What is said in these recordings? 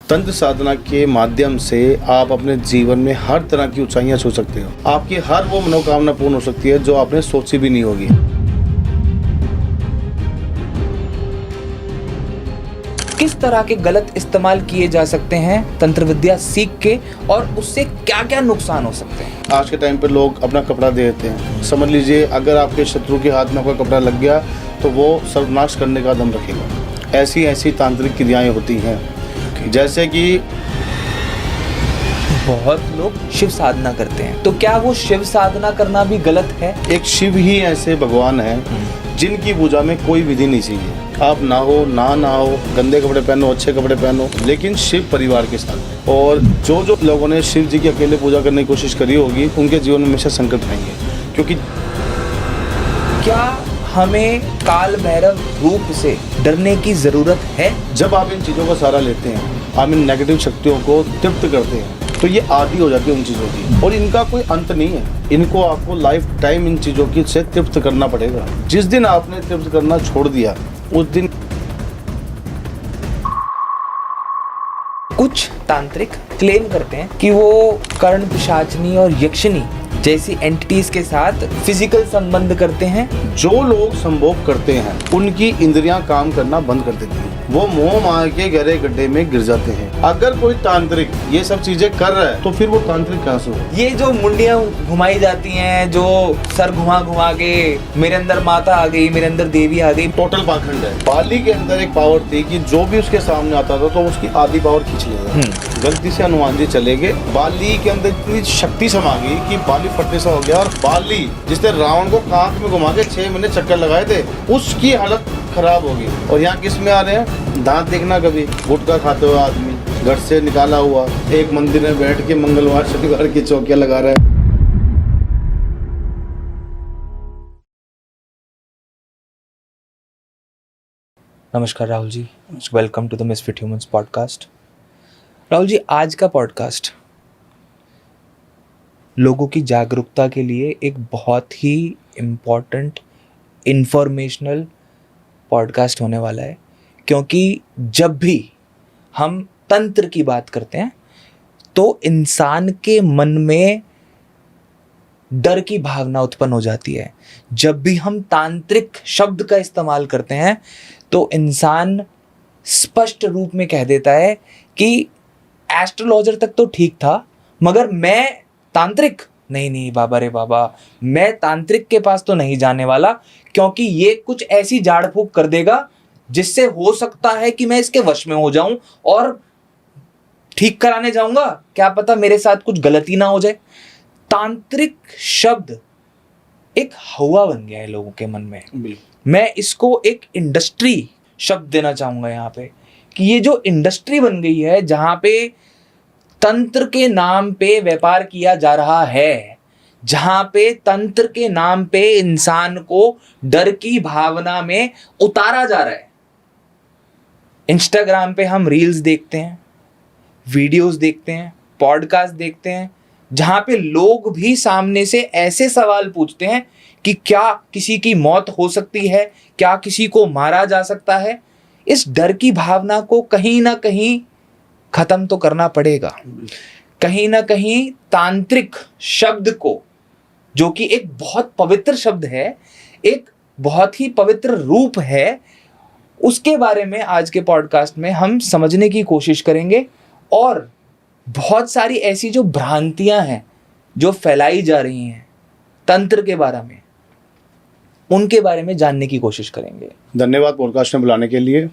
तंत्र साधना के माध्यम से आप अपने जीवन में हर तरह की ऊंचाइयां छू सकते हो। आपकी हर वो मनोकामना पूर्ण हो सकती है जो आपने सोची भी नहीं होगी। किस तरह के गलत इस्तेमाल किए जा सकते हैं तंत्र विद्या सीख के, और उससे क्या क्या नुकसान हो सकते हैं? आज के टाइम पे लोग अपना कपड़ा दे देते हैं। समझ लीजिए अगर आपके शत्रु के हाथ में आपका कपड़ा लग गया तो वो सर्वनाश करने का दम रखेगा। ऐसी तांत्रिक क्रियाएं होती हैं। जैसे कि बहुत लोग शिव साधना करते हैं, तो क्या वो शिव साधना करना भी गलत है? एक शिव ही ऐसे भगवान हैं जिनकी पूजा में कोई विधि नहीं चाहिए। आप नहाओ ना हो, गंदे कपड़े पहनो, अच्छे कपड़े पहनो, लेकिन शिव परिवार के साथ। और जो लोगों ने शिव जी की अकेले पूजा करने की कोशिश करी होगी उनके जीवन में हमेशा संकट आएंगे। क्योंकि क्या हमें काल भैरव रूप से डरने की जरूरत है? जब आप इन चीज़ों का सहारा लेते हैं, आप इन नेगेटिव शक्तियों को तृप्त करते हैं, तो ये आदि हो जाती है उन चीज़ों की, और इनका कोई अंत नहीं है। इनको आपको लाइफ टाइम इन चीज़ों की से तृप्त करना पड़ेगा। जिस दिन आपने तृप्त करना छोड़ दिया उस दिन। कुछ तांत्रिक क्लेम करते हैं कि वो कर्ण पिशाचनी और यक्षिणी जैसी एंटिटीज के साथ फिजिकल संबंध करते हैं। जो लोग संभोग करते हैं उनकी इंद्रियां काम करना बंद कर देती हैं। वो मोह माया के गहरे गड्ढे में गिर जाते हैं। अगर कोई तांत्रिक ये सब चीजें कर रहा है तो फिर वो तांत्रिक कहाँ से हो? ये जो मुंडियां घुमाई जाती हैं, जो सर घुमा के मेरे अंदर माता आ गई, मेरे अंदर देवी आ गई, टोटल पाखंड है। बाली के अंदर एक पावर थी कि जो भी उसके सामने आता था तो उसकी आधी पावर खींच लेगा। गलती से हनुमान जी चले गए, बाली के अंदर इतनी शक्ति समा गई कि बाली फटने सा हो गया। और बाली जिसने रावण को कांख में घुमा के 6 महीने चक्कर लगाए थे, उसकी हालत खराब होगी। और यहाँ किस में आ रहे हैं? दांत देखना कभी गुटखा खाते हुए आदमी घर से निकाला हुआ एक मंदिर में बैठ के मंगलवार शनिवार की चौकियां लगा रहा है। नमस्कार Rahul ji, welcome to the misfit humans podcast. Rahul ji, आज का पॉडकास्ट लोगों की जागरूकता के लिए एक बहुत ही इम्पॉर्टेंट इंफॉर्मेशनल पॉडकास्ट होने वाला है, क्योंकि जब भी हम तंत्र की बात करते हैं तो इंसान के मन में डर की भावना उत्पन्न हो जाती है। जब भी हम तांत्रिक शब्द का इस्तेमाल करते हैं तो इंसान स्पष्ट रूप में कह देता है कि एस्ट्रोलॉजर तक तो ठीक था, मगर मैं तांत्रिक नहीं बाबा रे बाबा, मैं तांत्रिक के पास तो नहीं जाने वाला, क्योंकि ये कुछ ऐसी झाड़ फूक कर देगा जिससे हो सकता है कि मैं इसके वश में हो जाऊं, और ठीक कराने जाऊंगा, क्या पता मेरे साथ कुछ गलती ना हो जाए। तांत्रिक शब्द एक हवा बन गया है लोगों के मन में। मैं इसको एक इंडस्ट्री शब्द देना चाहूंगा यहाँ पे, कि ये जो इंडस्ट्री बन गई है जहां पे तंत्र के नाम पे व्यापार किया जा रहा है, जहां पे तंत्र के नाम पे इंसान को डर की भावना में उतारा जा रहा है। इंस्टाग्राम पे हम रील्स देखते हैं, वीडियोस देखते हैं, पॉडकास्ट देखते हैं, जहां पे लोग भी सामने से ऐसे सवाल पूछते हैं कि क्या किसी की मौत हो सकती है, क्या किसी को मारा जा सकता है। इस डर की भावना को कहीं ना कहीं खत्म तो करना पड़ेगा। कहीं ना कहीं तांत्रिक शब्द को, जो कि एक बहुत पवित्र शब्द है, एक बहुत ही पवित्र रूप है, उसके बारे में आज के पॉडकास्ट में हम समझने की कोशिश करेंगे। और बहुत सारी ऐसी जो भ्रांतियां हैं जो फैलाई जा रही हैं तंत्र के बारे में, उनके बारे में जानने की कोशिश करेंगे। धन्यवाद पॉडकास्ट में बुलाने के लिए।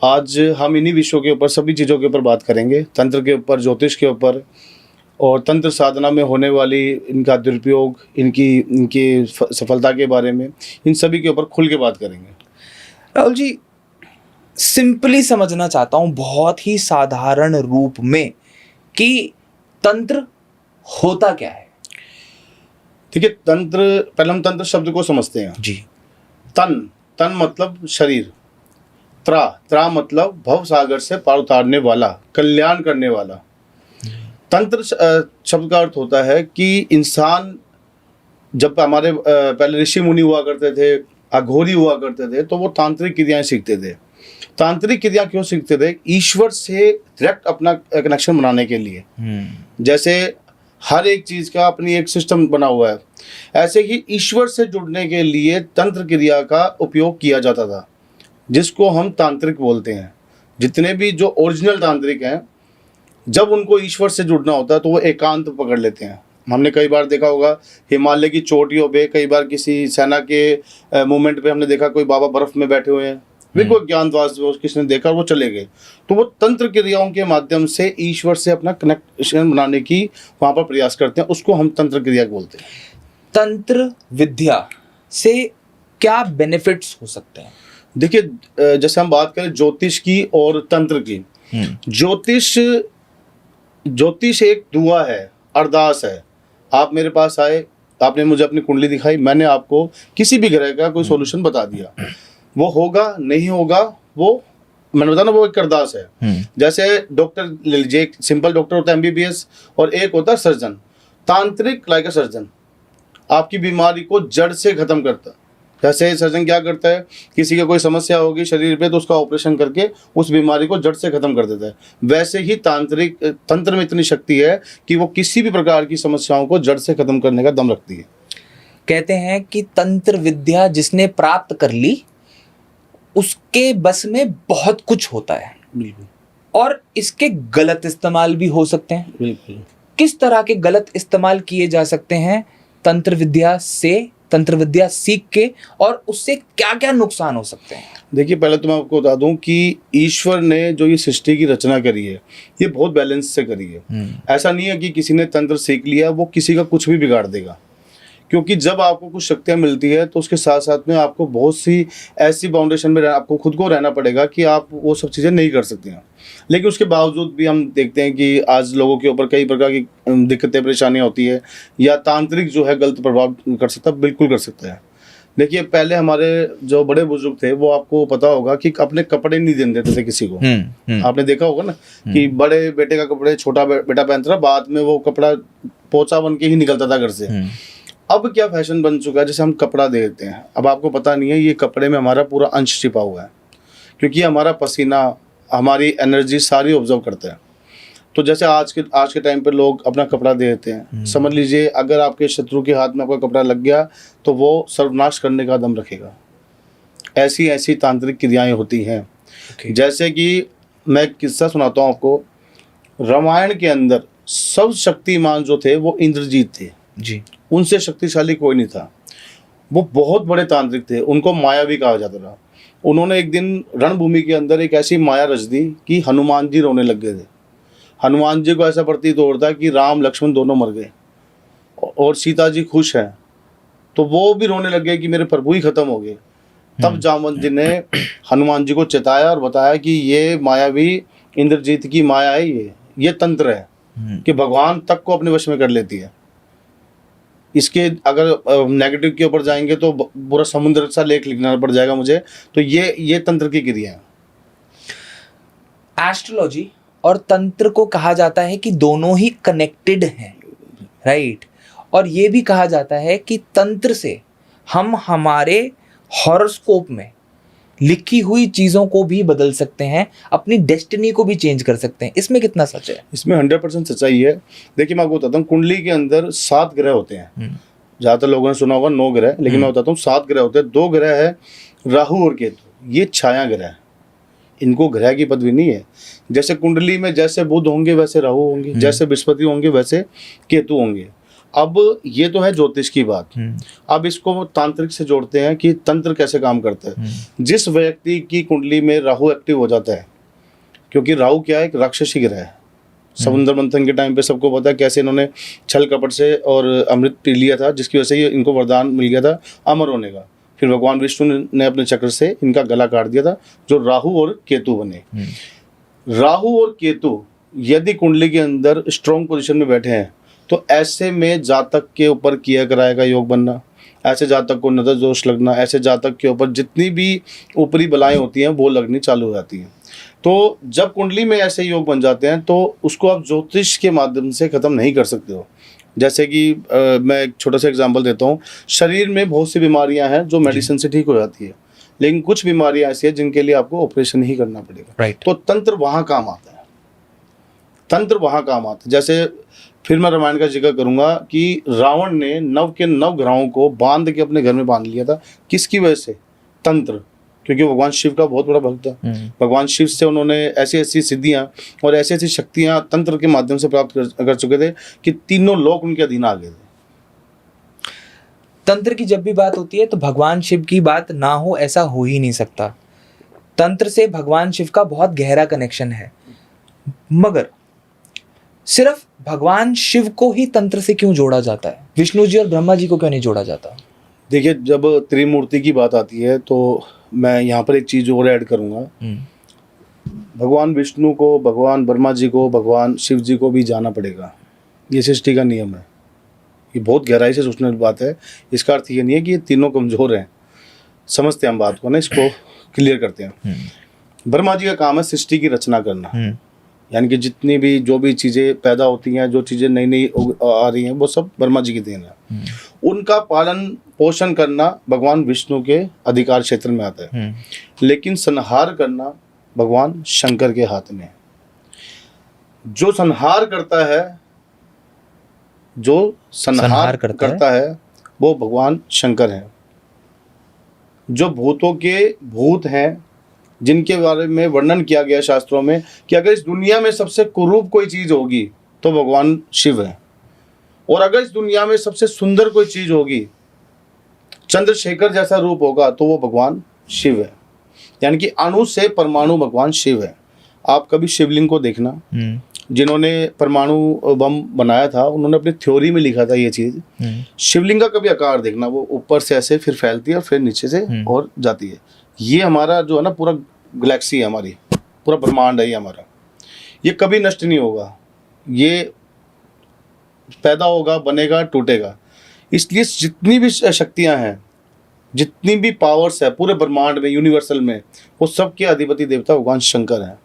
आज हम इन्हीं विषयों के ऊपर, सभी चीज़ों के ऊपर बात करेंगे। तंत्र के ऊपर, ज्योतिष के ऊपर, और तंत्र साधना में होने वाली इनका दुरुपयोग, इनकी सफलता के बारे में, इन सभी के ऊपर खुल के बात करेंगे। राहुल जी, सिंपली समझना चाहता हूँ बहुत ही साधारण रूप में कि तंत्र होता क्या है। ठीक है, पहले हम तंत्र शब्द को समझते हैं जी। तन मतलब शरीर, त्रा मतलब भव सागर से पार उतारने वाला, कल्याण करने वाला। तंत्र शब्द का अर्थ होता है कि इंसान, जब हमारे पहले ऋषि मुनि हुआ करते थे, अघोरी हुआ करते थे, तो वो तांत्रिक क्रियाएं सीखते थे। तांत्रिक क्रिया क्यों सीखते थे? ईश्वर से डायरेक्ट अपना कनेक्शन बनाने के लिए। जैसे हर एक चीज का अपनी एक सिस्टम बना हुआ है, ऐसे ही ईश्वर से जुड़ने के लिए तंत्र क्रिया का उपयोग किया जाता था, जिसको हम तांत्रिक बोलते हैं। जितने भी जो ओरिजिनल तांत्रिक हैं, जब उनको ईश्वर से जुड़ना होता है तो वो एकांत पकड़ लेते हैं। हमने कई बार देखा होगा हिमालय की चोटियों पे, कई बार किसी सेना के मूवमेंट पे हमने देखा कोई बाबा बर्फ में बैठे हुए हैं, वे कोई ज्ञानवास किसी ने देखा, वो चले गए। तो वो तंत्र क्रियाओं के माध्यम से ईश्वर से अपना कनेक्शन बनाने की वहाँ पर प्रयास करते हैं, उसको हम तंत्र क्रिया बोलते हैं। तंत्र विद्या से क्या बेनिफिट्स हो सकते हैं? देखिए, जैसे हम बात करें ज्योतिष की और तंत्र की, ज्योतिष एक दुआ है, अरदास है। आप मेरे पास आए, आपने मुझे अपनी कुंडली दिखाई, मैंने आपको किसी भी ग्रह का कोई सॉल्यूशन बता दिया। वो होगा नहीं होगा, वो मैंने बताया ना, वो एक अरदास है। जैसे डॉक्टर ले लीजिए, एक सिंपल डॉक्टर होता है MBBS, और एक होता है सर्जन। तांत्रिक लाइक अ सर्जन आपकी बीमारी को जड़ से खत्म करता है। जैसे सर्जन क्या करता है, किसी का कोई समस्या होगी शरीर पे तो उसका ऑपरेशन करके उस बीमारी को जड़ से खत्म कर देता है। वैसे ही तंत्र में इतनी शक्ति है कि वो किसी भी प्रकार की समस्याओं को जड़ से खत्म करने का दम रखती है। कहते हैं कि तंत्र विद्या जिसने प्राप्त कर ली उसके बस में बहुत कुछ होता है। बिल्कुल। और इसके गलत इस्तेमाल भी हो सकते हैं। बिल्कुल। किस तरह के गलत इस्तेमाल किए जा सकते हैं तंत्र विद्या से, तंत्र विद्या सीख के, और उससे क्या क्या नुकसान हो सकते हैं? देखिए, पहले तो मैं आपको बता दूं कि ईश्वर ने जो ये सृष्टि की रचना करी है, ये बहुत बैलेंस से करी है। ऐसा नहीं है कि किसी ने तंत्र सीख लिया वो किसी का कुछ भी बिगाड़ देगा। क्योंकि जब आपको कुछ शक्तियाँ मिलती है तो उसके साथ साथ में आपको बहुत सी ऐसी बाउंडेशन में आपको खुद को रहना पड़ेगा कि आप वो सब चीज़ें नहीं कर सकते हैं। लेकिन उसके बावजूद भी हम देखते हैं कि आज लोगों के ऊपर कई प्रकार की दिक्कतें परेशानियाँ होती है, या तांत्रिक जो है गलत प्रभाव कर सकता है, बिल्कुल कर सकता है। देखिए, पहले हमारे जो बड़े बुजुर्ग थे वो आपको पता होगा कि अपने कपड़े नहीं देने देते थे किसी को। आपने देखा होगा ना कि बड़े बेटे का कपड़े छोटा बेटा पहनता था, बाद में वो कपड़ा पोचा बन के ही निकलता था घर से। अब क्या फैशन बन चुका है, जैसे हम कपड़ा दे देते हैं, अब आपको पता नहीं है ये कपड़े में हमारा पूरा अंश छिपा हुआ है, क्योंकि हमारा पसीना, हमारी एनर्जी सारी ऑब्जर्व करता है। तो जैसे आज के टाइम पे लोग अपना कपड़ा दे देते हैं, समझ लीजिए अगर आपके शत्रु के हाथ में आपका कपड़ा लग गया तो वो सर्वनाश करने का दम रखेगा। ऐसी ऐसी तांत्रिक क्रियाएं होती हैं। जैसे कि मैं एक किस्सा सुनाता हूँ आपको। रामायण के अंदर सब शक्तिमान जो थे वो इंद्रजीत थे जी। उनसे शक्तिशाली कोई नहीं था। वो बहुत बड़े तांत्रिक थे, उनको माया भी कहा जाता था। उन्होंने एक दिन रणभूमि के अंदर एक ऐसी माया रच दी कि हनुमान जी रोने लग गए थे। हनुमान जी को ऐसा प्रतीत हो रहा था कि राम लक्ष्मण दोनों मर गए और सीता जी खुश हैं, तो वो भी रोने लग गए कि मेरे प्रभु ही खत्म हो गए। तब जामवंत जी ने हनुमान जी को चेताया और बताया कि ये मायावी इंद्रजीत की माया है, ये तंत्र है कि भगवान तक को अपने वश में कर लेती है। इसके अगर नेगेटिव के ऊपर जाएंगे तो पूरा समुद्र सा लेख लिखना पड़ जाएगा मुझे। तो ये तंत्र की क्रिया है। एस्ट्रोलॉजी और तंत्र को कहा जाता है कि दोनों ही कनेक्टेड हैं, राइट? और ये भी कहा जाता है कि तंत्र से हम हमारे हॉरोस्कोप में लिखी हुई चीज़ों को भी बदल सकते हैं, अपनी डेस्टिनी को भी चेंज कर सकते हैं। इसमें कितना सच है? इसमें 100% सच्चाई है। देखिए, मैं आपको बताता हूँ, कुंडली के अंदर 7 ग्रह होते हैं। ज़्यादातर लोगों ने सुना होगा 9 ग्रह, लेकिन मैं बताता हूँ 7 ग्रह होते हैं। 2 ग्रह है राहु और केतु, ये छाया ग्रह है, इनको ग्रह की पदवी नहीं है। जैसे कुंडली में जैसे बुध होंगे वैसे राहु होंगे, जैसे बृहस्पति होंगे वैसे केतु होंगे। अब ये तो है ज्योतिष की बात। अब इसको तांत्रिक से जोड़ते हैं कि तंत्र कैसे काम करता है। जिस व्यक्ति की कुंडली में राहु एक्टिव हो जाता है, क्योंकि राहु क्या है, एक राक्षसी ग्रह है। समुद्र मंथन के टाइम पे सबको पता है कैसे इन्होंने छल कपट से और अमृत पी लिया था, जिसकी वजह से इनको वरदान मिल गया था अमर होने का। फिर भगवान विष्णु ने अपने चक्र से इनका गला काट दिया था, जो राहु और केतु बने। राहु और केतु यदि कुंडली के अंदर स्ट्रॉन्ग पोजीशन में बैठे हैं तो ऐसे में जातक के ऊपर किया कराए का योग बनना, ऐसे जातक को नजर दोष लगना, ऐसे जातक के ऊपर जितनी भी ऊपरी बलाएं होती हैं वो लगनी चालू हो जाती हैं। तो जब कुंडली में ऐसे योग बन जाते हैं तो उसको आप ज्योतिष के माध्यम से ख़त्म नहीं कर सकते हो। जैसे कि मैं एक छोटा सा एग्जांपल देता हूँ। शरीर में बहुत सी बीमारियां हैं जो मेडिसिन से ठीक हो जाती है, लेकिन कुछ बीमारियां ऐसी है जिनके लिए आपको ऑपरेशन ही करना पड़ेगा। राइट। तो तंत्र वहां काम आता है, तंत्र वहां काम आता है। जैसे फिर मैं रामायण का जिक्र करूंगा कि रावण ने 9 के 9 ग्रहों को बांध के अपने घर में बांध लिया था। किसकी वजह से? तंत्र। क्योंकि भगवान शिव का बहुत बड़ा भक्त था। भगवान शिव से उन्होंने ऐसी ऐसी सिद्धियां और ऐसी ऐसी शक्तियां तंत्र के माध्यम से प्राप्त कर चुके थे कि तीनों लोक उनके अधीन आ गए थे। तंत्र की जब भी बात होती है तो भगवान शिव की बात ना हो ऐसा हो ही नहीं सकता। तंत्र से भगवान शिव का बहुत गहरा कनेक्शन है, मगर सिर्फ भगवान शिव को ही तंत्र से क्यों जोड़ा जाता है? विष्णु जी और ब्रह्मा जी को क्यों नहीं जोड़ा जाता? देखिए, जब त्रिमूर्ति की बात आती है तो मैं यहाँ पर एक चीज और ऐड करूंगा। भगवान विष्णु को, भगवान ब्रह्मा जी को, भगवान शिव जी को भी जाना पड़ेगा। ये सृष्टि का नियम है। ये बहुत गहराई से सोचने वाली बात है। इसका अर्थ ये नहीं है कि ये तीनों कमजोर हैं। समझते हैं हम बात को ना, इसको क्लियर करते हैं। ब्रह्मा जी का काम है सृष्टि की रचना करना, यानी कि जितनी भी जो भी चीजें पैदा होती हैं, जो चीजें नई नई आ रही हैं, वो सब ब्रह्मा जी की देन है। उनका पालन पोषण करना भगवान विष्णु के अधिकार क्षेत्र में आता है, लेकिन संहार करना भगवान शंकर के हाथ में है। जो संहार करता है, जो संहार करता है वो भगवान शंकर है। जो भूतों के भूत हैं, जिनके बारे में वर्णन किया गया शास्त्रों में कि अगर इस दुनिया में सबसे कुरूप कोई चीज होगी तो भगवान शिव है, और अगर इस दुनिया में सबसे सुंदर कोई चीज होगी, चंद्रशेखर जैसा रूप होगा, तो वो भगवान शिव है। यानी कि अणु से परमाणु भगवान शिव है। आप कभी शिवलिंग को देखना, जिन्होंने परमाणु बम बनाया था उन्होंने अपनी थ्योरी में लिखा था ये चीज। शिवलिंग का कभी आकार देखना, वो ऊपर से ऐसे फिर फैलती है और फिर नीचे से और जाती है। ये हमारा जो है ना पूरा गैलेक्सी है, हमारी पूरा ब्रह्मांड है ये हमारा। ये कभी नष्ट नहीं होगा, ये पैदा होगा, बनेगा, टूटेगा। इसलिए जितनी भी शक्तियां हैं, जितनी भी पावर्स है पूरे ब्रह्मांड में, यूनिवर्सल में, वो सबके अधिपति देवता भगवान शंकर हैं।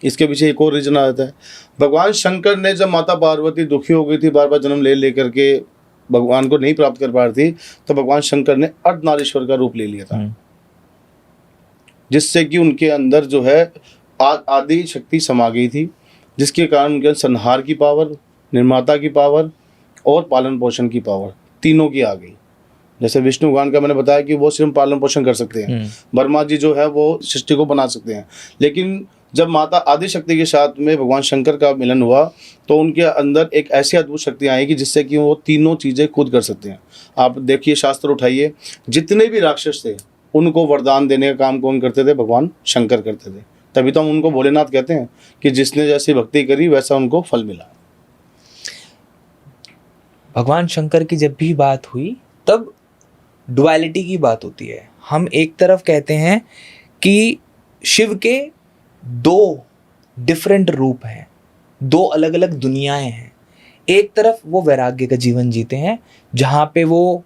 इसके पीछे एक और रीजन आता है। भगवान शंकर ने जब माता पार्वती दुखी हो गई थी, बार बार जन्म ले लेकर के भगवान को नहीं प्राप्त कर पा रही थी, तो भगवान शंकर ने अर्धनारीश्वर का रूप ले लिया था, जिससे कि उनके अंदर जो है आदि शक्ति समा गई थी, जिसके कारण उनके संहार की पावर, निर्माता की पावर और पालन पोषण की पावर तीनों की आ गई। जैसे विष्णु भगवान का मैंने बताया कि वो सिर्फ पालन पोषण कर सकते हैं, ब्रह्मा जी जो है वो सृष्टि को बना सकते हैं, लेकिन जब माता आदि शक्ति के साथ में भगवान शंकर का मिलन हुआ तो उनके अंदर एक ऐसी अद्भुत शक्ति आई कि जिससे कि वो तीनों चीज़ें खुद कर सकते हैं। आप देखिए, शास्त्र उठाइए, जितने भी राक्षस थे उनको वरदान देने का काम कौन करते थे? भगवान शंकर करते थे। तभी तो हम उनको भोलेनाथ कहते हैं कि जिसने जैसी भक्ति करी वैसा उनको फल मिला। भगवान शंकर की जब भी बात हुई तब डुअलिटी की बात होती है। हम एक तरफ कहते हैं कि शिव के 2 डिफरेंट रूप हैं, 2 अलग अलग दुनियाएं हैं। एक तरफ वो वैराग्य का जीवन जीते हैं जहाँ पे वो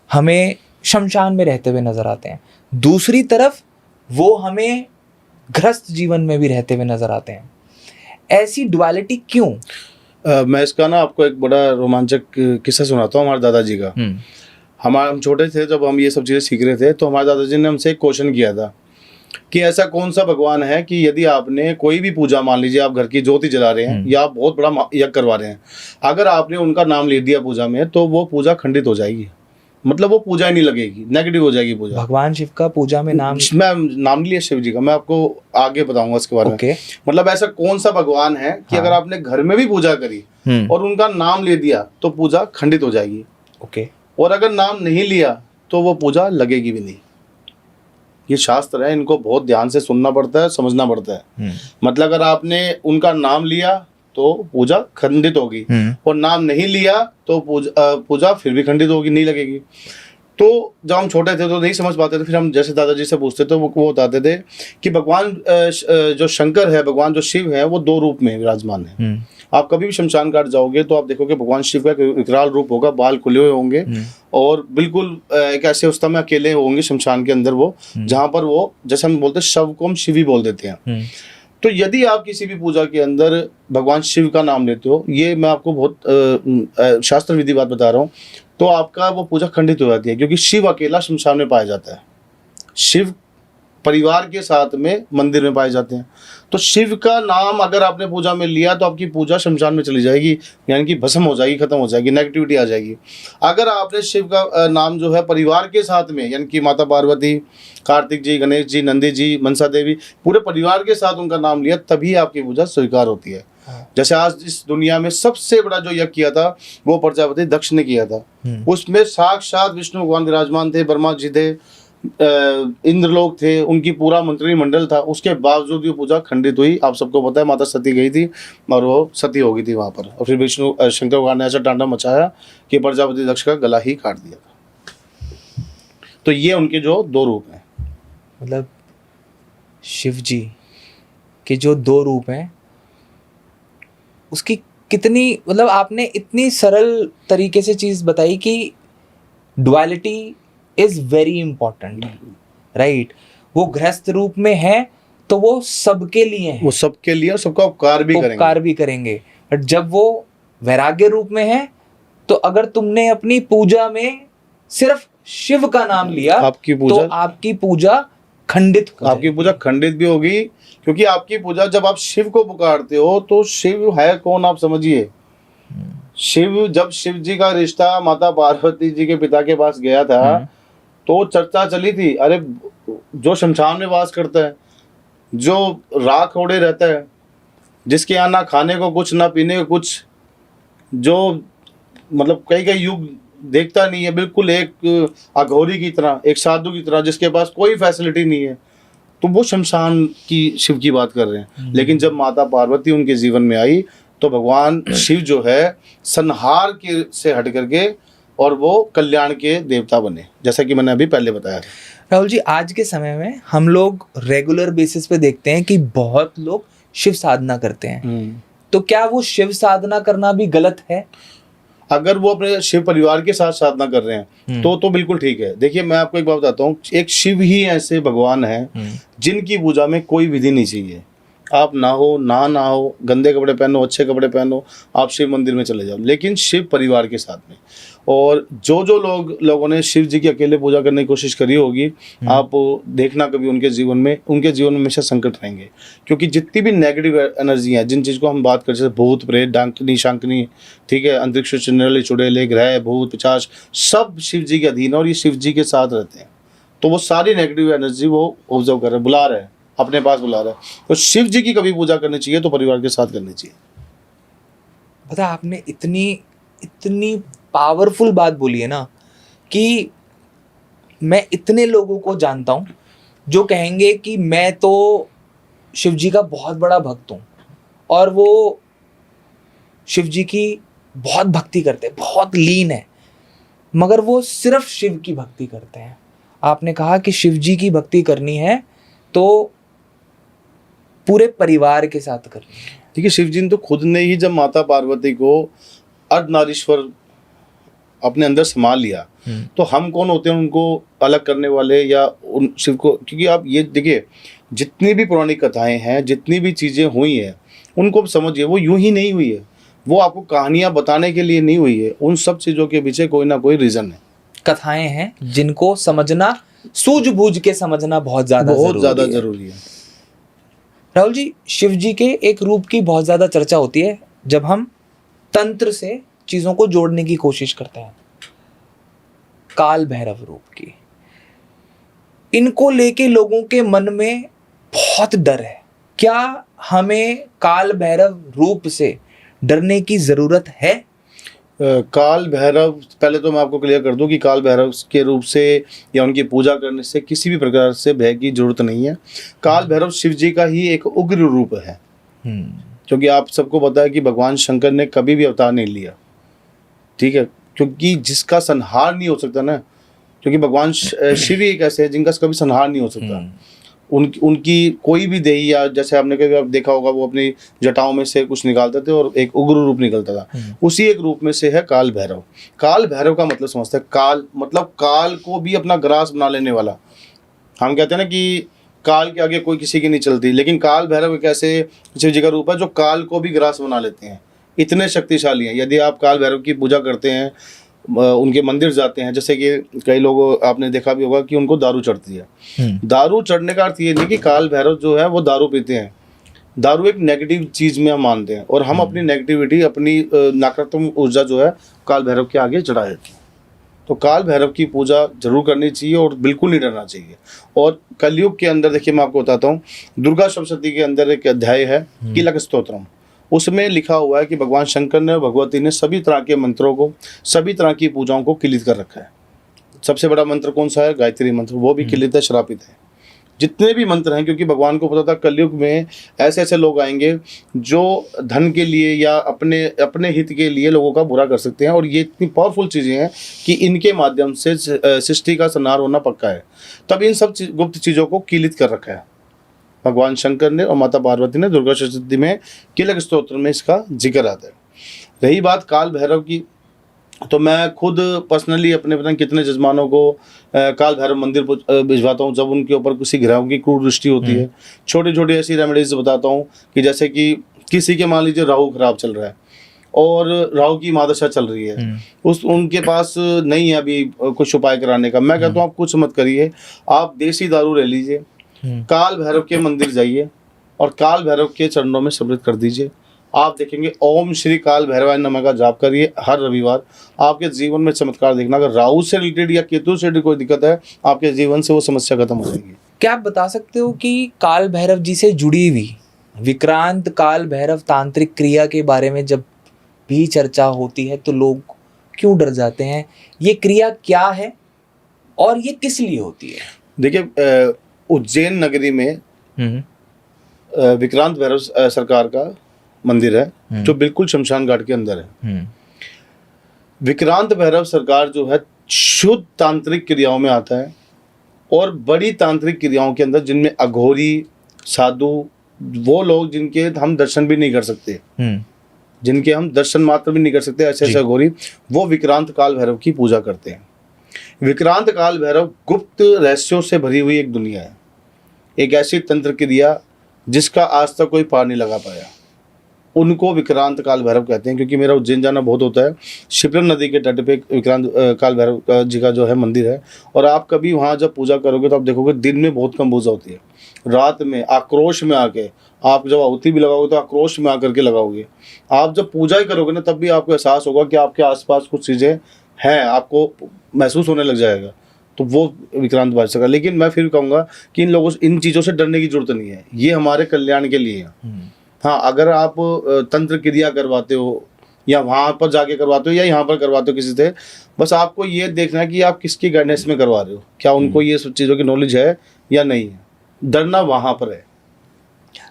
हमें शमशान में रहते हुए नजर आते हैं, दूसरी तरफ वो हमें गृहस्थ जीवन में भी रहते हुए नजर आते हैं। ऐसी डुअलिटी क्यों? मैं इसका ना आपको एक बड़ा रोमांचक किस्सा सुनाता हूँ हमारे दादाजी का। हम छोटे थे, जब हम ये सब चीज़ें सीख रहे थे, तो हमारे दादाजी ने हमसे एक क्वेश्चन किया था कि ऐसा कौन सा भगवान है कि यदि आपने कोई भी पूजा, मान लीजिए आप घर की ज्योति जला रहे हैं या आप बहुत बड़ा यज्ञ करवा रहे हैं, अगर आपने उनका नाम ले दिया पूजा में तो वो पूजा खंडित हो जाएगी, मतलब वो पूजा ही नहीं लगेगी, नेगेटिव हो जाएगी पूजा। भगवान शिव का पूजा में नाम, मैं नाम लिया शिव जी का, मैं आपको आगे बताऊंगा इसके बारे में। मतलब ऐसा कौन सा भगवान है कि अगर आपने घर में भी पूजा करी और उनका नाम ले दिया तो पूजा खंडित हो जाएगी। और अगर नाम नहीं लिया तो वो पूजा लगेगी भी नहीं। ये शास्त्र है, इनको बहुत ध्यान से सुनना पड़ता है, समझना पड़ता है। मतलब अगर आपने उनका नाम लिया तो पूजा खंडित होगी, और नाम नहीं लिया तो पूजा फिर भी खंडित होगी, नहीं लगेगी। तो जब हम छोटे थे तो नहीं समझ पाते थे, फिर हम जैसे दादाजी से पूछते थे, वो बताते थे कि भगवान जो शंकर है, भगवान जो शिव है, वो 2 रूप में विराजमान है। आप कभी भी शमशान घाट जाओगे तो आप देखोगे भगवान शिव का एक विकराल रूप होगा, बाल खुले हुए होंगे और बिल्कुल एक ऐसे अवस्था में अकेले होंगे शमशान के अंदर, वो जहाँ पर वो, जैसे हम बोलते हैं शव को हम शिव ही बोल देते हैं। तो यदि आप किसी भी पूजा के अंदर भगवान शिव का नाम लेते हो, ये मैं आपको बहुत शास्त्र विधि बात बता रहा हूँ, तो आपका वो पूजा खंडित हो जाती है, क्योंकि शिव अकेला शमशान में पाया जाता है। शिव परिवार के साथ में मंदिर में पाए जाते हैं। तो शिव का नाम अगर आपने पूजा में लिया तो आपकी पूजा शमशान में चली जाएगी, यानी कि भस्म हो जाएगी, खत्म हो जाएगी, नेगेटिविटी आ जाएगी। अगर आपने शिव का नाम जो है परिवार के साथ में, यानी कि माता पार्वती, कार्तिक जी, गणेश जी, नंदी जी, मनसा देवी, पूरे परिवार के साथ उनका नाम लिया, तभी आपकी पूजा स्वीकार होती है। जैसे आज इस दुनिया में सबसे बड़ा जो यज्ञ किया था वो प्रजापति दक्ष ने किया था। उसमें साक्षात विष्णु भगवान विराजमान थे, ब्रह्मा जी थे, इंद्रलोक थे, उनकी पूरा मंत्रिमंडल था। उसके बावजूद ये पूजा खंडित हुई। आप सबको पता है माता सती गई थी और वो सती हो गई थी वहां पर, और फिर विष्णु शंकर भगवान ने ऐसा तांडव मचाया कि प्रजापति दक्ष का गला ही काट दिया था। तो ये उनके जो दो रूप हैं, मतलब शिव जी के जो दो रूप हैं, उसकी कितनी, मतलब आपने इतनी सरल तरीके से चीज बताई कि duality is very important, right. वो गृहस्थ रूप में है तो वो सबके लिए है, वो सबके लिए और सबका उपकार भी करेंगे। बट जब वो वैराग्य रूप में है तो अगर तुमने अपनी पूजा में सिर्फ शिव का नाम लिया, तो आपकी पूजा खंडित भी होगी, क्योंकि आपकी पूजा जब आप शिव को पुकारते हो तो शिव है कौन आप समझिए। शिव, जब शिव जी का रिश्ता माता पार्वती जी के पिता के पास गया था तो चर्चा चली थी, अरे जो शमशान में वास करता है, जो राख ओढ़े रहता है, जिसके यहाँ ना खाने को कुछ ना पीने को कुछ, जो मतलब कई युग देखता नहीं है, बिल्कुल एक अघोरी की तरह, एक साधु की तरह, जिसके पास कोई फैसिलिटी नहीं है, तो वो शमशान की शिव की बात कर रहे हैं। लेकिन जब माता पार्वती उनके जीवन में आई तो भगवान शिव जो है संहार के से हट करके और वो कल्याण के देवता बने, जैसा कि मैंने अभी पहले बताया। राहुल जी, आज के समय में हम लोग रेगुलर बेसिस पे देखते हैं कि बहुत लोग शिव साधना करते हैं, तो क्या वो शिव साधना करना भी गलत है? अगर वो अपने शिव परिवार के साथ साधना कर रहे हैं तो बिल्कुल ठीक है। देखिए, मैं आपको एक बात बताता हूँ, एक शिव ही ऐसे भगवान हैं जिनकी पूजा में कोई विधि नहीं चाहिए। आप ना हो, गंदे कपड़े पहनो, अच्छे कपड़े पहनो, आप शिव मंदिर में चले जाओ, लेकिन शिव परिवार के साथ में। और जो लोगों ने शिव जी की अकेले पूजा करने की कोशिश करी होगी, आप देखना कभी उनके जीवन में हमेशा संकट रहेंगे। क्योंकि जितनी भी नेगेटिव एनर्जी है, जिन चीज़ को हम बात कर, जैसे भूत प्रेत, डांकनी शांकनी, ठीक है, अंतरिक्ष चंद्रले चुड़ैले ग्रह भूत पिशाच, सब शिव जी के अधीन है और ये शिव जी के साथ रहते हैं। तो वो सारी नेगेटिव एनर्जी वो ऑब्जर्व कर रहे हैं, बुला रहे हैं, अपने पास बुला रहे हैं। तो शिव जी की कभी पूजा करनी चाहिए तो परिवार के साथ करनी चाहिए। पता, आपने इतनी पावरफुल बात बोली है ना, कि मैं इतने लोगों को जानता हूं जो कहेंगे कि मैं तो शिव जी का बहुत बड़ा भक्त हूं, और वो शिव जी की बहुत भक्ति करते हैं, बहुत लीन है, मगर वो सिर्फ शिव की भक्ति करते हैं। आपने कहा कि शिव जी की भक्ति करनी है तो पूरे परिवार के साथ करनी है। देखिए, शिव जी ने तो खुद ने ही जब माता पार्वती को अर्धनारीश्वर अपने अंदर संभाल लिया, तो हम कौन होते हैं उनको अलग करने वाले, या उन शिव को? क्योंकि आप ये देखिए, जितनी भी पौराणिक कथाएं हैं, जितनी भी चीज़ें हुई हैं, उनको समझिए, वो यूं ही नहीं हुई है, वो आपको कहानियां बताने के लिए नहीं हुई है। उन सब चीज़ों के पीछे कोई ना कोई रीज़न है। कथाएं हैं जिनको समझना, सूझबूझ के समझना बहुत ज़्यादा जरूरी है। राहुल जी, शिव जी के एक रूप की बहुत ज़्यादा चर्चा होती है जब हम तंत्र से चीज़ों को जोड़ने की कोशिश करते हैं, काल भैरव रूप की। इनको लेके लोगों के मन में बहुत डर है। क्या हमें काल भैरव रूप से डरने की ज़रूरत है? काल भैरव, पहले तो मैं आपको क्लियर कर दूं कि काल भैरव के रूप से या उनकी पूजा करने से किसी भी प्रकार से भय की जरूरत नहीं है। काल भैरव शिव जी का ही एक उग्र रूप है, क्योंकि आप सबको पता है कि भगवान शंकर ने कभी भी अवतार नहीं लिया, ठीक है, क्योंकि जिसका संहार नहीं हो सकता ना, क्योंकि भगवान शिव ही एक ऐसे है जिनका कभी संहार नहीं हो सकता। उनकी कोई भी देही, या जैसे आपने कभी आप देखा होगा, वो अपनी जटाओं में से कुछ निकालते थे और एक उग्र रूप निकलता था, उसी एक रूप में से है काल भैरव। काल भैरव का मतलब समझते हैं, काल मतलब काल को भी अपना ग्रास बना लेने वाला। हम कहते हैं ना कि काल के आगे कोई किसी की नहीं चलती, लेकिन काल भैरव एक ऐसे शिव जी का रूप है जो काल को भी ग्रास बना लेते हैं, इतने शक्तिशाली हैं। यदि आप काल भैरव की पूजा करते हैं उनके मंदिर जाते हैं, जैसे कि कई लोग आपने देखा भी होगा कि उनको दारू चढ़ती है। दारू चढ़ने का अर्थ ये नहीं कि काल भैरव जो है वो दारू पीते हैं। दारू एक नेगेटिव चीज में हम मानते हैं और हम अपनी नेगेटिविटी, अपनी नकारात्मक ऊर्जा जो है काल भैरव के आगे चढ़ा देते हैं। तो काल भैरव की पूजा जरूर करनी चाहिए और बिल्कुल नहीं डरना चाहिए। और कलयुग के अंदर देखिए, मैं आपको बताता हूँ, दुर्गा सप्तशती के अंदर एक अध्याय है कीलक स्तोत्रम। उसमें लिखा हुआ है कि भगवान शंकर ने और भगवती ने सभी तरह के मंत्रों को, सभी तरह की पूजाओं को किलित कर रखा है। सबसे बड़ा मंत्र कौन सा है? गायत्री मंत्र, वो भी किलित है, श्रापित है। जितने भी मंत्र हैं, क्योंकि भगवान को पता था कलयुग में ऐसे ऐसे लोग आएंगे जो धन के लिए या अपने हित के लिए लोगों का बुरा कर सकते हैं, और ये इतनी पावरफुल चीज़ें हैं कि इनके माध्यम से सृष्टि का संहार होना पक्का है। तब इन सब गुप्त चीज़ों को कीलित कर रखा है भगवान शंकर ने और माता पार्वती ने। दुर्गा सप्तशती में कीलक स्तोत्र में इसका जिक्र आता है। रही बात काल भैरव की, तो मैं खुद पर्सनली अपने पता नहीं कितने जजमानों को काल भैरव मंदिर भिजवाता हूँ जब उनके ऊपर किसी ग्रहों की क्रूर दृष्टि होती है। छोटी छोटी ऐसी रेमेडीज बताता हूँ कि जैसे कि किसी के मान लीजिए राहु खराब चल रहा है और राहु की महादशा चल रही है, उनके पास नहीं है अभी कुछ उपाय कराने का। मैं कहता हूँ आप कुछ मत करिए, आप देसी दारू ले लीजिए, काल भैरव के मंदिर जाइए और काल भैरव के चरणों में समर्पित कर दीजिए। आप देखेंगे ओम श्री काल भैरवाय नमः का जाप करिए हर रविवार, आपके जीवन में चमत्कार देखना। अगर राहु से रिलेटेड या केतु से रिलेटेड कोई दिक्कत है, आपके जीवन से वो समस्या खत्म हो जाएगी। क्या आप बता सकते हो कि काल भैरव जी से जुड़ी हुई विक्रांत काल भैरव तांत्रिक क्रिया के बारे में जब भी चर्चा होती है तो लोग क्यों डर जाते हैं? ये क्रिया क्या है और ये किस लिए होती है? देखिए, उज्जैन नगरी में विक्रांत भैरव सरकार का मंदिर है जो बिल्कुल शमशान घाट के अंदर है। विक्रांत भैरव सरकार जो है शुद्ध तांत्रिक क्रियाओं में आता है और बड़ी तांत्रिक क्रियाओं के अंदर, जिनमें अघोरी, साधु, वो लोग जिनके हम दर्शन भी नहीं कर सकते, जिनके हम दर्शन मात्र भी नहीं कर सकते, ऐसे ऐसे अघोरी, वो विक्रांत काल भैरव की पूजा करते हैं। विक्रांत काल भैरव गुप्त रहस्यों से भरी हुई एक दुनिया है, एक ऐसी तंत्र क्रिया जिसका आज तक कोई पार नहीं लगा पाया। उनको विक्रांत काल भैरव कहते हैं। क्योंकि मेरा उज्जैन जाना बहुत होता है, शिप्रा नदी के तट पे विक्रांत काल भैरव जी का जो है मंदिर है, और आप कभी वहाँ जब पूजा करोगे तो आप देखोगे दिन में बहुत कम पूजा होती है, रात में आक्रोश में आके आप जब आहुति भी लगाओगे तो आक्रोश में आकर के लगाओगे। आप जब पूजा ही करोगे ना तब भी आपको एहसास होगा कि आपके आसपास कुछ चीज़ें हैं, आपको महसूस होने लग जाएगा। तो वो विक्रांत बादशाह का। लेकिन मैं फिर कहूँगा कि इन चीज़ों से डरने की जरूरत नहीं है, ये हमारे कल्याण के लिए है। हाँ, अगर आप तंत्र क्रिया करवाते हो या वहाँ पर जाके करवाते हो या यहाँ पर करवाते हो किसी से, बस आपको ये देखना है कि आप किसकी गाइडेंस में करवा रहे हो, क्या उनको ये सब चीज़ों की नॉलेज है या नहीं है। डरना वहाँ पर है।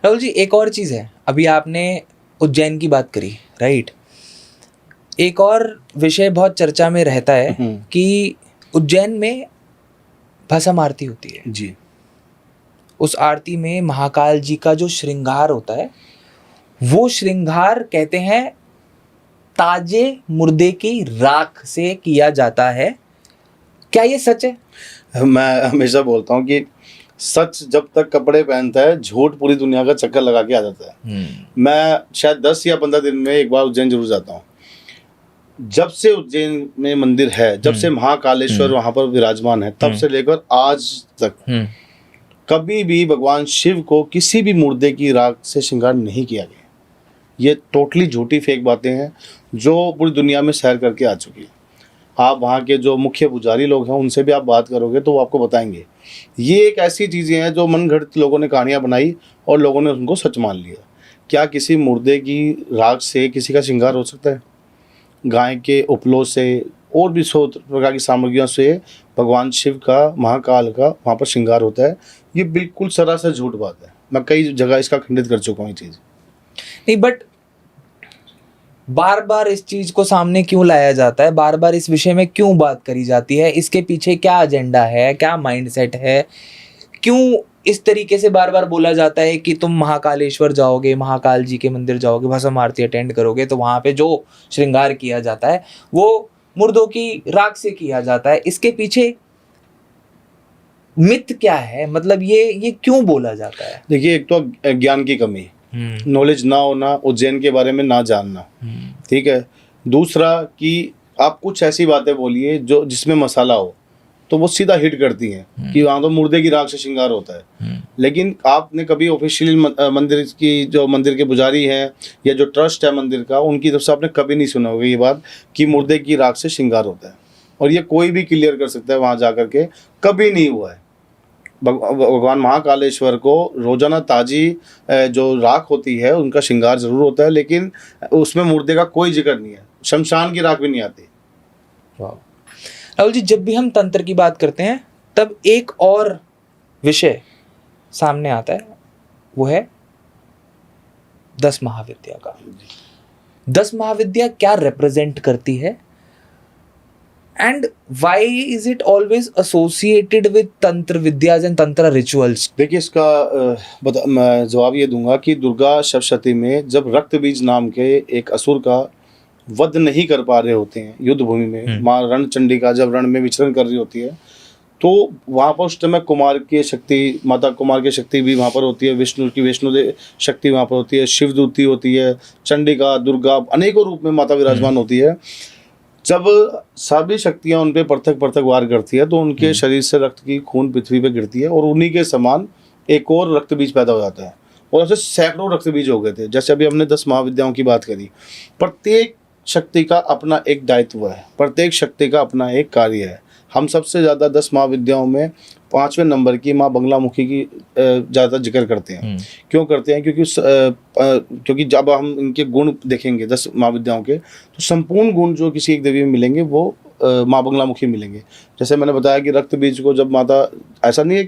राहुल जी, एक और चीज़ है, अभी आपने उज्जैन की बात करी, राइट? एक और विषय बहुत चर्चा में रहता है कि उज्जैन में भस्म आरती होती है जी। उस आरती में महाकाल जी का जो श्रृंगार होता है, वो श्रृंगार कहते हैं ताजे मुर्दे की राख से किया जाता है। क्या ये सच है? मैं हमेशा बोलता हूँ कि सच जब तक कपड़े पहनता है, झूठ पूरी दुनिया का चक्कर लगा के आ जाता है। मैं शायद 10 या 15 दिन में एक बार उज्जैन जरूर जाता हूँ। जब से उज्जैन में मंदिर है, जब से महाकालेश्वर वहाँ पर विराजमान है, तब से लेकर आज तक कभी भी भगवान शिव को किसी भी मुर्दे की राख से श्रृंगार नहीं किया गया। ये टोटली झूठी फेक बातें हैं जो पूरी दुनिया में सैर करके आ चुकी है। आप वहाँ के जो मुख्य पुजारी लोग हैं उनसे भी आप बात करोगे तो वो आपको बताएंगे। ये एक ऐसी चीज़ें हैं जो मनगढ़ंत लोगों ने कहानियाँ बनाई और लोगों ने उनको सच मान लिया। क्या किसी मुर्दे की राख से किसी का श्रृंगार हो सकता है? गाय के उपलों से और भी 100 प्रकार की सामग्रियों से भगवान शिव का, महाकाल का वहाँ पर श्रृंगार होता है। ये बिल्कुल सरासर झूठ बात है। मैं कई जगह इसका खंडित कर चुका हूँ ये चीज़। नहीं, बट बार बार इस चीज को सामने क्यों लाया जाता है? बार बार इस विषय में क्यों बात करी जाती है? इसके पीछे क्या एजेंडा है, क्या माइंडसेट है? क्यों इस तरीके से बार बार बोला जाता है कि तुम महाकालेश्वर जाओगे, महाकाल जी के मंदिर जाओगे, भस्म आरती अटेंड करोगे तो वहाँ पे जो श्रृंगार किया जाता है वो मुर्दों की राख से किया जाता है? इसके पीछे मिथ क्या है? मतलब ये क्यों बोला जाता है? देखिए, एक तो ज्ञान की कमी, नॉलेज ना होना, उज्जैन के बारे में ना जानना, ठीक है। दूसरा कि आप कुछ ऐसी बातें बोलिए जो जिसमें मसाला हो, तो वो सीधा हिट करती हैं कि वहाँ तो मुर्दे की राख से श्रृंगार होता है। लेकिन आपने कभी ऑफिशियल मंदिर की, जो मंदिर के पुजारी हैं या जो ट्रस्ट है मंदिर का, उनकी तरफ से आपने कभी नहीं सुना होगा ये बात कि मुर्दे की राख से श्रृंगार होता है। और ये कोई भी क्लियर कर सकता है वहाँ जा कर के, कभी नहीं हुआ है। भगवान महाकालेश्वर को रोजाना ताजी जो राख होती है उनका श्रृंगार जरूर होता है, लेकिन उसमें मुर्दे का कोई जिक्र नहीं है, शमशान की राख भी नहीं आती। वाह राहुल जी, जब भी हम तंत्र की बात करते हैं तब एक और विषय सामने आता है, वो है 10 महाविद्या का। 10 महाविद्या क्या रिप्रेजेंट करती है and why is it always associated with तंत्र विद्याज एंड तंत्र रिचुअल्स? देखिए, इसका मैं जवाब ये दूंगा कि दुर्गा सप्तशती में जब रक्त बीज नाम के एक असुर का वध नहीं कर पा रहे होते हैं युद्ध भूमि में, माँ रण चंडिका जब रण में विचरण कर रही होती है, तो वहाँ पर उस समय कुमार की शक्ति, माता कुमार की शक्ति भी वहाँ पर होती है, विष्णु की विष्णुदेव शक्ति वहाँ पर होती है, शिवदूती होती है, चंडिका, दुर्गा, अनेकों रूप में माता विराजमान होती है। जब सभी शक्तियाँ उन पर पृथक पृथक वार करती है तो उनके शरीर से रक्त की खून पृथ्वी पर गिरती है और उन्हीं के समान एक और रक्त बीज पैदा हो जाता है। और ऐसे सैकड़ों रक्त बीज हो गए थे। जैसे अभी हमने 10 महाविद्याओं की बात करी, प्रत्येक शक्ति का अपना एक दायित्व है, प्रत्येक शक्ति का अपना एक कार्य है। हम सबसे ज़्यादा 10 महाविद्याओं में 5वें नंबर की माँ बंगलामुखी की ज़्यादा जिक्र करते हैं। क्यों करते हैं? क्योंकि जब हम इनके गुण देखेंगे 10 महाविद्याओं के, तो संपूर्ण गुण जो किसी एक देवी में मिलेंगे वो माँ बंगलामुखी मिलेंगे। जैसे मैंने बताया कि रक्त बीज को जब माता, ऐसा नहीं है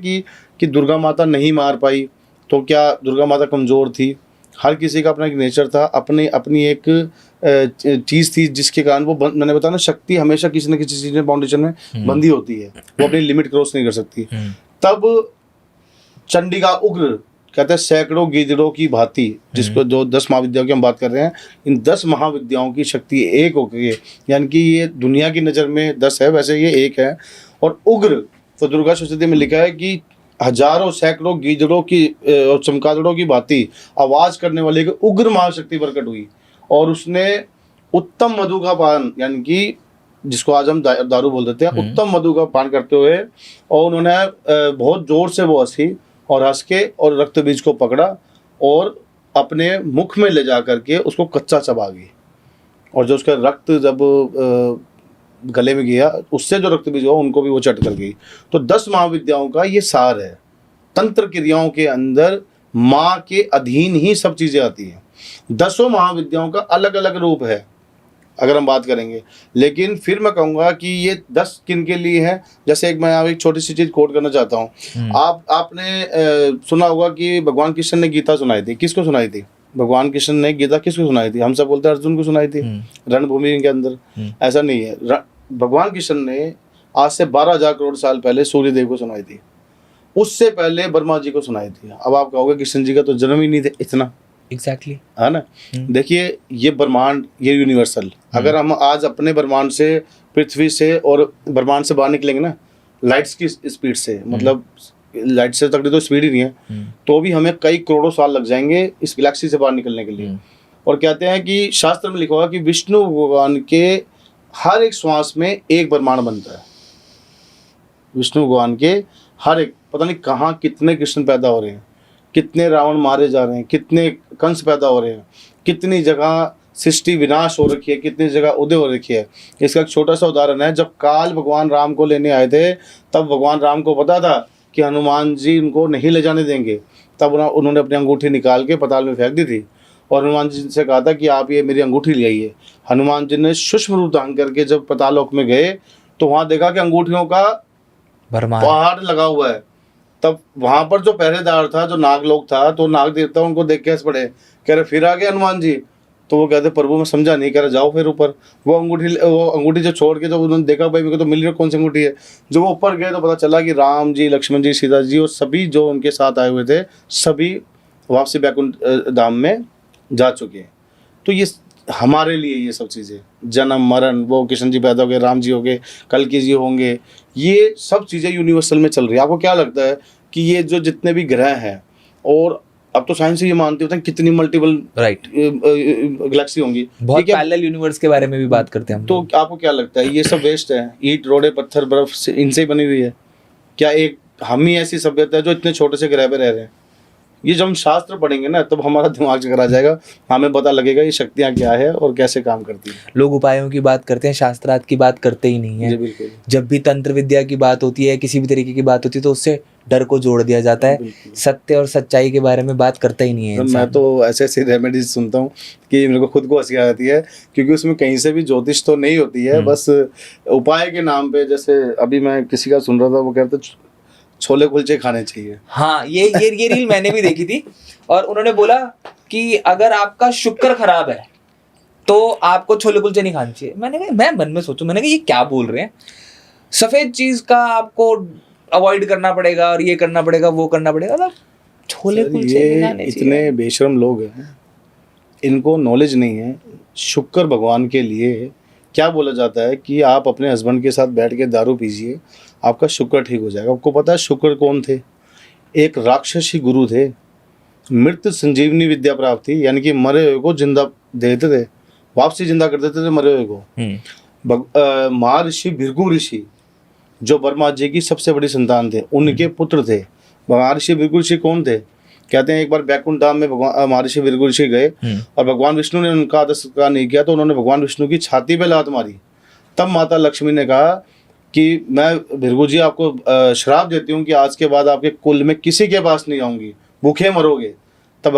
कि दुर्गा माता नहीं मार पाई, तो क्या दुर्गा माता कमज़ोर थी? हर किसी का अपना एक नेचर था, अपनी एक चीज़ थी जिसके कारण वो मैंने बताया ना, शक्ति हमेशा किसी न किसी चीज़ में फाउंडेशन में बंधी होती है, वो अपनी लिमिट क्रॉस नहीं कर सकती। तब चंडिका उग्र, कहते हैं सैकड़ों गीदड़ों की भांति, जिसको जो 10 महाविद्याओं की हम बात कर रहे हैं, इन 10 महाविद्याओं की शक्ति एक हो गई, यानी कि ये दुनिया की नज़र में 10 है, वैसे ये एक है। और उग्र, तो दुर्गा सप्तशती में लिखा है कि हजारों सैकड़ों गीदड़ों की और चमगादड़ों की भांति आवाज करने वाले की उग्र महाशक्ति प्रकट हुई, और उसने उत्तम मधु का पान, यानी कि जिसको आज हम दारू बोल देते हैं, उत्तम मधु का पान करते हुए, और उन्होंने बहुत जोर से वो हंसी और हंस के और रक्त बीज को पकड़ा और अपने मुख में ले जा करके उसको कच्चा चबा गई, और जो उसका रक्त जब गले में गया, उससे जो रक्त बीज हुआ उनको भी वो चट कर गई। तो 10 महाविद्याओं का ये सार है। तंत्र क्रियाओं के अंदर माँ के अधीन ही सब चीज़ें आती हैं। 10 महाविद्याओं का अलग अलग रूप है अगर हम बात करेंगे, लेकिन फिर मैं कहूँगा कि ये 10 किन के लिए है। जैसे मैं यहाँ एक छोटी सी चीज़ कोट करना चाहता हूँ। आपने सुना होगा कि भगवान कृष्ण ने गीता सुनाई थी। किसको सुनाई थी? भगवान कृष्ण ने गीता किसको सुनाई थी? हम सब बोलते हैं अर्जुन को सुनाई थी रणभूमि के अंदर। ऐसा नहीं है। भगवान कृष्ण ने आज से 12,000 करोड़ साल पहले सूर्यदेव को सुनाई थी, उससे पहले ब्रह्मा जी को सुनाई थी। अब आप कहोगे कृष्ण जी का तो जन्म ही नहीं था इतना। एग्जैक्टली है ना। देखिए, ये ब्रह्मांड, ये यूनिवर्सल, अगर हम आज अपने ब्रह्मांड से, पृथ्वी से और ब्रह्मांड से बाहर निकलेंगे ना, लाइट्स की स्पीड से, मतलब लाइट से तक तो स्पीड ही नहीं है, तो भी हमें कई करोड़ों साल लग जाएंगे इस गैलेक्सी से बाहर निकलने के लिए। और कहते हैं कि शास्त्र में लिखा हुआ कि विष्णु भगवान के हर एक श्वास में एक ब्रह्मांड बनता है। विष्णु भगवान के हर एक, पता नहीं कहाँ कितने कृष्ण पैदा हो रहे हैं, कितने रावण मारे जा रहे हैं, कितने कंस पैदा हो रहे हैं, कितनी जगह सृष्टि विनाश हो रखी है, कितनी जगह उदय हो रखी है। इसका एक छोटा सा उदाहरण है। जब काल भगवान राम को लेने आए थे, तब भगवान राम को पता था कि हनुमान जी उनको नहीं ले जाने देंगे। तब उन्होंने अपनी अंगूठी निकाल के पताल में फेंक दी थी और हनुमान जी से कहा था कि आप ये मेरी अंगूठी ले आइए। हनुमान जी ने सूक्ष्म रूप धारण करके जब पतालोक में गए तो वहाँ देखा कि अंगूठियों का पहाड़ लगा हुआ है। तब वहाँ पर जो पहरेदार था, जो नागलोक था, तो नाग देवता उनको देख के हंस पड़े, कह रहे फिर आ गए हनुमान जी। तो वो कहते प्रभु मैं समझा नहीं, कह रहे जाओ फिर ऊपर। वो अंगूठी जो छोड़ के जब उन्होंने देखा भाई मेरे को तो मिल रही कौन सी अंगूठी है, जब वो ऊपर गए तो पता चला कि राम जी, लक्ष्मण जी, सीता जी और सभी जो उनके साथ आए हुए थे सभी वापसी बैकुंठ धाम में जा चुके हैं। तो ये हमारे लिए ये सब चीज़ें, जन्म मरण, वो कृष्ण जी पैदा हो गए, राम जी हो गए, कल्कि जी होंगे, ये सब चीज़ें यूनिवर्सल में चल रही है। आपको क्या लगता है कि ये जो जितने भी ग्रह हैं और अब तो साइंस ये मानते होते हैं कितनी मल्टीपल राइट, गैलेक्सी होंगी, बहुत ठीक है? पैरेलल यूनिवर्स के बारे में भी बात करते हैं हम तो लोग। आपको क्या लगता है ये सब वेस्ट है? ईंट रोड़े पत्थर बर्फ से इनसे ही बनी हुई है क्या? एक हम ही ऐसी सभ्यता है जो इतने छोटे से ग्रह पे रह रहे हैं? ये जब हम शास्त्र पढ़ेंगे ना तब हमारा दिमाग चकरा जाएगा, हमें पता लगेगा ये शक्तियाँ क्या है और कैसे काम करती हैं। लोग उपायों की बात करते हैं, शास्त्रार्थ की बात करते ही नहीं जी है। बिल्कुल जब भी तंत्र विद्या की बात होती है, किसी भी तरीके की बात होती है, तो उससे डर को जोड़ दिया जाता है। बिल्कुल। सत्य और सच्चाई के बारे में बात करता ही नहीं है मैं इंसान। तो ऐसे ऐसे रेमेडीज सुनता हूँ कि मेरे को खुद को हंसी आ जाती है, क्योंकि उसमें कहीं से भी ज्योतिष तो नहीं होती है, बस उपाय के नाम पे। जैसे अभी मैं किसी का सुन रहा था, वो कहते छोले कुलचे खाने चाहिए। हाँ, ये रील मैंने भी देखी थी, और उन्होंने बोला कि अगर आपका शुक्र खराब है तो आपको छोले कुलचे नहीं खाने चाहिए। मैंने कहा, मैं मन में सोचूं, मैंने कहा ये क्या बोल रहे हैं? सफेद चीज का आपको अवॉइड करना पड़ेगा और ये करना पड़ेगा, वो करना पड़ेगा, मतलब छोले सर, कुलचे नहीं ये खाने इतने चाहिए। बेशरम लोग हैं, इनको नॉलेज नहीं है। शुक्र भगवान के लिए क्या बोला जाता है कि आप अपने हस्बैंड के साथ बैठ के दारू पीजिए, आपका शुक्र ठीक हो जाएगा। आपको पता है शुक्र कौन थे? एक राक्षसी गुरु थे, मृत संजीवनी विद्या प्राप्त थी, यानी कि मरे हुए को जिंदा देते थे, वापसी जिंदा कर देते थे मरे हुए को। महर्षि भृगु ऋषि जो ब्रह्मा जी की सबसे बड़ी संतान थे, उनके पुत्र थे। महर्षि भृगु ऋषि कौन थे? कहते हैं एक बार बैकुंठ धाम में भगवान महर्षि भृगु ऋषि गए और भगवान विष्णु ने उनका आदर सत्कार नहीं किया, तो उन्होंने भगवान विष्णु की छाती पे लात मारी। तब माता लक्ष्मी ने कहा कि मैं भृगु जी आपको श्राप देती हूँ कि आज के बाद आपके कुल में किसी के पास नहीं आऊँगी, भूखे मरोगे। तब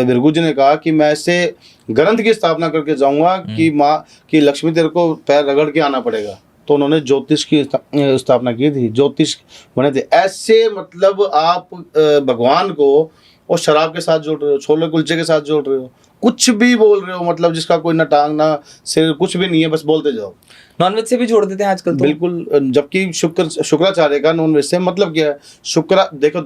भृगु जी ने कहा कि मैं ऐसे ग्रंथ की स्थापना करके जाऊंगा कि माँ की लक्ष्मी तेरे को पैर रगड़ के आना पड़ेगा। तो उन्होंने ज्योतिष की स्थापना की थी, ज्योतिष बने थे। ऐसे मतलब आप भगवान को और शराब के साथ जोड़ रहे हो, छोले कुलचे के साथ जोड़ रहे हो, कुछ भी बोल रहे हो, मतलब जिसका कोई ना टांग ना सिर कुछ भी नहीं है, बस बोलते जाओ। नॉनवेज से भी जोड़ देते हैं आजकल तो। बिल्कुल, जबकि शुक्राचार्य का नॉनवेज से मतलब क्या है? शुक्र देखो,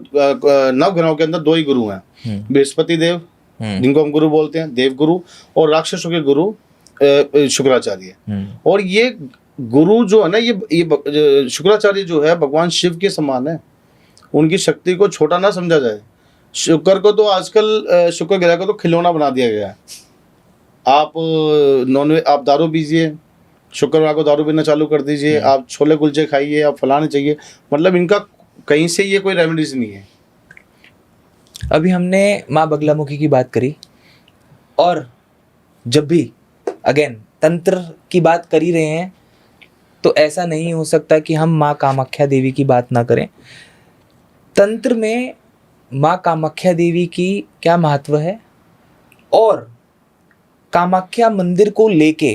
नव ग्रहों के अंदर दो ही गुरु हैं, बृहस्पति देव जिनको हम गुरु बोलते हैं, देव गुरु, और राक्षसों के गुरु शुक्राचार्य। और ये गुरु जो है ना, ये शुक्राचार्य जो है भगवान शिव के समान है, उनकी शक्ति को छोटा ना समझा जाए। शुक्र को तो आजकल शुक्र ग्रह को तो खिलौना बना दिया गया है। आप नॉनवेज, आप दारू पीजिए, शुक्रवार को दारू पीना चालू कर दीजिए, आप छोले कुलचे खाइए, आप फलाने चाहिए, मतलब इनका कहीं से ये कोई रेमेडीज नहीं है। अभी हमने माँ बगलामुखी की बात करी, और जब भी अगेन तंत्र की बात कर ही रहे हैं तो ऐसा नहीं हो सकता कि हम माँ कामाख्या देवी की बात ना करें। तंत्र में माँ कामाख्या देवी की क्या महत्व है, और कामाख्या मंदिर को लेके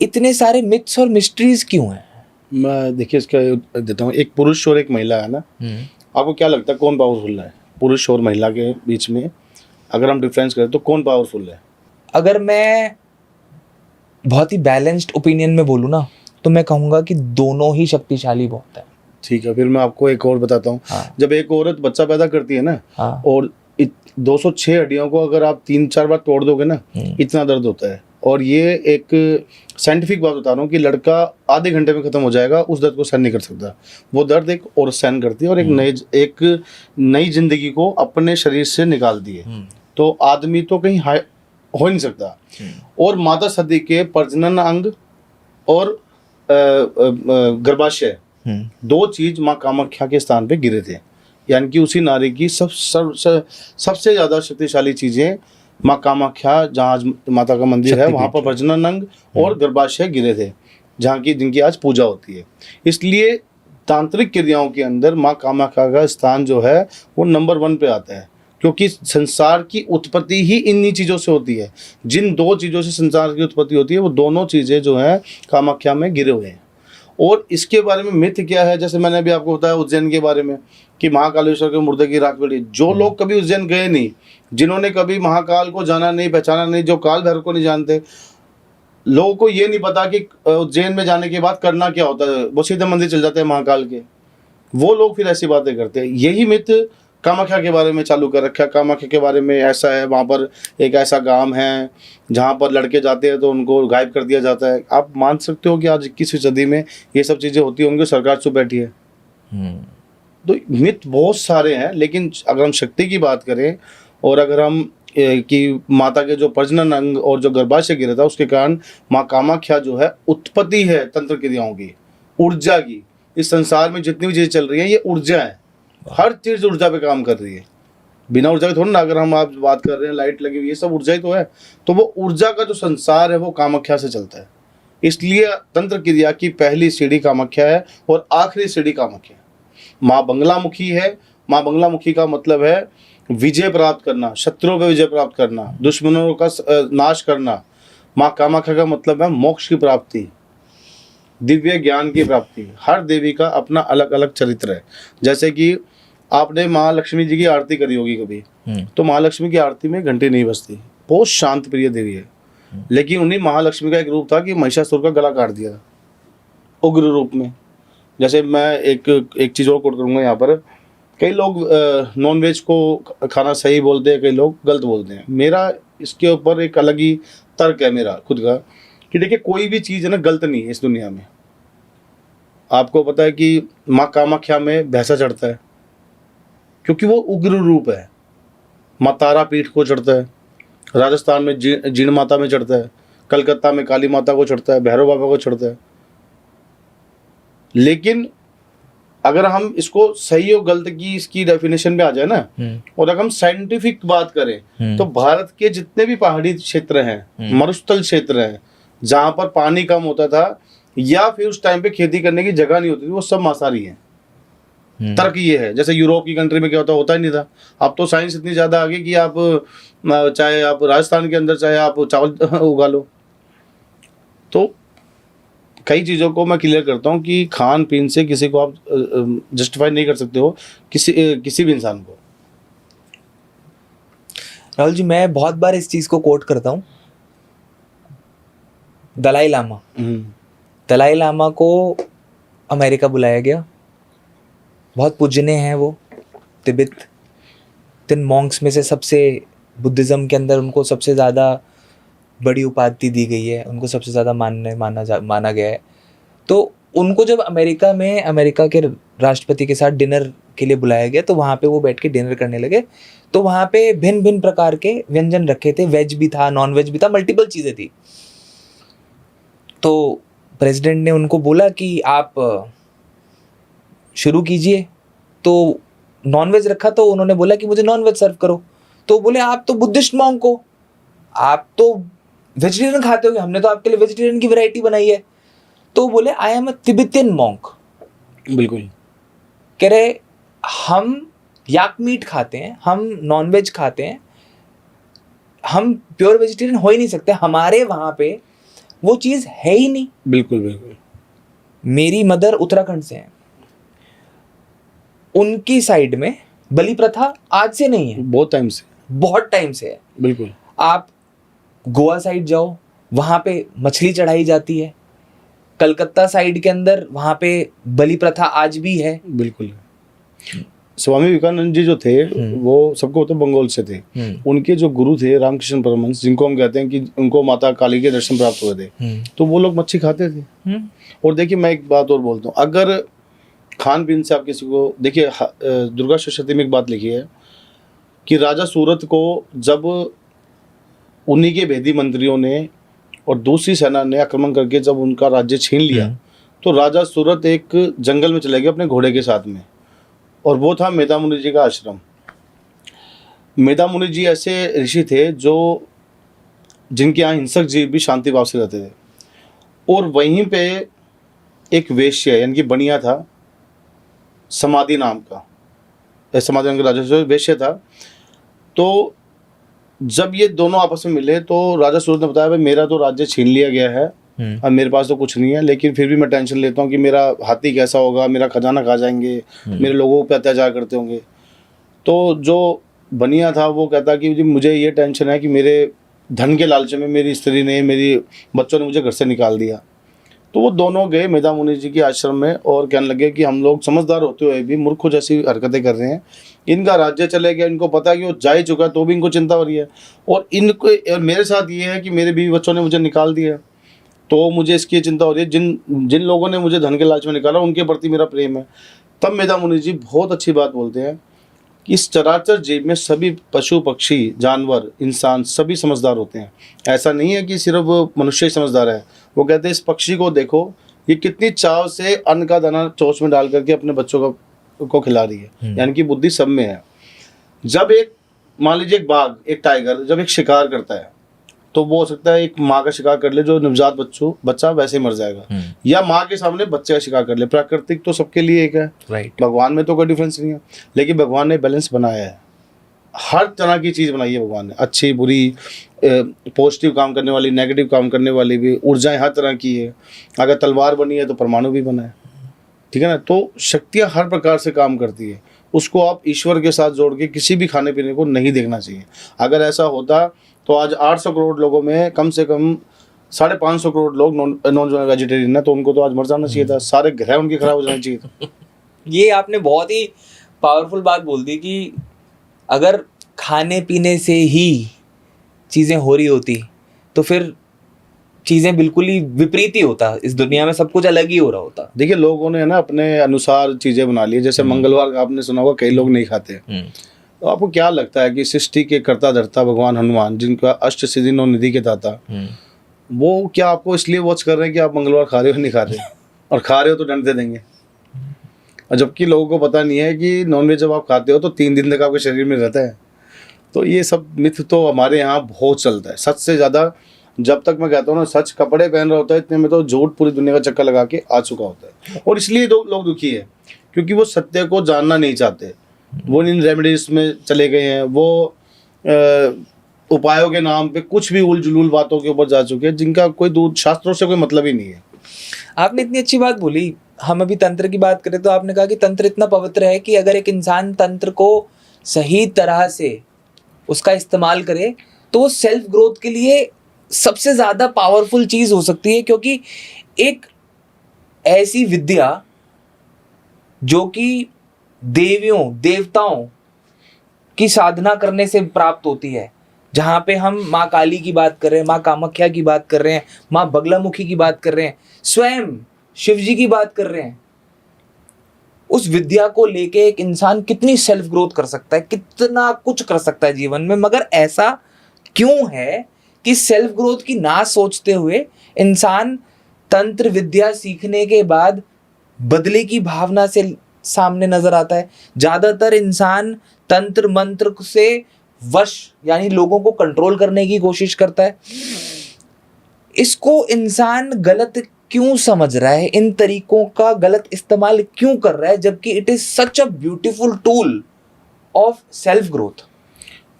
इतने सारे मिथ्स और मिस्ट्रीज क्यों हैं? मैं देखिए इसका देता हूँ। एक पुरुष और एक महिला है ना, आपको क्या लगता है कौन पावरफुल है? पुरुष और महिला के बीच में अगर हम डिफरेंस करें तो कौन पावरफुल है? अगर मैं बहुत ही बैलेंस्ड ओपिनियन में बोलूँ ना, तो मैं कहूँगा कि दोनों ही शक्तिशाली बहुत है। ठीक है, फिर मैं आपको एक और बताता हूँ। हाँ। जब एक औरत बच्चा पैदा करती है ना, हाँ। और 206 हड्डियों को अगर आप 3-4 बार तोड़ दोगे ना, इतना दर्द होता है। और ये एक साइंटिफिक बात बता रहा हूँ कि लड़का आधे घंटे में खत्म हो जाएगा, उस दर्द को सहन नहीं कर सकता। वो दर्द एक और सहन करती है और एक नई जिंदगी को अपने शरीर से निकालती है। तो आदमी तो कहीं हो नहीं सकता। और माता सती के प्रजनन अंग और गर्भाशय, दो चीज माँ कामाख्या के स्थान पे गिरे थे, यानी कि उसी नारी की सबसे ज्यादा शक्तिशाली चीजें माँ कामाख्या, जहाँ आज माता का मंदिर है, वहाँ पर प्रजनन अंग और गर्भाशय गिरे थे, जहाँ की जिनकी आज पूजा होती है। इसलिए तांत्रिक क्रियाओं के अंदर माँ कामाख्या का स्थान जो है वो नंबर 1 पे आता है, क्योंकि संसार की उत्पत्ति ही इन्हीं चीज़ों से होती है। जिन दो चीज़ों से संसार की उत्पत्ति होती है, वो दोनों चीज़ें जो हैं कामाख्या में गिरे हुए हैं। और इसके बारे में मिथ क्या है, जैसे मैंने अभी आपको बताया उज्जैन के बारे में कि महाकालेश्वर के मुर्दे की राख पड़ी। जो लोग कभी उज्जैन गए नहीं, जिन्होंने कभी महाकाल को जाना नहीं, पहचाना नहीं, जो काल भैरव को नहीं जानते, लोगों को ये नहीं पता कि उज्जैन में जाने के बाद करना क्या होता है, वो सीधे मंदिर चल जाते हैं महाकाल के। वो लोग फिर ऐसी बातें करते हैं। यही मिथ कामाख्या के बारे में चालू कर रखा है। कामाख्या के बारे में ऐसा है, वहाँ पर एक ऐसा गांव है जहाँ पर लड़के जाते हैं तो उनको गायब कर दिया जाता है। आप मान सकते हो कि आज 21वीं सदी में ये सब चीज़ें होती होंगी, सरकार चुप बैठी है। तो मिथ बहुत सारे हैं, लेकिन अगर हम शक्ति की बात करें और अगर हम कि माता के जो प्रजनन अंग और जो गर्भाशय गिरा था उसके कारण माँ कामाख्या जो है उत्पत्ति है तंत्र क्रियाओं की, ऊर्जा की। इस संसार में जितनी भी चीज़ें चल रही हैं ये ऊर्जा है, हर चीज़ ऊर्जा पे काम कर रही है, बिना ऊर्जा के थोड़ी ना। अगर हम आप बात कर रहे हैं लाइट लगी हुई, ये सब ऊर्जा ही तो है। तो वो ऊर्जा का जो संसार है वो कामाख्या से चलता है, इसलिए तंत्र क्रिया की पहली सीढ़ी कामाख्या है और आखिरी सीढ़ी कामाख्या है। माँ बंगलामुखी है, माँ बंगलामुखी का मतलब है विजय प्राप्त करना, शत्रुओं पर विजय प्राप्त करना, दुश्मनों का नाश करना। माँ कामाख्या का मतलब है मोक्ष की प्राप्ति, दिव्य ज्ञान की प्राप्ति। हर देवी का अपना अलग अलग चरित्र है। जैसे कि आपने महालक्ष्मी जी की आरती करी होगी कभी, तो महालक्ष्मी की आरती में घंटी नहीं बजती, बहुत शांत प्रिय देवी है। लेकिन उन्हीं महालक्ष्मी का एक रूप था कि महिषासुर का गला काट दिया उग्र रूप में। जैसे मैं एक चीज़ और कोट करूँगा यहाँ पर, कई लोग नॉन वेज को खाना सही बोलते हैं, कई लोग गलत बोलते हैं। मेरा इसके ऊपर एक अलग ही तर्क है मेरा खुद का, कि देखिए कोई भी चीज़ है ना गलत नहीं है इस दुनिया में। आपको पता है कि माँ कामाख्या में भैंसा चढ़ता है क्योंकि वो उग्र रूप है। माँ तारा पीठ को चढ़ता है, राजस्थान में जीण माता में चढ़ता है, कलकत्ता में काली माता को चढ़ता है, भैरव बाबा को चढ़ता है। लेकिन अगर हम इसको सही और गलत की इसकी डेफिनेशन पे आ जाए ना, और अगर हम साइंटिफिक बात करें तो भारत के जितने भी पहाड़ी क्षेत्र हैं, मरुस्थल क्षेत्र हैं, जहां पर पानी कम होता था या फिर उस टाइम पे खेती करने की जगह नहीं होती थी, वो सब मांसाहारी हैं। तर्क ये है। जैसे यूरोप की कंट्री में क्या होता ही नहीं था। अब तो साइंस इतनी ज़्यादा आ गई कि आप चाहे आप राजस्थान के अंदर चाहे आप चावल उगा लो। तो कई चीज़ों को मैं क्लियर करता हूँ कि खान पीन से किसी को आप जस्टिफाई नहीं कर सकते हो, किसी भी इंसान को। राहुल जी, मैं बहुत बार इस चीज़ को कोट करता हूँ, दलाई लामा को अमेरिका बुलाया गया, बहुत पूजनीय हैं वो, तिब्बतन मॉन्क्स में से सबसे, बुद्धिज़्म के अंदर उनको सबसे ज़्यादा बड़ी उपाधि दी गई है, उनको सबसे ज़्यादा माना गया है। तो उनको जब अमेरिका में अमेरिका के राष्ट्रपति के साथ डिनर के लिए बुलाया गया तो वहाँ पे वो बैठ के डिनर करने लगे। तो वहाँ पे भिन्न भिन्न प्रकार के व्यंजन रखे थे, वेज भी था, नॉन वेज भी था, मल्टीपल चीज़ें थी। तो प्रेसिडेंट ने उनको बोला कि आप शुरू कीजिए। तो नॉन वेज रखा तो उन्होंने बोला कि मुझे नॉन वेज सर्व करो। तो बोले आप तो बुद्धिस्ट मॉन्क हो, आप तो वेजिटेरियन खाते होगे, हमने तो आपके लिए वेजिटेरियन की वैरायटी बनाई है। तो बोले I am a Tibetan monk. बिल्कुल कह रहे हम याक मीट खाते हैं, हम नॉन वेज खाते हैं, हम प्योर वेजिटेरियन हो ही नहीं सकते, हमारे वहाँ पे वो चीज़ है ही नहीं। बिल्कुल बिल्कुल। मेरी मदर उत्तराखंड से है, उनकी साइड में बलि प्रथा आज से नहीं है, बहुत टाइम से है। बिल्कुल। आप गोवा साइड जाओ, वहाँ पे मछली चढ़ाई जाती है। कलकत्ता साइड के अंदर वहाँ पे बलि प्रथा आज भी है। बिल्कुल। स्वामी विवेकानंद जी जो थे वो सबको तो बंगाल से थे। उनके जो गुरु थे रामकृष्ण परमहंस, जिनको हम कहते हैं कि उनको माता काली के दर्शन प्राप्त हुए थे, तो वो लोग मच्छी खाते थे। और देखिए मैं एक बात और बोलता हूँ, अगर खान पीन से आप किसी को, देखिए दुर्गा सप्तशती में एक बात लिखी है कि राजा सूरत को जब उन्हीं के भेदी मंत्रियों ने और दूसरी सेना ने आक्रमण करके जब उनका राज्य छीन लिया, तो राजा सूरत एक जंगल में चले गए अपने घोड़े के साथ में, और वो था मेधा मुनि जी का आश्रम। मेधा मुनि जी ऐसे ऋषि थे जो जिनके यहाँ हिंसक जीव भी शांति भाव से रहते थे। और वहीं पे एक वेश्या यानी कि बनिया था, समाधि नाम का, समाधि नाम का राजा वेश्या था। तो जब ये दोनों आपस में मिले तो राजा सूरत ने बताया भाई मेरा तो राज्य छीन लिया गया है, अब मेरे पास तो कुछ नहीं है, लेकिन फिर भी मैं टेंशन लेता हूँ कि मेरा हाथी कैसा होगा, मेरा खजाना खा जाएंगे, मेरे लोगों पे अत्याचार करते होंगे। तो जो बनिया था वो कहता कि जी मुझे ये टेंशन है कि मेरे धन के लालच में मेरी स्त्री ने, मेरी बच्चों ने मुझे घर से निकाल दिया। तो वो दोनों गए मेधा मुनि जी के आश्रम में और कहने लगे कि हम लोग समझदार होते हुए भी मूर्खों जैसी हरकतें कर रहे हैं, इनका राज्य चले गया, इनको पता है कि वो जा ही चुका है, तो भी इनको चिंता हो रही है, और इनको और मेरे साथ ये है कि मेरे बीवी बच्चों ने मुझे निकाल दिया, तो मुझे इसकी चिंता हो रही है। जिन लोगों ने मुझे धन के लालच में निकाला उनके प्रति मेरा प्रेम है। तब मेधा मुनि जी बहुत अच्छी बात बोलते हैं कि इस चराचर जीव में सभी पशु पक्षी जानवर इंसान सभी समझदार होते हैं। ऐसा नहीं है कि सिर्फ मनुष्य ही समझदार है। वो कहते हैं इस पक्षी को देखो, ये कितनी चाव से अन्न का दाना चोंच में डाल करके अपने बच्चों को खिला रही है। यानी कि बुद्धि सब में है। जब एक मान लीजिए एक बाघ, एक टाइगर जब एक शिकार करता है तो वो हो सकता है एक माँ का शिकार कर ले, जो नवजात बच्चा वैसे ही मर जाएगा, या माँ के सामने बच्चे का शिकार कर ले। प्राकृतिक तो सबके लिए एक है, राइट। भगवान में तो कोई डिफरेंस नहीं है, लेकिन भगवान ने बैलेंस बनाया है। हर तरह की चीज़ बनाई है भगवान ने, अच्छी बुरी, पॉजिटिव काम करने वाली, नेगेटिव काम करने वाली भी, ऊर्जाएं हर तरह की है। अगर तलवार बनी है तो परमाणु भी बना है, ठीक है ना। तो शक्तियाँ हर प्रकार से काम करती है। उसको आप ईश्वर के साथ जोड़ के किसी भी खाने पीने को नहीं देखना चाहिए। अगर ऐसा होता तो आज 800 करोड़ लोगों में कम से कम 550 करोड़ लोग नॉन वेजिटेरियन है, तो उनको तो आज मर जाना चाहिए था, सारे ग्रह उनके खराब हो जाने चाहिए था। ये आपने बहुत ही पावरफुल बात बोल दी कि अगर खाने पीने से ही चीज़ें हो रही होती तो फिर चीज़ें बिल्कुल ही विपरीत ही होता, इस दुनिया में सब कुछ अलग ही हो रहा होता। देखिए लोगों ने ना अपने अनुसार चीज़ें बना ली है। जैसे मंगलवार का आपने सुना होगा कई लोग नहीं खाते। तो आपको क्या लगता है कि सृष्टि के कर्ता धर्ता भगवान हनुमान, जिनका अष्ट सिद्धि नौ निधि के दाता, वो क्या आपको इसलिए वॉच कर रहे हैं कि आप मंगलवार खा रहे हो नहीं खा रहे, और खा रहे हो तो दंड दे देंगे। और जबकि लोगों को पता नहीं है कि नॉनवेज जब आप खाते हो तो 3 दिन तक आपके शरीर में रहता है। तो ये सब मिथ तो हमारे यहाँ बहुत चलता है। सच से ज़्यादा, जब तक मैं कहता हूँ ना सच कपड़े पहन रहा होता है, इतने में तो झूठ पूरी दुनिया का चक्कर लगा के आ चुका होता है। और इसलिए लोग दुखी है, क्योंकि वो सत्य को जानना नहीं चाहते। वो इन रेमेडीज में चले गए हैं, वो उपायों के नाम पे कुछ भी उल जुलूल बातों के ऊपर जा चुके हैं, जिनका कोई दूर शास्त्रों से कोई मतलब ही नहीं है। आपने इतनी अच्छी बात बोली। हम अभी तंत्र की बात करें तो आपने कहा कि तंत्र इतना पवित्र है कि अगर एक इंसान तंत्र को सही तरह से उसका इस्तेमाल करे तो वो सेल्फ ग्रोथ के लिए सबसे ज़्यादा पावरफुल चीज़ हो सकती है। क्योंकि एक ऐसी विद्या जो कि देवियों देवताओं की साधना करने से प्राप्त होती है, जहाँ पे हम माँ काली की बात कर रहे हैं, माँ कामाख्या की बात कर रहे हैं, माँ बगलामुखी की बात कर रहे हैं, स्वयं शिव जी की बात कर रहे हैं, उस विद्या को लेके एक इंसान कितनी सेल्फ ग्रोथ कर सकता है, कितना कुछ कर सकता है जीवन में। मगर ऐसा क्यों है कि सेल्फ ग्रोथ की ना सोचते हुए इंसान तंत्र विद्या सीखने के बाद बदले की भावना से सामने नजर आता है। ज्यादातर इंसान तंत्र मंत्र से वश यानी लोगों को कंट्रोल करने की कोशिश करता है। इसको इंसान गलत क्यों समझ रहा है, इन तरीकों का गलत इस्तेमाल क्यों कर रहा है, जबकि it is such a beautiful tool of self growth.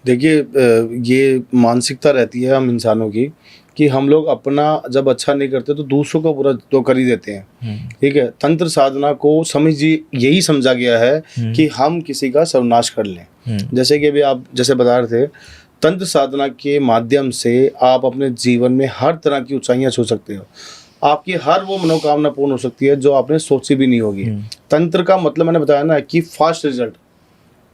देखिए ये मानसिकता रहती है हम इंसानों की कि हम लोग अपना जब अच्छा नहीं करते तो दूसरों का बुरा तो कर ही देते हैं। ठीक है, तंत्र साधना को समझिए यही समझा गया है कि हम किसी का सर्वनाश कर लें। जैसे कि अभी आप जैसे बता रहे थे, तंत्र साधना के माध्यम से आप अपने जीवन में हर तरह की ऊंचाइयां छू सकते हो। आपकी हर वो मनोकामना पूर्ण हो सकती है जो आपने सोची भी नहीं होगी। तंत्र का मतलब मैंने बताया ना कि फास्ट रिजल्ट।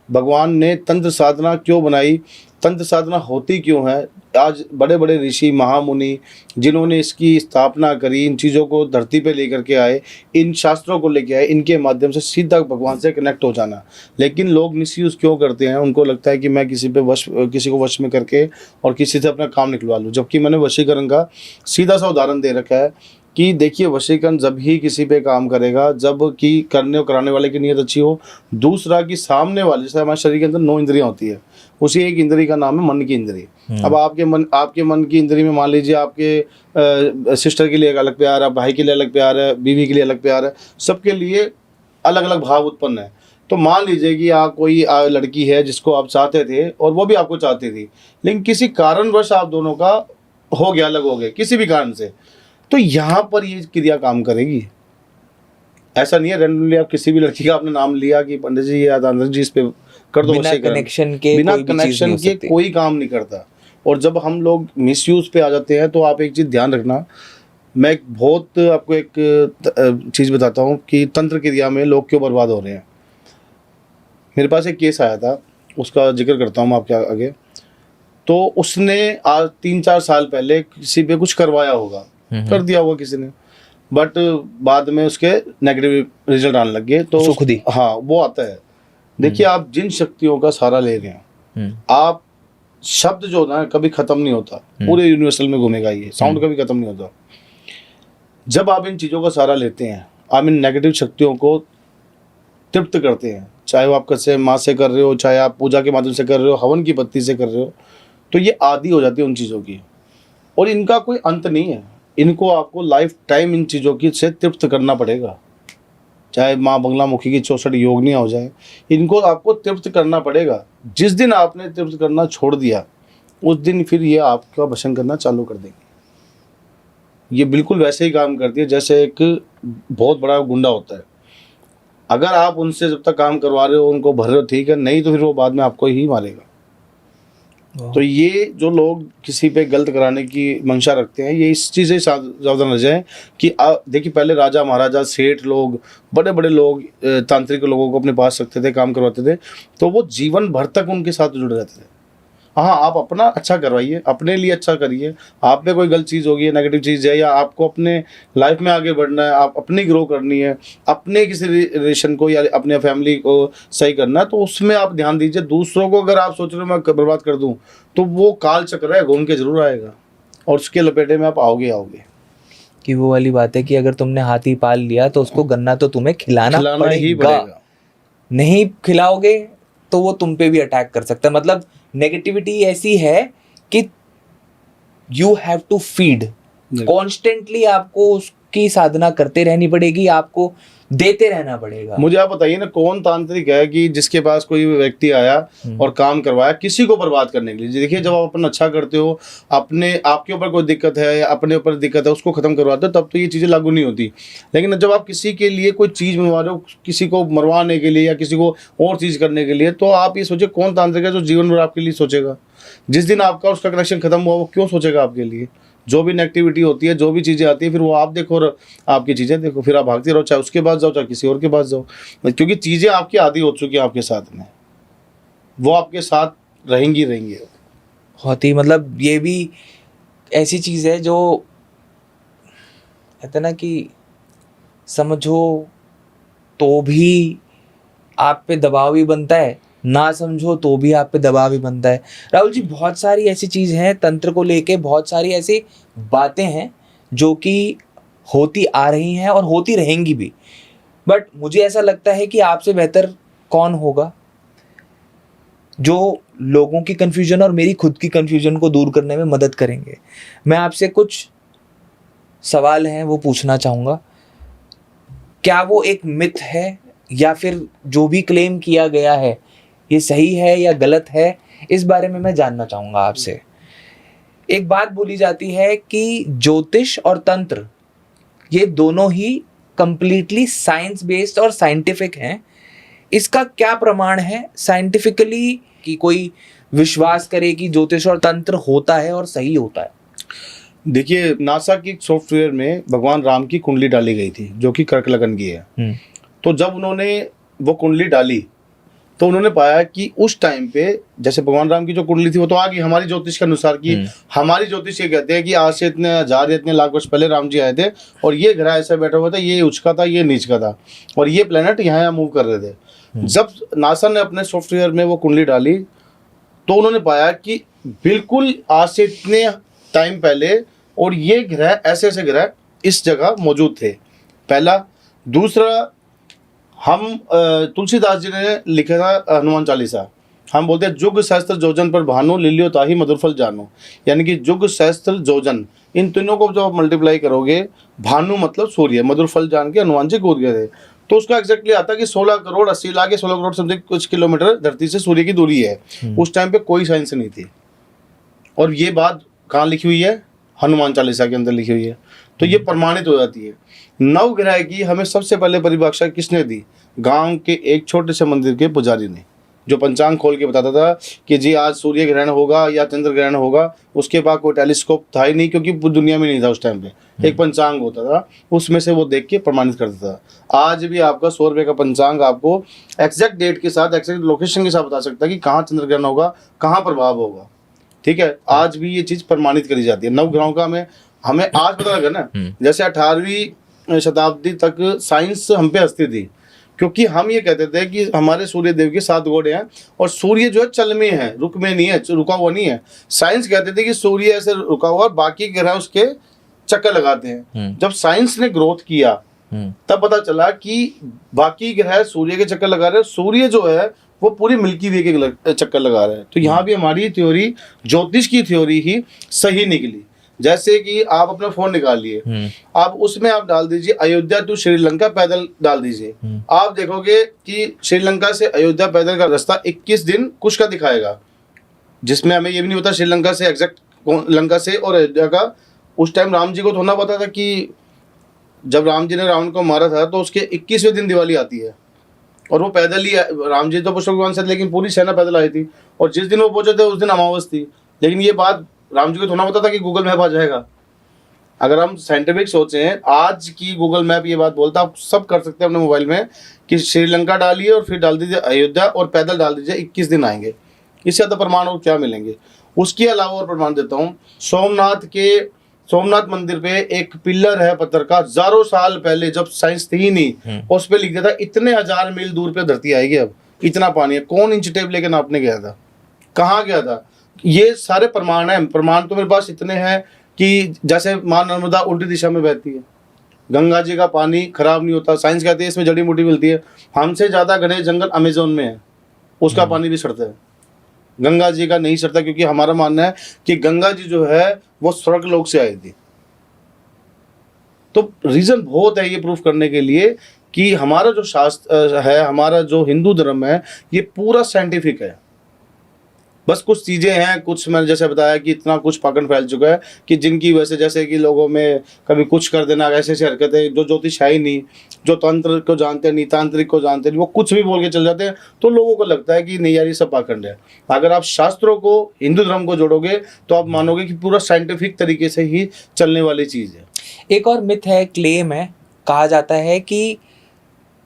भगवान ने तंत्र साधना क्यों बनाई, तंत्र साधना होती क्यों है, आज बड़े बड़े ऋषि महामुनि जिन्होंने इसकी स्थापना करी, इन चीज़ों को धरती पे लेकर के आए, इन शास्त्रों को लेके आए, इनके माध्यम से सीधा भगवान से कनेक्ट हो जाना। लेकिन लोग मिसयूज़ क्यों करते हैं, उनको लगता है कि मैं किसी को वश में करके और किसी से अपना काम निकलवा लूँ। जबकि मैंने वशीकरण का सीधा सा उदाहरण दे रखा है कि देखिए वशीकरण जब ही किसी पे काम करेगा जब कि करने और कराने वाले की नीयत अच्छी हो। दूसरा कि सामने वाले, जैसे हमारे शरीर के अंदर 9 इंद्रियां होती है, उसी एक इंद्री का नाम है मन की इंद्री। अब आपके मन की इंद्री में मान लीजिए आपके सिस्टर के लिए एक अलग प्यार है, भाई के लिए अलग प्यार है, बीवी के लिए अलग प्यार है, सबके लिए अलग अलग भाव उत्पन्न है। तो मान लीजिए कि आप कोई लड़की है जिसको आप चाहते थे और वो भी आपको चाहती थी, लेकिन किसी कारणवश आप दोनों का हो गया, अलग हो गए किसी भी कारण से, तो यहाँ पर ये क्रिया काम करेगी। ऐसा नहीं है रैंडमली आप किसी भी लड़की का आपने नाम लिया कि पंडित जी या दादा जी इस पे कर दो, बिना कनेक्शन के कोई काम नहीं करता। और जब हम लोग मिसयूज पे आ जाते हैं तो आप एक चीज़ ध्यान रखना, मैं आपको एक चीज़ बताता हूँ कि तंत्र क्रिया में लोग क्यों बर्बाद हो रहे हैं। मेरे पास एक केस आया था, उसका जिक्र करता हूँ मैं आपके आगे। तो उसने आज 3-4 साल पहले किसी पे कुछ करवाया होगा, कर दिया होगा किसी ने। बट बाद में उसके नेगेटिव रिजल्ट आने लग गए। तो सुख दी। हाँ वो आता है। देखिए आप जिन शक्तियों का सहारा ले रहे हैं, आप शब्द जो ना कभी खत्म नहीं होता, पूरे यूनिवर्सल में घूमेगा ये साउंड, कभी खत्म नहीं होता। जब आप इन चीज़ों का सहारा लेते हैं, आप इन नेगेटिव शक्तियों को तृप्त करते हैं, चाहे वो आप कैसे माँ से कर रहे हो, चाहे आप पूजा के माध्यम से कर रहे हो, हवन की पत्ती से कर रहे हो, तो ये आदी हो जाती है उन चीज़ों की, और इनका कोई अंत नहीं है। इनको आपको लाइफ टाइम इन चीज़ों की से तृप्त करना पड़ेगा, चाहे माँ बंगला मुखी की 64 योगनियाँ हो जाए, इनको आपको तृप्त करना पड़ेगा। जिस दिन आपने तृप्त करना छोड़ दिया, उस दिन फिर ये आपका भक्षण करना चालू कर देंगे। ये बिल्कुल वैसे ही काम करती है जैसे एक बहुत बड़ा गुंडा होता है। अगर आप उनसे जब तक काम करवा रहे हो, उनको भर रहे हो, ठीक है, नहीं तो फिर वो बाद में आपको ही मारेगा। तो ये जो लोग किसी पे गलत कराने की मंशा रखते हैं, ये इस चीज़ से सावधान रह जाएं कि देखिए पहले राजा महाराजा सेठ लोग, बड़े बड़े लोग तांत्रिक लोगों को अपने पास रखते थे, काम करवाते थे, तो वो जीवन भर तक उनके साथ जुड़े रहते थे। हाँ, आप अपना अच्छा करवाइए, अपने लिए अच्छा करिए। आप पे कोई गलत चीज़ होगी है, नेगेटिव चीज़ है, या आपको अपने लाइफ में आगे बढ़ना है, आप अपनी ग्रो करनी है, अपने किसी रिलेशन को या अपने फैमिली को सही करना है, तो उसमें आप ध्यान दीजिए। दूसरों को अगर आप सोच रहे हो मैं बर्बाद कर दूं, तो वो काल चक्र है, घूम के जरूर आएगा और उसके लपेटे में आप आओगे। कि वो वाली बात है कि अगर तुमने हाथी पाल लिया तो उसको गन्ना तो तुम्हें खिलाना ही पड़ेगा। नहीं खिलाओगे तो वो तुम पे भी अटैक कर सकता है। मतलब नेगेटिविटी ऐसी है कि you have to feed constantly, आपको उसकी साधना करते रहनी पड़ेगी, आपको देते रहना पड़ेगा। मुझे आप बताइए ना, कौन तांत्रिक है कि जिसके पास कोई व्यक्ति आया और काम करवाया किसी को बर्बाद करने के लिए? देखिए जब आप अपना अच्छा करते हो, अपने आपके ऊपर कोई दिक्कत है या अपने ऊपर दिक्कत है, उसको खत्म करवाते हो, तब तो ये चीज़ें लागू नहीं होती। लेकिन जब आप किसी के लिए कोई चीज़ बनवा रहे हो, किसी को मरवाने के लिए या किसी को और चीज़ करने के लिए, तो आप ये सोचिए कौन तांत्रिक है जो जीवन भर आपके लिए सोचेगा? जिस दिन आपका उसका कनेक्शन खत्म हुआ, वो क्यों सोचेगा आपके लिए? जो भी नेगेटिविटी होती है, जो भी चीज़ें आती है, फिर वो आप देखो और आपकी चीज़ें देखो, फिर आप भागते रहो, चाहे उसके पास जाओ चाहे किसी और के पास जाओ, क्योंकि चीज़ें आपकी आदी हो चुकी है आपके साथ में, वो आपके साथ रहेंगी। बहुत ही मतलब ये भी ऐसी चीज़ है जो कहते ना कि समझो तो भी आप पे दबाव भी बनता है, ना समझो तो भी आप पे दबाव भी बनता है। राहुल जी, बहुत सारी ऐसी चीज़ हैं तंत्र को लेके, बहुत सारी ऐसी बातें हैं जो कि होती आ रही हैं और होती रहेंगी भी, बट मुझे ऐसा लगता है कि आपसे बेहतर कौन होगा जो लोगों की कन्फ्यूजन और मेरी खुद की कन्फ्यूजन को दूर करने में मदद करेंगे। मैं आपसे कुछ सवाल हैं वो पूछना चाहूँगा। क्या वो एक मिथ है या फिर जो भी क्लेम किया गया है ये सही है या गलत है, इस बारे में मैं जानना चाहूँगा आपसे। एक बात बोली जाती है कि ज्योतिष और तंत्र ये दोनों ही कंप्लीटली साइंस बेस्ड और साइंटिफिक हैं। इसका क्या प्रमाण है साइंटिफिकली कि कोई विश्वास करे कि ज्योतिष और तंत्र होता है और सही होता है? देखिए नासा की सॉफ्टवेयर में भगवान राम की कुंडली डाली गई थी जो कि कर्क लगन की है। तो जब उन्होंने वो कुंडली डाली तो उन्होंने पाया कि उस टाइम पे जैसे भगवान राम की जो कुंडली थी वो तो आ गई हमारी ज्योतिष के अनुसार की। हमारी ज्योतिष ये कहते हैं कि आज से इतने हजार इतने लाख वर्ष पहले राम जी आए थे और ये ग्रह ऐसा बैठा हुआ था, ये उच्च का था, ये नीच का था और ये प्लेनेट यहाँ मूव कर रहे थे। जब नासा ने अपने सॉफ्टवेयर में वो कुंडली डाली तो उन्होंने पाया कि बिल्कुल आज से इतने टाइम पहले और ये ग्रह ऐसे ऐसे ग्रह इस जगह मौजूद थे। पहला। दूसरा, हम तुलसीदास जी ने लिखा था हनुमान चालीसा, हम बोलते हैं जुग सहस्त्र जोजन पर भानु लिलियो ताही मधुरफल जानो, यानी कि जुग सहस्त्र जोजन, इन तीनों को जब आप मल्टीप्लाई करोगे, भानु मतलब सूर्य, मधुरफल जान के हनुमान जी कूद गए थे, तो उसका एग्जैक्टली आता है कि 16 करोड़ 80 लाख 16 करोड़ समथिंग कुछ किलोमीटर धरती से सूर्य की दूरी है। उस टाइम पे कोई साइंस नहीं थी और ये बात कहाँ लिखी हुई है? हनुमान चालीसा के अंदर लिखी हुई है। तो ये प्रमाणित हो जाती है। नवग्रह की हमें सबसे पहले परिभाषा किसने दी? गांव के एक छोटे से मंदिर के पुजारी ने, जो पंचांग खोल के बताता था कि जी आज सूर्य ग्रहण होगा या चंद्र ग्रहण होगा। उसके पास कोई टेलीस्कोप था ही नहीं क्योंकि दुनिया में नहीं था उस टाइम पे। एक पंचांग होता था, उसमें से वो देख के प्रमाणित करता था। आज भी आपका 100 रुपये का पंचांग आपको एग्जैक्ट डेट के साथ, एग्जैक्ट लोकेशन के साथ बता सकता है कि कहाँ चंद्र ग्रहण होगा, कहाँ प्रभाव होगा। ठीक है, आज भी ये चीज़ प्रमाणित करी जाती है। नवग्रहों का हमें आज पता लगा ना, जैसे 18वीं शताब्दी तक साइंस हम पे हंसती थी, क्योंकि हम ये कहते थे कि हमारे सूर्य देव के 7 घोड़े हैं और सूर्य जो है चल में है, रुक में नहीं है, रुका हुआ नहीं है। साइंस कहते थे कि सूर्य ऐसे रुका हुआ, बाकी ग्रह उसके चक्कर लगाते हैं। जब साइंस ने ग्रोथ किया तब पता चला कि बाकी ग्रह सूर्य के चक्कर लगा रहे हैं, सूर्य जो है वो पूरी मिल्की वे के चक्कर लगा रहा है। तो यहाँ भी हमारी थ्योरी, ज्योतिष की थ्योरी ही सही निकली। जैसे कि आप अपना फोन निकालिए, आप उसमें आप डाल दीजिए अयोध्या टू श्रीलंका पैदल डाल दीजिए, आप देखोगे कि श्रीलंका से अयोध्या पैदल का रास्ता 21 दिन कुछ का दिखाएगा, जिसमें हमें ये भी नहीं पता श्रीलंका से एग्जैक्ट लंका से और अयोध्या का। उस टाइम राम जी को थोड़ा पता था कि जब राम जी ने रावण को मारा था तो उसके 21वें दिन दिवाली आती है, और वो पैदल ही, राम जी तो पुष्पक विमान से, लेकिन पूरी सेना पैदल आई थी, और जिस दिन वो पहुंचे थे उस दिन अमावस थी। लेकिन ये बात राम जी को थोड़ा पता था कि गूगल मैप आ जाएगा। अगर हम साइंटिफिक सोचें, आज की गूगल मैप ये बात बोलता, आप सब कर सकते हैं अपने मोबाइल में कि श्रीलंका डालिए और फिर डाल दीजिए अयोध्या और पैदल डाल दीजिए, 21 दिन आएंगे। इससे ज़्यादा प्रमाण और क्या मिलेंगे। उसके अलावा और प्रमाण देता हूँ, सोमनाथ मंदिर पे एक पिलर है पत्थर का, हजारों साल पहले जब साइंस थी ही नहीं, उस पे लिख दिया था इतने 1000 मील दूर पे धरती आएगी, अब इतना पानी है। कौन इंच टेप लेके नापने गया था, कहाँ गया था? ये सारे प्रमाण हैं। प्रमाण तो मेरे पास इतने हैं कि जैसे मां नर्मदा उल्टी दिशा में बहती है, गंगा जी का पानी खराब नहीं होता, साइंस कहती है इसमें जड़ी बूटी मिलती है। हमसे ज्यादा घने जंगल अमेजोन में है, उसका पानी भी सड़ता है, गंगा जी का नहीं सड़ता, क्योंकि हमारा मानना है कि गंगा जी जो है वो स्वर्ग लोक से आई थी। तो रीजन बहुत है ये प्रूफ करने के लिए कि हमारा जो शास्त्र है, हमारा जो हिंदू धर्म है, ये पूरा साइंटिफिक है। बस कुछ चीज़ें हैं, कुछ मैंने जैसे बताया कि इतना कुछ पाखंड फैल चुका है कि जिनकी वजह से, जैसे कि लोगों में कभी कुछ कर देना, ऐसे ऐसे हरकतें, जो ज्योतिष है ही नहीं, जो तंत्र को जानते नहीं, तांत्रिक को जानते नहीं, वो कुछ भी बोल के चल जाते हैं। तो लोगों को लगता है कि नहीं यार ये सब पाखंड है। अगर आप शास्त्रों को, हिंदू धर्म को जोड़ोगे तो आप मानोगे कि पूरा साइंटिफिक तरीके से ही चलने वाली चीज़ है। एक और मिथ है, क्लेम है, कहा जाता है कि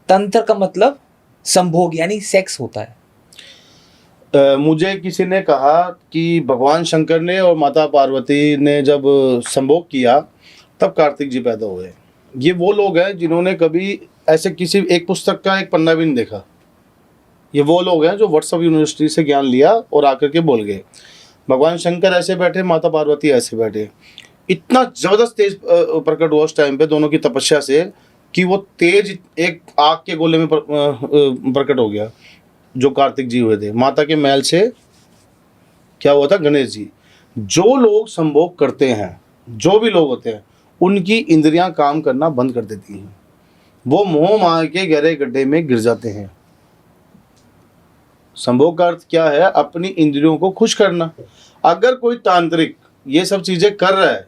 तंत्र का मतलब संभोग यानी सेक्स होता है। मुझे किसी ने कहा कि भगवान शंकर ने और माता पार्वती ने जब संभोग किया तब कार्तिक जी पैदा हुए। ये वो लोग हैं जिन्होंने कभी ऐसे किसी एक पुस्तक का एक पन्ना भी नहीं देखा। ये वो लोग हैं जो व्हाट्सएप यूनिवर्सिटी से ज्ञान लिया और आकर के बोल गए। भगवान शंकर ऐसे बैठे, माता पार्वती ऐसे बैठे। इतना ज़बरदस्त तेज प्रकट हुआ उस टाइम पे दोनों की तपस्या से कि वो तेज एक आग के गोले में प्रकट हो गया। जो कार्तिक जी हुए थे, माता के महल से क्या हुआ था, गणेश जी। जो लोग संभोग करते हैं, जो भी लोग होते हैं, उनकी इंद्रियां काम करना बंद कर देती हैं, वो मोह माया के गहरे गड्ढे में गिर जाते हैं। संभोग का अर्थ क्या है? अपनी इंद्रियों को खुश करना। अगर कोई तांत्रिक ये सब चीजें कर रहा है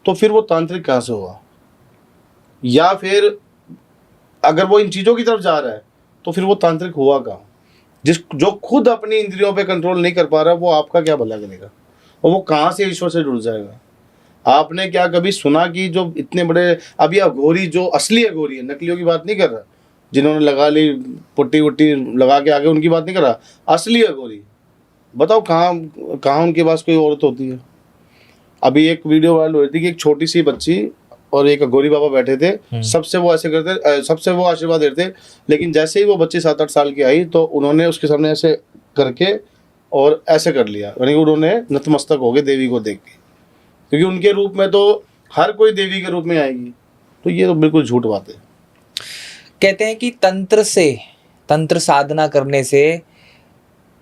तो फिर वो तांत्रिक कहाँ से हुआ? या फिर अगर वो इन चीजों की तरफ जा रहा है तो फिर वो तांत्रिक हुआ कहाँ? जो खुद अपनी इंद्रियों पे कंट्रोल नहीं कर पा रहा, वो आपका क्या भला करेगा? और वो कहाँ से ईश्वर से जुड़ जाएगा? आपने क्या कभी सुना कि जो इतने बड़े, अभी अघोरी, जो असली अघोरी है, नकलियों की बात नहीं कर रहा, जिन्होंने लगा ली पुट्टी वुट्टी लगा के आगे, उनकी बात नहीं कर रहा, असली अघोरी बताओ कहाँ उनके पास कोई औरत होती है? अभी एक वीडियो वायरल हो रही थी कि एक छोटी सी बच्ची और एक अघोरी बाबा बैठे थे, सबसे वो ऐसे करते, सबसे वो आशीर्वाद देते, लेकिन जैसे ही वो बच्ची 7-8 साल की आई तो उन्होंने उसके सामने ऐसे करके और ऐसे कर लिया, यानी उन्होंने नतमस्तक हो गए देवी को देख के, क्योंकि उनके रूप में तो हर कोई देवी के रूप में आएगी। तो ये तो बिल्कुल झूठ बात है। कहते हैं कि तंत्र साधना करने से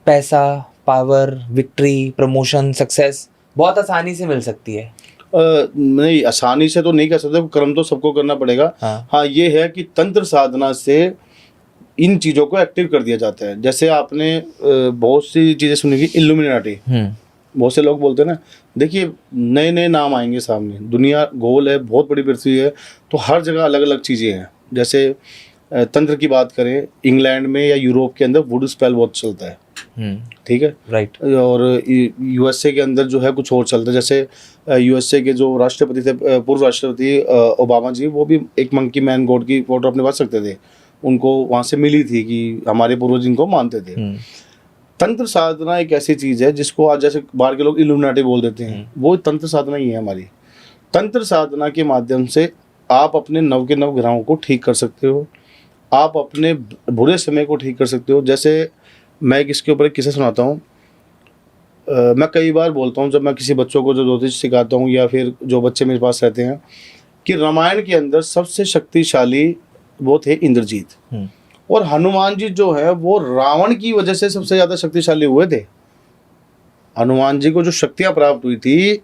पैसा, पावर, विक्ट्री, प्रमोशन, सक्सेस बहुत आसानी से मिल सकती है। नहीं, आसानी से तो नहीं कर सकते, कर्म तो सबको करना पड़ेगा। हाँ, ये है कि तंत्र साधना से इन चीज़ों को एक्टिव कर दिया जाता है। जैसे आपने बहुत सी चीज़ें सुनी कि इल्यूमिनाटी, बहुत से लोग बोलते हैं ना, देखिए नए नए नाम आएंगे सामने, दुनिया गोल है, बहुत बड़ी पृथ्वी है, तो हर जगह अलग अलग चीज़ें हैं। जैसे तंत्र की बात करें, इंग्लैंड में या यूरोप के अंदर वुडू स्पेल बहुत चलता है, ठीक है, राइट। और यूएसए के अंदर जो है कुछ और चलता है। जैसे यूएसए के जो राष्ट्रपति थे, पूर्व राष्ट्रपति ओबामा जी, वो भी एक मंकी मैन गॉड की फोटो अपने पास रखते थे, उनको वहाँ से मिली थी कि हमारे पूर्वज इनको मानते थे। तंत्र साधना एक ऐसी चीज़ है जिसको आज जैसे बाहर के लोग इल्यूमिनाटी बोल देते हैं, वो तंत्र साधना ही है हमारी। तंत्र साधना के माध्यम से आप अपने नव के नव ग्रहों को ठीक कर सकते हो, आप अपने बुरे समय को ठीक कर सकते हो। जैसे मैं इसके ऊपर एक किस्सा सुनाता हूँ। मैं कई बार बोलता हूँ जब मैं किसी बच्चों को जो ज्योतिष सिखाता हूँ या फिर जो बच्चे मेरे पास रहते हैं, कि रामायण के अंदर सबसे शक्तिशाली वो थे इंद्रजीत, और हनुमान जी जो है वो रावण की वजह से सबसे ज़्यादा शक्तिशाली हुए थे। हनुमान जी को जो शक्तियाँ प्राप्त हुई थी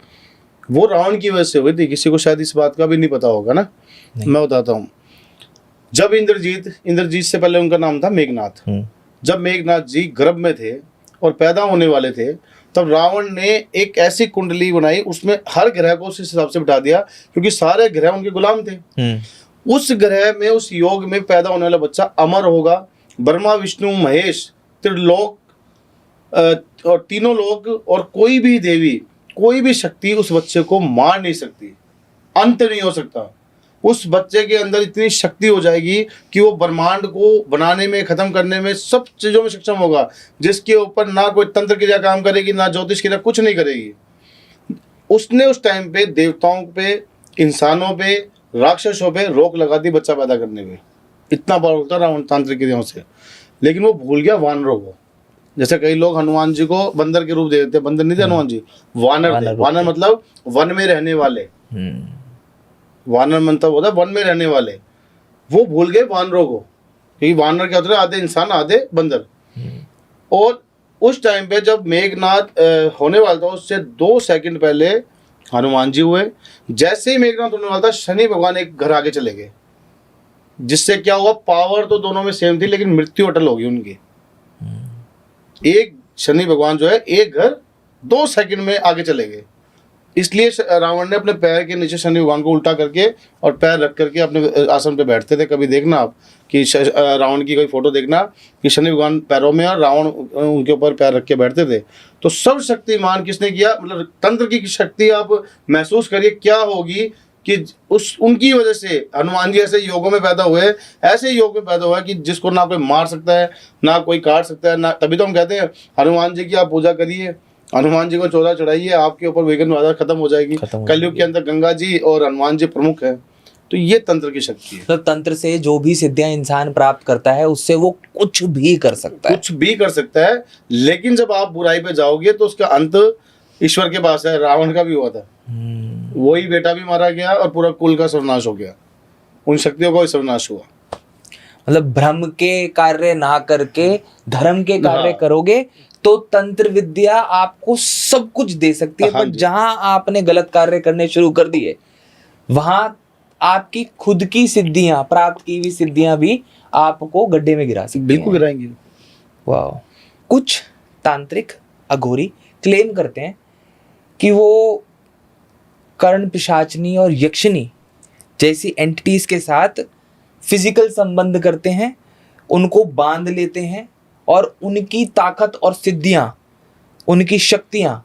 वो रावण की वजह से हुई थी। किसी को शायद इस बात का भी नहीं पता होगा ना, मैं बताता हूँ। जब इंद्रजीत से पहले उनका नाम था मेघनाथ। जब मेघनाथ जी गर्भ में थे और पैदा होने वाले थे, तब रावण ने एक ऐसी कुंडली बनाई, उसमें हर ग्रह को उस हिसाब से बिठा दिया, क्योंकि सारे ग्रह उनके गुलाम थे। उस ग्रह में, उस योग में पैदा होने वाला बच्चा अमर होगा। ब्रह्मा विष्णु महेश त्रिलोक और तीनों लोग और कोई भी देवी, कोई भी शक्ति उस बच्चे को मार नहीं सकती, अंत नहीं हो सकता। उस बच्चे के अंदर इतनी शक्ति हो जाएगी कि वो ब्रह्मांड को बनाने में, खत्म करने में, सब चीज़ों में सक्षम होगा, जिसके ऊपर ना कोई तंत्र क्रिया काम करेगी, ना ज्योतिष क्रिया, कुछ नहीं करेगी। उसने उस टाइम पे देवताओं पे, इंसानों पे, राक्षसों पे रोक लगा दी बच्चा पैदा करने में। इतना बड़ा होता रावण तांत्रिक क्रियाओं से। लेकिन वो भूल गया वानरों को। जैसे कई लोग हनुमान जी को बंदर के रूप दे देते, बंदर नहीं थे हनुमान जी, वानर थे। वानर मतलब वन में रहने वाले, वानर मतलब होता है वन में रहने वाले। वो भूल गए वानरों को, क्योंकि वानर क्या होता है, आधे इंसान आधे बंदर। और उस टाइम पे जब मेघनाथ होने वाला था, उससे 2 सेकंड पहले हनुमान जी हुए। जैसे ही मेघनाथ होने वाला था, शनि भगवान एक घर आगे चले गए, जिससे क्या हुआ, पावर तो दोनों में सेम थी, लेकिन मृत्यु अटल हो गई उनकी। एक शनि भगवान जो है एक घर 2 सेकंड में आगे चले गए। इसलिए रावण ने अपने पैर के नीचे शनि भगवान को उल्टा करके और पैर रख करके अपने आसन पे बैठते थे। कभी देखना आप कि रावण की कोई फोटो देखना कि शनि भगवान पैरों में और रावण उनके ऊपर पैर रख के बैठते थे। तो सब शक्तिमान किसने किया, मतलब तंत्र की शक्ति आप महसूस करिए क्या होगी कि उनकी वजह से हनुमान जी ऐसे योगों में पैदा हुए, ऐसे योग में पैदा हुआ कि जिसको ना कोई मार सकता है, ना कोई काट सकता है, ना। तभी तो हम कहते हैं हनुमान जी की आप पूजा करिए, हनुमान जी को चौदह चढ़ाइए, आपके ऊपर विघ्न बाधा खत्म हो जाएगी। कलयुग के अंदर गंगा जी और हनुमान जी प्रमुख है। तो ये तंत्र की शक्ति है। तो तंत्र से जो भी सिद्धियां इंसान प्राप्त करता है, उससे वो कुछ भी कर सकता है, कुछ भी कर सकता है। लेकिन जब आप बुराई पे जाओगे तो उसका अंत ईश्वर के पास है। रावण का भी हुआ था, वही बेटा भी मारा गया और पूरा कुल का सर्वनाश हो गया, उन शक्तियों का भी सर्वनाश हुआ। मतलब भ्रम के कार्य ना करके धर्म के कार्य करोगे तो तंत्र विद्या आपको सब कुछ दे सकती है। पर जहां आपने गलत कार्य करने शुरू कर दिए, वहां आपकी खुद की सिद्धियां, प्राप्त की हुई सिद्धियां भी आपको गड्ढे में गिरा सकती हैं। बिल्कुल गिराएंगे। वाह। कुछ तांत्रिक अघोरी क्लेम करते हैं कि वो कर्ण पिशाचनी और यक्षिनी जैसी एंटिटीज के साथ फिजिकल संबंध करते हैं, उनको बांध लेते हैं और उनकी ताकत और सिद्धियां, उनकी शक्तियां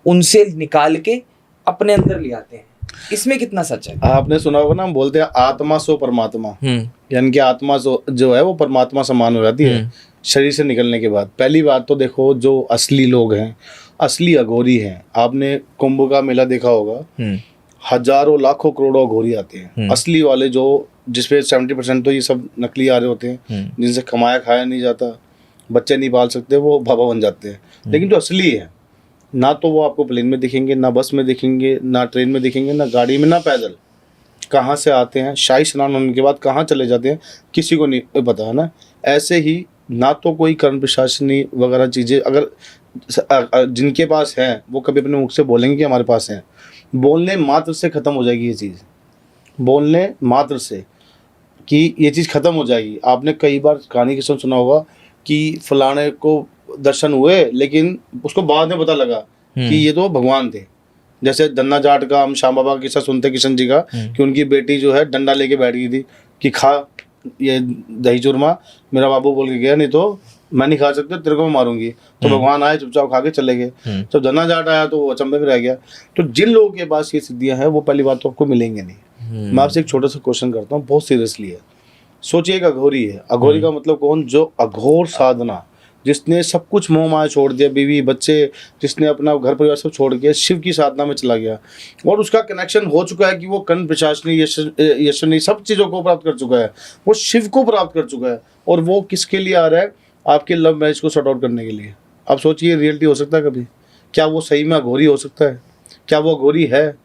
उनसे निकाल के अपने अंदर ले आते हैं। इसमें कितना सच है? आपने सुना होगा ना, हम बोलते हैं आत्मा सो परमात्मा, यानी कि आत्मा जो है वो परमात्मा समान हो जाती है शरीर से निकलने के बाद। पहली बात तो देखो, जो असली लोग हैं, असली अघोरी हैं, आपने कुंभ का मेला देखा होगा, हजारों लाखों करोड़ों अघोरी आते हैं असली वाले, जो जिसपे 70% तो ये सब नकली आ रहे होते हैं, जिनसे कमाया खाया नहीं जाता, बच्चे नहीं पाल सकते, वो बाबा बन जाते हैं। लेकिन जो असली है, ना तो वो आपको प्लेन में दिखेंगे, ना बस में दिखेंगे, ना ट्रेन में दिखेंगे, ना गाड़ी में, ना पैदल। कहाँ से आते हैं, शाही स्नान होने के बाद कहाँ चले जाते हैं, किसी को नहीं पता है ना। ऐसे ही ना तो कोई कर्ण पिशाचनी वगैरह चीज़ें अगर जिनके पास हैं, वो कभी अपने मुख से बोलेंगे कि हमारे पास हैं, बोलने मात्र से ख़त्म हो जाएगी ये चीज़। बोलने मात्र से कि ये चीज़ ख़त्म हो जाएगी। आपने कई बार कहानी किस्सा सुना होगा कि फलाने को दर्शन हुए, लेकिन उसको बाद में पता लगा कि ये तो भगवान थे। जैसे धन्ना जाट का हम श्याम बाबा का किस्सा सुनते किशन जी का, कि उनकी बेटी जो है डंडा लेके बैठ गई थी कि खा ये दही चूरमा, मेरा बाबू बोल के गया, नहीं तो मैं नहीं खा सकता, तेरे को मैं मारूंगी। तो भगवान आए, चुपचाप खा के चले गए। जब धन्ना जाट आया तो वो अचंभे में रह गया। तो जिन लोगों के पास ये सिद्धियां हैं, वो पहली बात तो आपको मिलेंगे नहीं। मैं आपसे एक छोटा सा क्वेश्चन करता हूँ, बहुत सीरियसली है। सोचिए एक अघोरी है। अघोरी का मतलब कौन? जो अघोर साधना, जिसने सब कुछ मोह माया छोड़ दिया, बीवी बच्चे, जिसने अपना घर परिवार सब छोड़ के शिव की साधना में चला गया और उसका कनेक्शन हो चुका है कि वो कर्ण पिशाचनी यशनी सब चीज़ों को प्राप्त कर चुका है, वो शिव को प्राप्त कर चुका है। और वो किसके लिए आ रहा है? आपके लव मैरिज को सॉर्ट आउट करने के लिए। आप सोचिए रियलिटी हो सकता है कभी? क्या वो सही में अघोरी हो सकता है? क्या वो अघोरी है?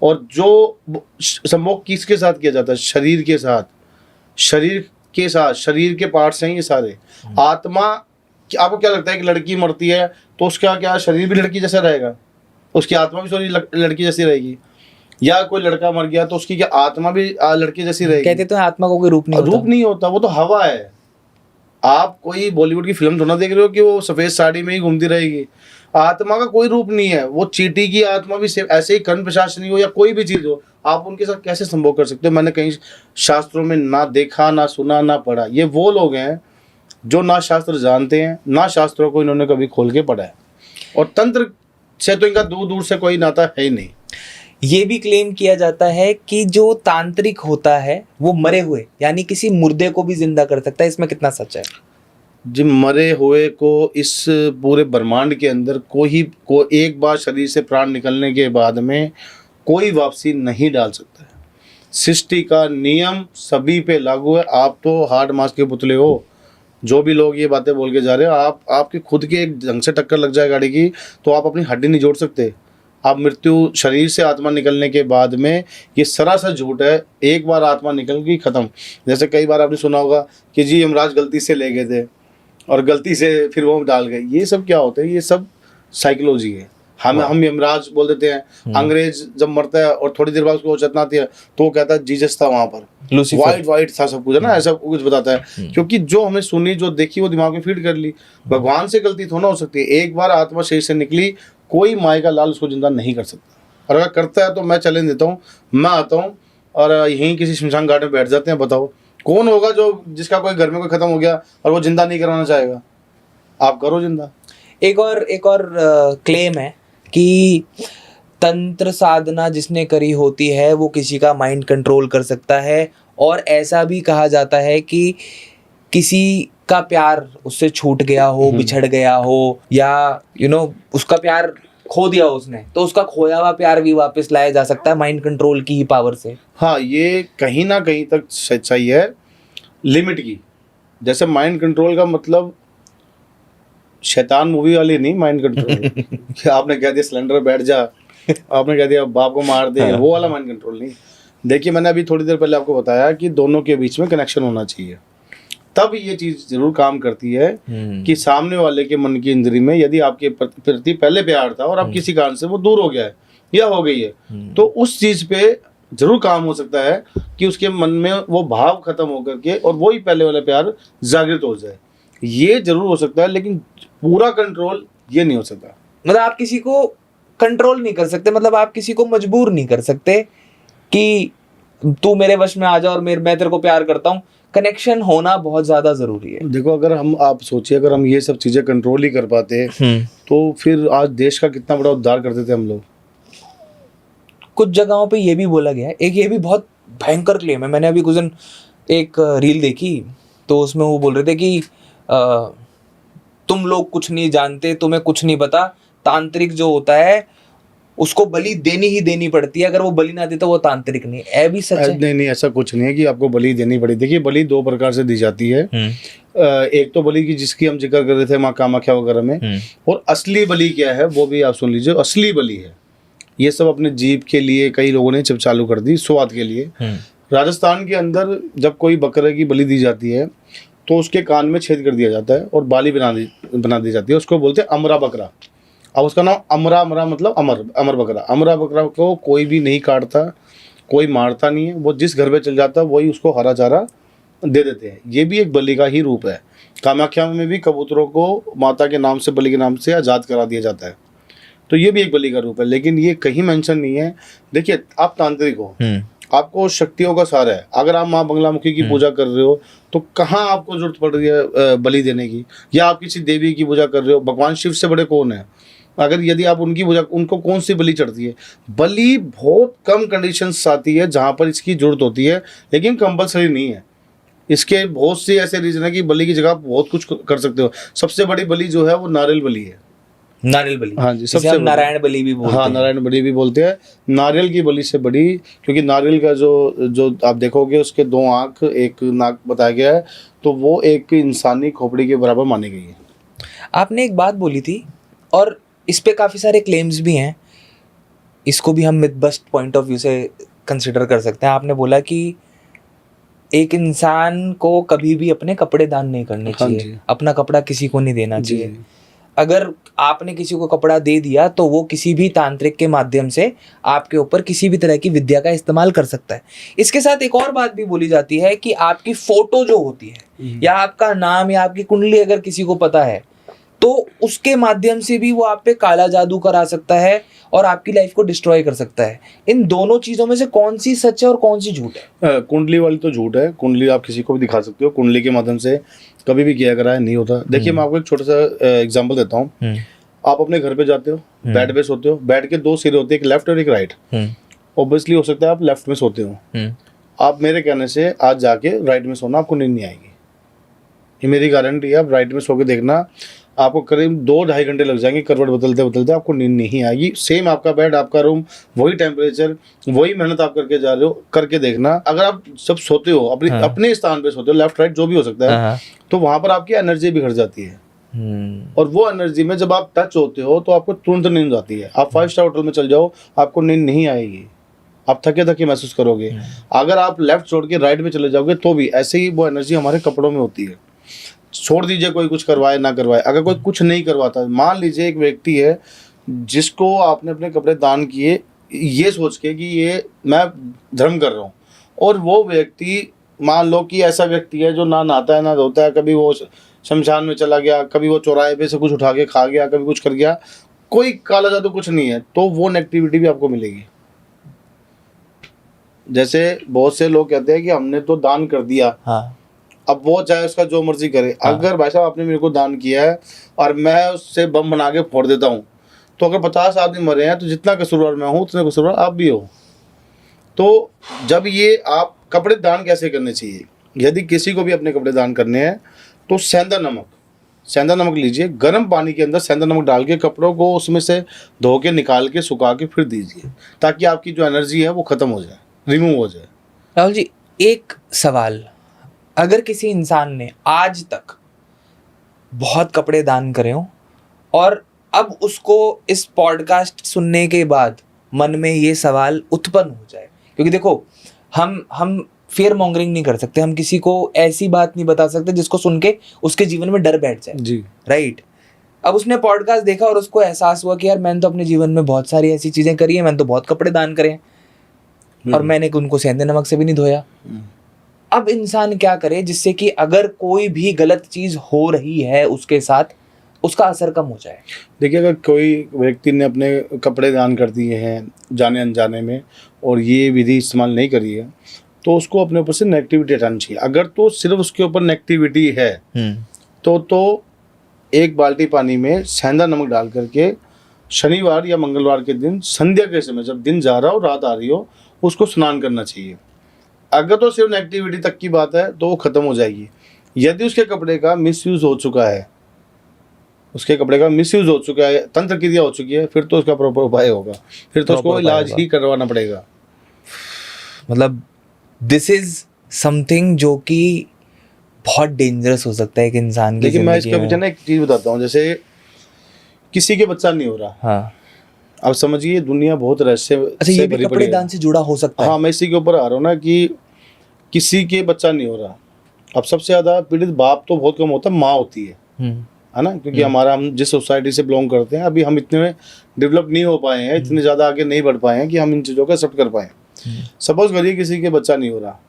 और जो संभोग किसके साथ किया जाता है? शरीर के साथ, शरीर के साथ, शरीर के पार्ट्स हैं ये सारे। आत्मा, आपको क्या लगता है कि लड़की मरती है तो उसका क्या शरीर भी लड़की जैसा रहेगा? उसकी आत्मा भी सॉरी लड़की जैसी रहेगी? या कोई लड़का मर गया तो उसकी क्या आत्मा भी लड़की जैसी रहेगी? कहते तो आत्मा को कोई रूप नहीं होता। रूप नहीं होता, वो तो हवा है। आप कोई बॉलीवुड की फिल्म थोड़ा देख रहे हो कि वो सफेद साड़ी में ही घूमती रहेगी। आत्मा का कोई रूप नहीं है। वो चींटी की आत्मा भी ऐसे ही कर्ण पिशाचनी हो या कोई भी चीज हो, आप उनके साथ कैसे संभोग कर सकते हो? मैंने कहीं शास्त्रों में ना देखा, ना सुना, ना पढ़ा। ये वो लोग हैं जो ना शास्त्र जानते हैं, ना शास्त्रों को इन्होंने कभी खोल के पढ़ा है, और तंत्र से तो इनका दूर दूर से कोई नाता है ही नहीं। ये भी क्लेम किया जाता है कि जो तांत्रिक होता है वो मरे हुए यानी किसी मुर्दे को भी जिंदा कर सकता है। इसमें कितना सच है? जिन मरे हुए को इस पूरे ब्रह्मांड के अंदर को एक बार शरीर से प्राण निकलने के बाद में कोई वापसी नहीं डाल सकता है। सृष्टि का नियम सभी पे लागू है। आप तो हार्ड मास के पुतले हो। जो भी लोग ये बातें बोल के जा रहे हो, आपके खुद के एक ढंग से टक्कर लग जाए गाड़ी की तो आप अपनी हड्डी नहीं जोड़ सकते। आप मृत्यु, शरीर से आत्मा निकलने के बाद में, ये सरासर झूठ है। एक बार आत्मा निकल गई, खत्म। जैसे कई बार आपने सुना होगा कि जी यमराज गलती से ले गए थे और गलती से फिर वो डाल गए। ये सब क्या होता है? ये सब साइकोलॉजी है। हम यमराज बोल देते हैं। अंग्रेज जब मरता है और थोड़ी देर बाद उसको चेतना आती है तो वो कहता है जीसस था वहां पर, वाइट था सब कुछ, है ना, ऐसा कुछ बताता है। क्योंकि जो हमने सुनी, जो देखी, वो दिमाग में फीड कर ली। भगवान से गलती थोड़ा हो सकती है। एक बार आत्मा शरीर से निकली, कोई माया का लाल उसको जिंदा नहीं कर सकता। और अगर करता है तो मैं चैलेंज देता हूँ, मैं आता हूँ और यहीं किसी शमशान घाट में बैठ जाते हैं। बताओ कौन होगा जो जिसका कोई घर में कोई खत्म हो गया और वो जिंदा नहीं कराना चाहेगा? आप करो जिंदा। एक और क्लेम है कि तंत्र साधना जिसने करी होती है वो किसी का माइंड कंट्रोल कर सकता है। और ऐसा भी कहा जाता है कि किसी का प्यार उससे छूट गया हो, बिछड़ गया हो, या उसका प्यार खो दिया उसने, तो उसका खोया हुआ प्यार भी वापस लाया जा सकता है माइंड कंट्रोल की ही पावर से। हाँ, ये कहीं ना कहीं तक सच्चाई है, लिमिट की। जैसे माइंड कंट्रोल का मतलब शैतान मूवी वाली नहीं माइंड कंट्रोल कि आपने कह दिया सिलेंडर बैठ जा, आपने कह दिया बाप को मार दे, वो वाला माइंड कंट्रोल नहीं। देखिए, मैंने अभी थोड़ी देर पहले आपको बताया कि दोनों के बीच में कनेक्शन होना चाहिए, तब ये चीज जरूर काम करती है कि सामने वाले के मन की इंद्री में यदि आपके प्रति पहले प्यार था और अब किसी कारण से वो दूर हो गया है या हो गई है, तो उस चीज पे जरूर काम हो सकता है कि उसके मन में वो भाव खत्म होकर के और वही पहले वाला प्यार जागृत हो जाए। ये जरूर हो सकता है, लेकिन पूरा कंट्रोल ये नहीं हो सकता। मतलब आप किसी को कंट्रोल नहीं कर सकते, मतलब आप किसी को मजबूर नहीं कर सकते कि तू मेरे वश में आ जा और मैं तेरे को प्यार करता हूँ। कनेक्शन होना बहुत ज्यादा जरूरी है। देखो, अगर आप सोचिए, अगर हम ये सब चीजें कंट्रोल ही कर पाते तो फिर आज देश का कितना बड़ा उद्धार करते थे हम लोग। कुछ जगहों पे ये भी बोला गया है, एक ये भी बहुत भयंकर क्लेम है। मैंने अभी कुछ दिन एक रील देखी तो उसमें वो बोल रहे थे कि तुम लोग कुछ नहीं जानते, तुम्हें कुछ नहीं पता, तांत्रिक जो होता है उसको बलि देनी ही देनी पड़ती है, अगर वो बलि ना दे तो वो तांत्रिक नहीं। ऐ भी सच है? नहीं, ऐसा कुछ नहीं है कि आपको बलि देनी पड़ी। देखिए, बलि दो प्रकार से दी जाती है। एक तो बलि की जिसकी हम जिक्र कर रहे थे माँ कामाख्या वगैरह में, और असली बलि क्या है वो भी आप सुन लीजिए। असली बलि है, ये सब अपने जीव के लिए कई लोगों ने जब चालू कर दी स्वाद के लिए। राजस्थान के अंदर जब कोई बकरे की बलि दी जाती है तो उसके कान में छेद कर दिया जाता है और बाली बना दी जाती है। उसको बोलते हैं अमरा बकरा। अब उसका नाम अमरा मतलब अमर बकरा। अमरा बकरा को कोई भी नहीं काटता, कोई मारता नहीं है, वो जिस घर में चल जाता है वही उसको हरा चारा दे देते हैं। ये भी एक बलि का ही रूप है। कामाख्या में भी कबूतरों को माता के नाम से, बलि के नाम से आज़ाद करा दिया जाता है, तो ये भी एक बलि का रूप है। लेकिन ये कहीं मेंशन नहीं है। देखिए, आप तांत्रिक हो, आपको शक्तियों का सहारा है। अगर आप माँ बंगलामुखी की पूजा कर रहे हो तो कहाँ आपको जरूरत पड़ रही है बलि देने की? या आप किसी देवी की पूजा कर रहे हो, भगवान शिव से बड़े कौन है? अगर यदि आप उनकी पूजा, उनको कौन सी बलि चढ़ती है? बलि बहुत कम कंडीशंस आती है जहाँ पर इसकी जरूरत होती है, लेकिन कंपलसरी नहीं है। इसके बहुत से ऐसे रीजन है कि बलि की जगह आप बहुत कुछ कर सकते हो। सबसे बड़ी बलि जो है वो नारियल बलि है। नारियल बलि, हाँ जी, जिसे सबसे हम बड़ी। नारायण बलि भी बोलते हाँ, हैं। नारायण बलि भी बोलते हैं। नारियल की बलि से बड़ी, क्योंकि नारियल का जो जो आप देखोगे उसके 2 आँख, 1 नाक बताया गया है, तो वो एक इंसानी खोपड़ी के बराबर मानी गई है। आपने एक बात बोली थी, और इस पे काफ़ी सारे क्लेम्स भी हैं, इसको भी हम myth bust point of view से कंसिडर कर सकते हैं। आपने बोला कि एक इंसान को कभी भी अपने कपड़े दान नहीं करने हाँ चाहिए, जी। अपना कपड़ा किसी को नहीं देना जी, चाहिए। जी। अगर आपने किसी को कपड़ा दे दिया तो वो किसी भी तांत्रिक के माध्यम से आपके ऊपर किसी भी तरह की विद्या का इस्तेमाल कर सकता है। इसके साथ एक और बात भी बोली जाती है कि आपकी फोटो जो होती है या आपका नाम या आपकी कुंडली अगर किसी को पता है तो उसके माध्यम से भी वो आप पे काला जादू करा सकता है और आपकी लाइफ को डिस्ट्रॉय कर सकता है। इन दोनों चीजों में से कौन सी सच है और कौन सी झूठ है? कुंडली वाली तो झूठ है। कुंडली आप किसी को भी दिखा सकते हो, कुंडली के माध्यम से कभी भी किया करा है, नहीं होता। देखिए, मैं आपको एक छोटा सा एग्जांपल देता हूँ। आप अपने घर पे जाते हो, बेड पे सोते हो, बेड के 2 सिरे होते हैं, एक लेफ्ट और एक राइट। ऑब्वियसली हो सकता है आप लेफ्ट में सोते हो, आप मेरे कहने से आज जाके राइट में सोना, आपको नींद नहीं आएगी। ये मेरी गारंटी है। आप राइट में सो के देखना, आपको करीब 2-2.5 घंटे लग जाएंगे करवट बदलते बदलते, आपको नींद नहीं आएगी। सेम आपका बेड, आपका रूम, वही टेम्परेचर, वही मेहनत आप करके जा रहे हो, करके देखना। अगर आप सब सोते हो अपने स्थान पे सोते हो, लेफ्ट राइट जो भी हो सकता है, तो वहां पर आपकी एनर्जी बिखर जाती है। और वो एनर्जी में जब आप टच होते हो तो आपको तुरंत नींद आती है। आप 5 स्टार होटल में चल जाओ, आपको नींद नहीं आएगी, आप थके थके महसूस करोगे। अगर आप लेफ्ट छोड़ के राइट में चले जाओगे तो भी ऐसे ही वो एनर्जी हमारे कपड़ों में होती है। छोड़ दीजिए कोई कुछ करवाए ना करवाए, अगर कोई कुछ नहीं करवाता, मान लीजिए एक व्यक्ति है जिसको आपने अपने कपड़े दान किए ये सोच के कि ये मैं धर्म कर रहा हूँ, और वो व्यक्ति मान लो कि ऐसा व्यक्ति है जो ना नहाता है ना धोता है, कभी वो शमशान में चला गया, कभी वो चौराहे पे से कुछ उठा के खा गया, कभी कुछ कर गया, कोई काला जादू कुछ नहीं है, तो वो नेगेटिविटी भी आपको मिलेगी। जैसे बहुत से लोग कहते हैं कि हमने तो दान कर दिया, हाँ। अब वो चाहे उसका जो मर्जी करे। अगर भाई साहब आपने मेरे को दान किया है और मैं उससे बम बना के फोड़ देता हूँ, तो अगर 50 आदमी मरे हैं तो जितना कसूरवार मैं हूँ उतने कसूरवार आप भी हो। तो जब ये आप कपड़े दान कैसे करने चाहिए, यदि किसी को भी अपने कपड़े दान करने हैं तो सेंधा नमक लीजिए, गर्म पानी के अंदर सेंधा नमक डाल के कपड़ों को उसमें से धो के निकाल के सुखा के फिर दीजिए, ताकि आपकी जो एनर्जी है वो खत्म हो जाए, रिमूव हो जाए। राहुल जी, एक सवाल, अगर किसी इंसान ने आज तक बहुत कपड़े दान करे हों और अब उसको इस पॉडकास्ट सुनने के बाद मन में ये सवाल उत्पन्न हो जाए, क्योंकि देखो हम फियर मॉन्गरिंग नहीं कर सकते, हम किसी को ऐसी बात नहीं बता सकते जिसको सुन के उसके जीवन में डर बैठ जाए जी, राइट। अब उसने पॉडकास्ट देखा और उसको एहसास हुआ कि यार मैंने तो अपने जीवन में बहुत सारी ऐसी चीज़ें करी हैं, मैंने तो बहुत कपड़े दान करे हैं और मैंने उनको सेंधे नमक से भी नहीं धोया। अब इंसान क्या करे जिससे कि अगर कोई भी गलत चीज हो रही है उसके साथ उसका असर कम हो जाए? देखिए, अगर कोई व्यक्ति ने अपने कपड़े दान कर दिए हैं जाने अनजाने में और ये विधि इस्तेमाल नहीं करी है, तो उसको अपने ऊपर से नेगेटिविटी हटानी चाहिए। अगर तो सिर्फ उसके ऊपर नेगेटिविटी है तो 1 बाल्टी पानी में सेंधा नमक डाल करके शनिवार या मंगलवार के दिन संध्या के समय, जब दिन जा रहा हो रात आ रही हो, उसको स्नान करना चाहिए। अगर तो सिर्फ नेगेटिविटी तक की बात है तो वो खत्म हो जाएगी। यदि उसके कपड़े का मिसयूज हो चुका है, तंत्र क्रिया हो चुकी है, फिर तो उसका प्रॉपर उपाय होगा, फिर तो उसको इलाज ही करवाना पड़ेगा। मतलब दिस इज समथिंग जो कि बहुत डेंजरस हो सकता है एक इंसान की। लेकिन मैं इसके पीछे ना एक चीज बताता हूँ, जैसे किसी के बच्चा नहीं हो रहा, हाँ, अब समझिए दुनिया बहुत रहस्य अच्छा, ये भी कपड़े दान से जुड़ा हो सकता है? हाँ, मैं इसी के ऊपर आ रहा हूँ ना कि किसी के बच्चा नहीं हो रहा। अब सबसे ज्यादा पीड़ित बाप तो बहुत कम होता है, माँ होती है ना, क्योंकि हम जिस सोसाइटी से बिलोंग करते हैं, अभी हम इतने डेवलप नहीं हो पाए हैं, इतने ज़्यादा आगे नहीं बढ़ पाए हैं कि हम इन चीज़ों को एक्सेप्ट कर पाएँ। सपोज करिए किसी के बच्चा नहीं हो रहा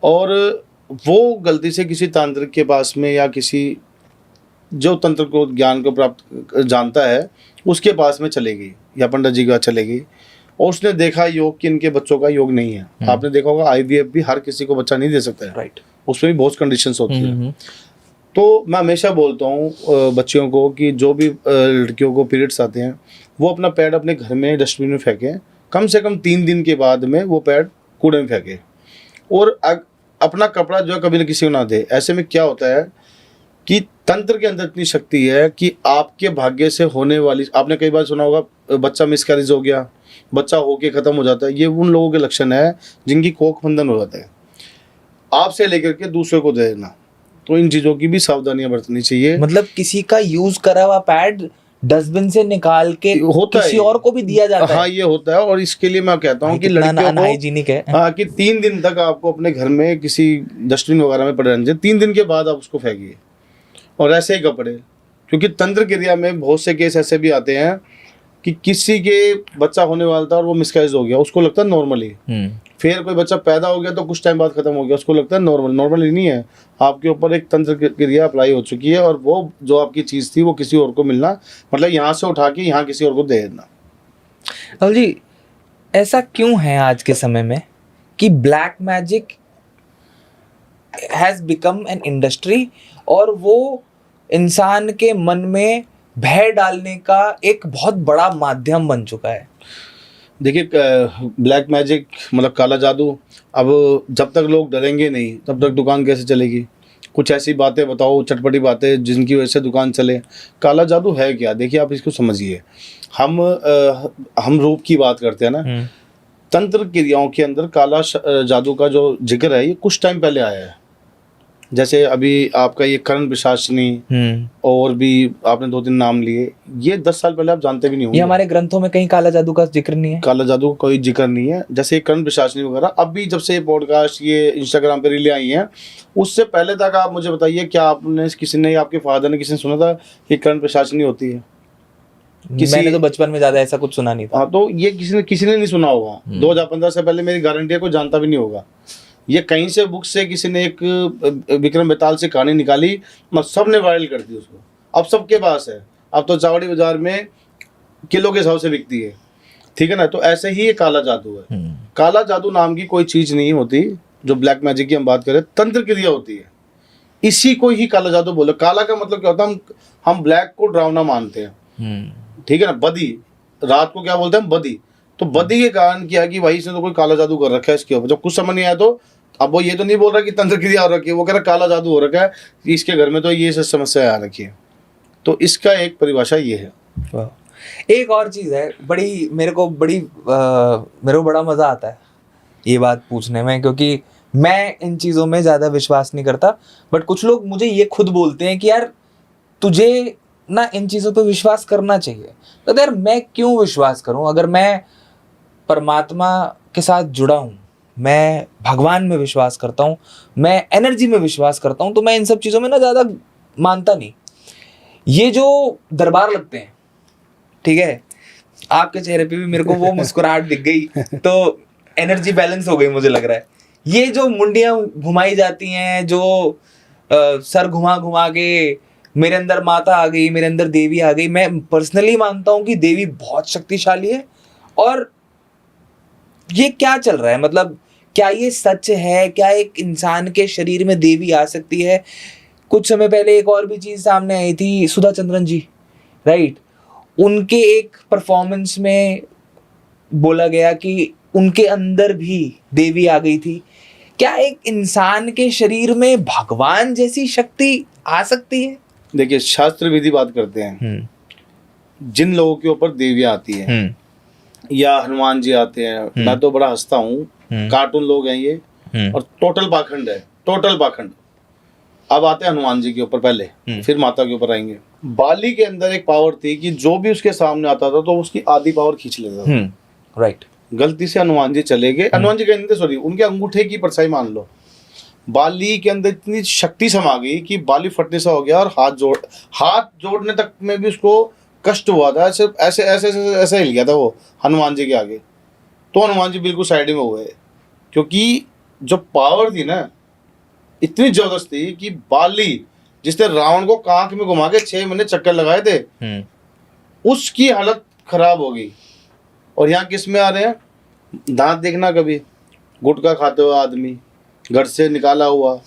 और वो गलती से किसी तांत्रिक के पास में या किसी जो तंत्र को ज्ञान को प्राप्त जानता है उसके पास में चले गई या पंडित जी का चले गई और उसने देखा योग कि इनके बच्चों का योग नहीं है। आपने देखा होगा IVF भी हर किसी को बच्चा नहीं दे सकता है, राइट, उसमें भी बहुत कंडीशंस होती है। तो मैं हमेशा बोलता हूँ बच्चियों को कि जो भी लड़कियों को पीरियड्स आते हैं वो अपना पैड अपने घर में डस्टबिन में फेंकें, कम से कम 3 दिन के बाद में वो पैड कूड़े में फेंकें। और अपना कपड़ा जो है कभी न किसी को ना दे। ऐसे में क्या होता है कि तंत्र के अंदर इतनी शक्ति है कि आपके भाग्य से होने वाली, आपने कई बार सुना होगा बच्चा मिसकैरेज हो गया, बच्चा होके खत्म हो जाता है, ये उन लोगों के लक्षण है जिनकी कोख बंधन हो जाता है। आपसे लेकर के दूसरे को दे देना, तो इन चीजों की भी सावधानियां बरतनी चाहिए। मतलब किसी का यूज करा हुआ पैड डस्टबिन से निकाल के होता किसी है, और को भी दिया जाता हाँ है। ये होता है। और इसके लिए मैं कहता हूँ कि कितना लड़कियों को अनहाइजीनिक है। हाँ कि 3 दिन तक आपको अपने घर में किसी डस्टबिन वगैरह में पड़े रहने चाहिए, 3 दिन के बाद आप उसको फेंकिए। और ऐसे ही कपड़े, क्योंकि तंत्र क्रिया में बहुत से केस ऐसे भी आते हैं कि किसी के बच्चा होने वाला था और वो मिसकैरेज हो गया, उसको लगता है नॉर्मली, फिर कोई बच्चा पैदा हो गया तो कुछ टाइम बाद खत्म हो गया, उसको लगता है नॉर्मली नहीं है। आपके ऊपर एक तंत्र क्रिया अप्लाई हो चुकी है और वो जो आपकी चीज़ थी वो किसी और को मिलना, मतलब यहाँ से उठा के यहाँ किसी और को दे देना। राहुल जी, ऐसा क्यों है आज के समय में कि black magic has become an industry और वो इंसान के मन में भय डालने का एक बहुत बड़ा माध्यम बन चुका है? देखिए ब्लैक मैजिक मतलब काला जादू, अब जब तक लोग डरेंगे नहीं तब तक दुकान कैसे चलेगी? कुछ ऐसी बातें बताओ, चटपटी बातें जिनकी वजह से दुकान चले। काला जादू है क्या? देखिए आप इसको समझिए, हम रूप की बात करते हैं ना, तंत्र क्रियाओं के अंदर काला जादू का जो जिक्र है ये कुछ टाइम पहले आया है। जैसे अभी आपका ये करण पिशाचनी और भी आपने 2-3 नाम लिए, ये 10 साल पहले आप जानते भी नहीं होंगे। ये हमारे ग्रंथों में कहीं काला जादू का जिक्र नहीं है। काला जादू का कोई जिक्र नहीं है। जैसे करण पिशाचनी वगैरह, अभी जब से ये पॉडकास्ट ये इंस्टाग्राम पे रीलें आई हैं, उससे पहले तक आप मुझे बताइए क्या आपने किसी ने, आपके फादर ने, किसी ने सुना था कि करण पिशाचनी होती है? मैंने तो बचपन में ज्यादा ऐसा कुछ सुना नहीं था। हाँ, तो ये किसी ने नहीं सुना होगा। 2015 से पहले मेरी गारंटी है कोई जानता भी नहीं होगा। ये कहीं से बुक से किसी ने एक विक्रम बेताल से कहानी निकाली, मतलब सब ने वायरल कर दी उसको, अब सबके पास है। अब तो चावड़ी बाजार में किलो के हिसाब से बिकती है, ठीक है ना। तो ऐसे ही ये काला जादू है। काला जादू नाम की कोई चीज़ नहीं होती। जो ब्लैक मैजिक की हम बात करें, तंत्र क्रिया होती है, इसी को ही काला जादू बोले। काला का मतलब क्या होता है? हम ब्लैक को डरावना मानते हैं, ठीक है ना। बदी, रात को क्या बोलते हैं? बदी। तो बदी के कारण क्या कि भाई इसने तो कोई काला जादू कर रखा है इसके ऊपर। जब कुछ समझ नहीं आया तो अब वो ये तो नहीं बोल रहा कि तंत्र क्रिया हो रखी है, वो कह रहा काला जादू हो रखा है, इसके घर में तो ये सब समस्या आ रखी है। तो इसका एक परिभाषा ये है। एक और चीज़ है, मेरे को बड़ा मज़ा आता है ये बात पूछने में, क्योंकि मैं इन चीज़ों में ज़्यादा विश्वास नहीं करता, बट कुछ लोग मुझे ये खुद बोलते हैं कि यार तुझे ना इन चीज़ों पे विश्वास करना चाहिए। तो यार मैं क्यों विश्वास करूं? अगर मैं परमात्मा के साथ जुड़ा हूं, मैं भगवान में विश्वास करता हूं, मैं एनर्जी में विश्वास करता हूं, तो मैं इन सब चीज़ों में ना ज़्यादा मानता नहीं। ये जो दरबार लगते हैं, ठीक है, आपके चेहरे पे भी मेरे को वो मुस्कुराहट दिख गई, तो एनर्जी बैलेंस हो गई मुझे लग रहा है। ये जो मुंडियाँ घुमाई जाती हैं, जो सर घुमा घुमा के मेरे अंदर माता आ गई, मेरे अंदर देवी आ गई, मैं पर्सनली मानता हूँ कि देवी बहुत शक्तिशाली है। और ये क्या चल रहा है? मतलब क्या ये सच है? क्या एक इंसान के शरीर में देवी आ सकती है? कुछ समय पहले एक और भी चीज़ सामने आई थी, सुधा चंद्रन जी, राइट, उनके एक परफॉर्मेंस में बोला गया कि उनके अंदर भी देवी आ गई थी। क्या एक इंसान के शरीर में भगवान जैसी शक्ति आ सकती है? देखिए शास्त्र विधि बात करते हैं, जिन लोगों के ऊपर देवियां आती हैं या हनुमान जी आते हैं, मैं तो बड़ा हंसता हूँ, कार्टून लोग हैं ये, और टोटल पाखंड है, टोटल पाखंड। अब आते हैं हनुमान जी के ऊपर पहले, फिर माता के ऊपर आएंगे। बाली के अंदर एक पावर थी कि जो भी उसके सामने आता था तो उसकी आधी पावर खींच लेता था, राइट। गलती से हनुमान जी चले गए, हनुमान जी कहते सॉरी, उनके अंगूठे की परछाई मान लो, बाली के अंदर इतनी शक्ति समा गई कि बाली फटने सा हो गया और हाथ जोड़ने तक में भी उसको कष्ट हुआ था। ऐसे ऐसे ऐसे ऐसे, ऐसे हिल गया था वो हनुमान जी के आगे। तो हनुमान जी बिल्कुल साइड में हुए, क्योंकि जो पावर थी ना इतनी जबरदस्त थी कि बाली जिसने रावण को कांख में घुमा के 6 महीने चक्कर लगाए थे, उसकी हालत खराब हो गई। और यहाँ किस में आ रहे हैं? दांत देखना, कभी गुटखा खाते हुए आदमी, घर से निकाला हुआ,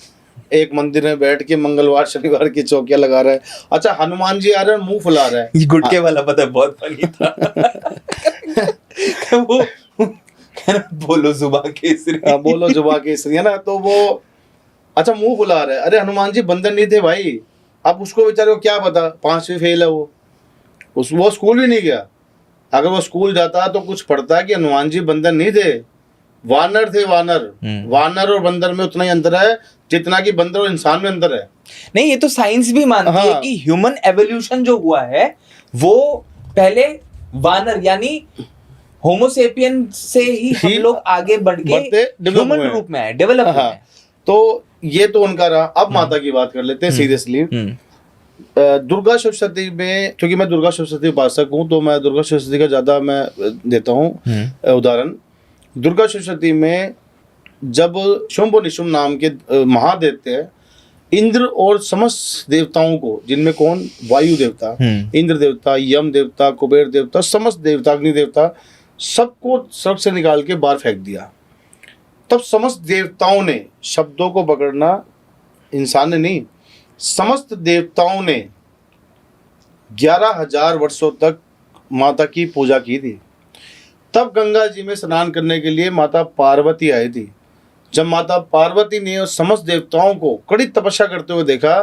एक मंदिर में बैठ के मंगलवार शनिवार की चौकियां लगा रहा है। अच्छा हनुमान जी आ रहे हैं, मुंह फुला रहा है। ये गुटके वाला पता है बहुत फनी था। वो बोलो जुबा केसरी, बोलो जुबा केसरी है ना। तो वो अच्छा मुंह फुला रहा है, अरे हनुमान जी बंदर नहीं थे भाई, अब उसको बेचारे को क्या पता, 5वीं फेल है वो स्कूल भी नहीं गया। अगर वो स्कूल जाता तो कुछ पढ़ता कि हनुमान जी बंदर नहीं थे, वानर थे, वानर। वानर और बंदर में उतना ही अंतर है जितना कि बंदर और इंसान में अंतर है। नहीं, ये तो साइंस भी मानती है हाँ। कि ह्यूमन एवोल्यूशन जो हुआ है वो पहले वानर यानी होमोसेपियन से ही हम लोग आगे बढ़ते ह्यूमन रूप में आए, डेवलप हुए हैं। तो ये तो उनका रहा। अब माता की बात कर लेते हैं सीरियसली। दुर्गा सप्तशती में, क्योंकि मैं दुर्गा सप्तशती उपासक हूँ तो मैं दुर्गा सप्तशती का ज्यादा मैं देता हूँ उदाहरण। दुर्गा सप्तशती में जब शुंभ निशुंभ नाम के महादेवते हैं, इंद्र और समस्त देवताओं को, जिनमें कौन, वायु देवता, इंद्र देवता, यम देवता, कुबेर देवता, समस्त देवता, अग्नि देवता, सबको स्वर्ग से निकाल के बाहर फेंक दिया। तब समस्त देवताओं ने शब्दों को पकड़ना, इंसान ने नहीं, समस्त देवताओं ने 11,000 वर्षों तक माता की पूजा की थी। तब गंगा जी में स्नान करने के लिए माता पार्वती आई थी। जब माता पार्वती ने समस्त देवताओं को कड़ी तपस्या करते हुए देखा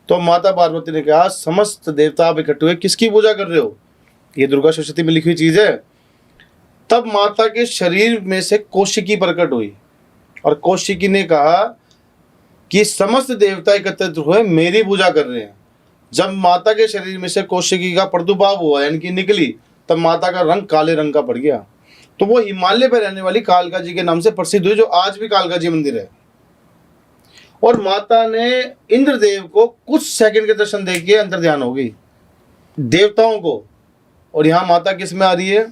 तो माता पार्वती ने कहा, समस्त देवता आप इकट्ठे हुए किसकी पूजा कर रहे हो? ये दुर्गा सप्तशती में लिखी हुई चीज है। तब माता के शरीर में से कौशिकी प्रकट हुई और कौशिकी ने कहा कि समस्त देवता एकत्रित हुए मेरी पूजा कर रहे हैं। जब माता के शरीर में से कौशिकी का प्रादुर्भाव हुआ यानी कि निकली, तब माता का रंग काले रंग का पड़ गया। तो वो हिमालय पर रहने वाली कालका जी के नाम से प्रसिद्ध हुई, जो आज भी कालका जी मंदिर है। और माता ने इंद्रदेव को कुछ सेकंड के दर्शन देख के अंतर ध्यान हो गई देवताओं को। और यहाँ माता किस में आ रही है?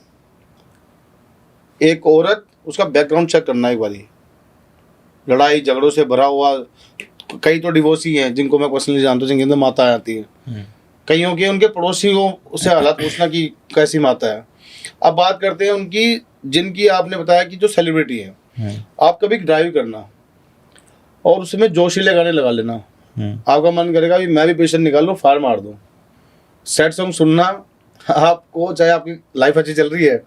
एक औरत, उसका बैकग्राउंड चेक करना एक बारी, लड़ाई झगड़ों से भरा हुआ। कई तो डिवोर्सी हैं जिनको मैं पर्सनली जानता हूँ, जिनके अंदर माता आती है। कईयों के उनके पड़ोसी को उससे हालात पूछना कि कैसी माता है। अब बात करते हैं उनकी, जिनकी आपने बताया कि जो सेलिब्रिटी है। आप कभी ड्राइव करना और उसमें जोशीले गाने लगा लेना, आपका मन करेगा भी मैं भी पेशेंट निकाल लूँ, फायर मार दूँ। सैड सॉन्ग सुनना, आपको चाहे आपकी लाइफ अच्छी चल रही है,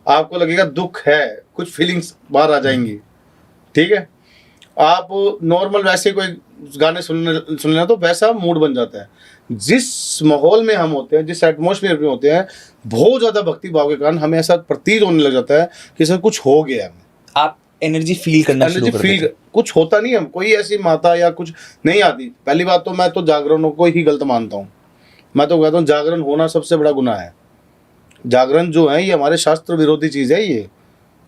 आपको लगेगा दुख है, कुछ फीलिंग्स बाहर आ जाएंगी, ठीक है। आप नॉर्मल वैसे कोई गाने सुनना तो वैसा मूड बन जाता है। जिस माहौल में हम होते हैं, जिस एटमॉस्फेयर में होते हैं, बहुत ज़्यादा भक्ति भाव के कारण हमें ऐसा प्रतीत होने लग जाता है कि सर कुछ हो गया है। आप एनर्जी फील करना शुरू कर देते हैं। कुछ होता नहीं है, कोई ऐसी माता या कुछ नहीं आती। पहली बात तो मैं तो जागरणों को ही गलत मानता हूँ। मैं तो कहता हूँ जागरण होना सबसे बड़ा गुनाह है। जागरण जो है ये हमारे शास्त्र विरोधी चीज़ है ये।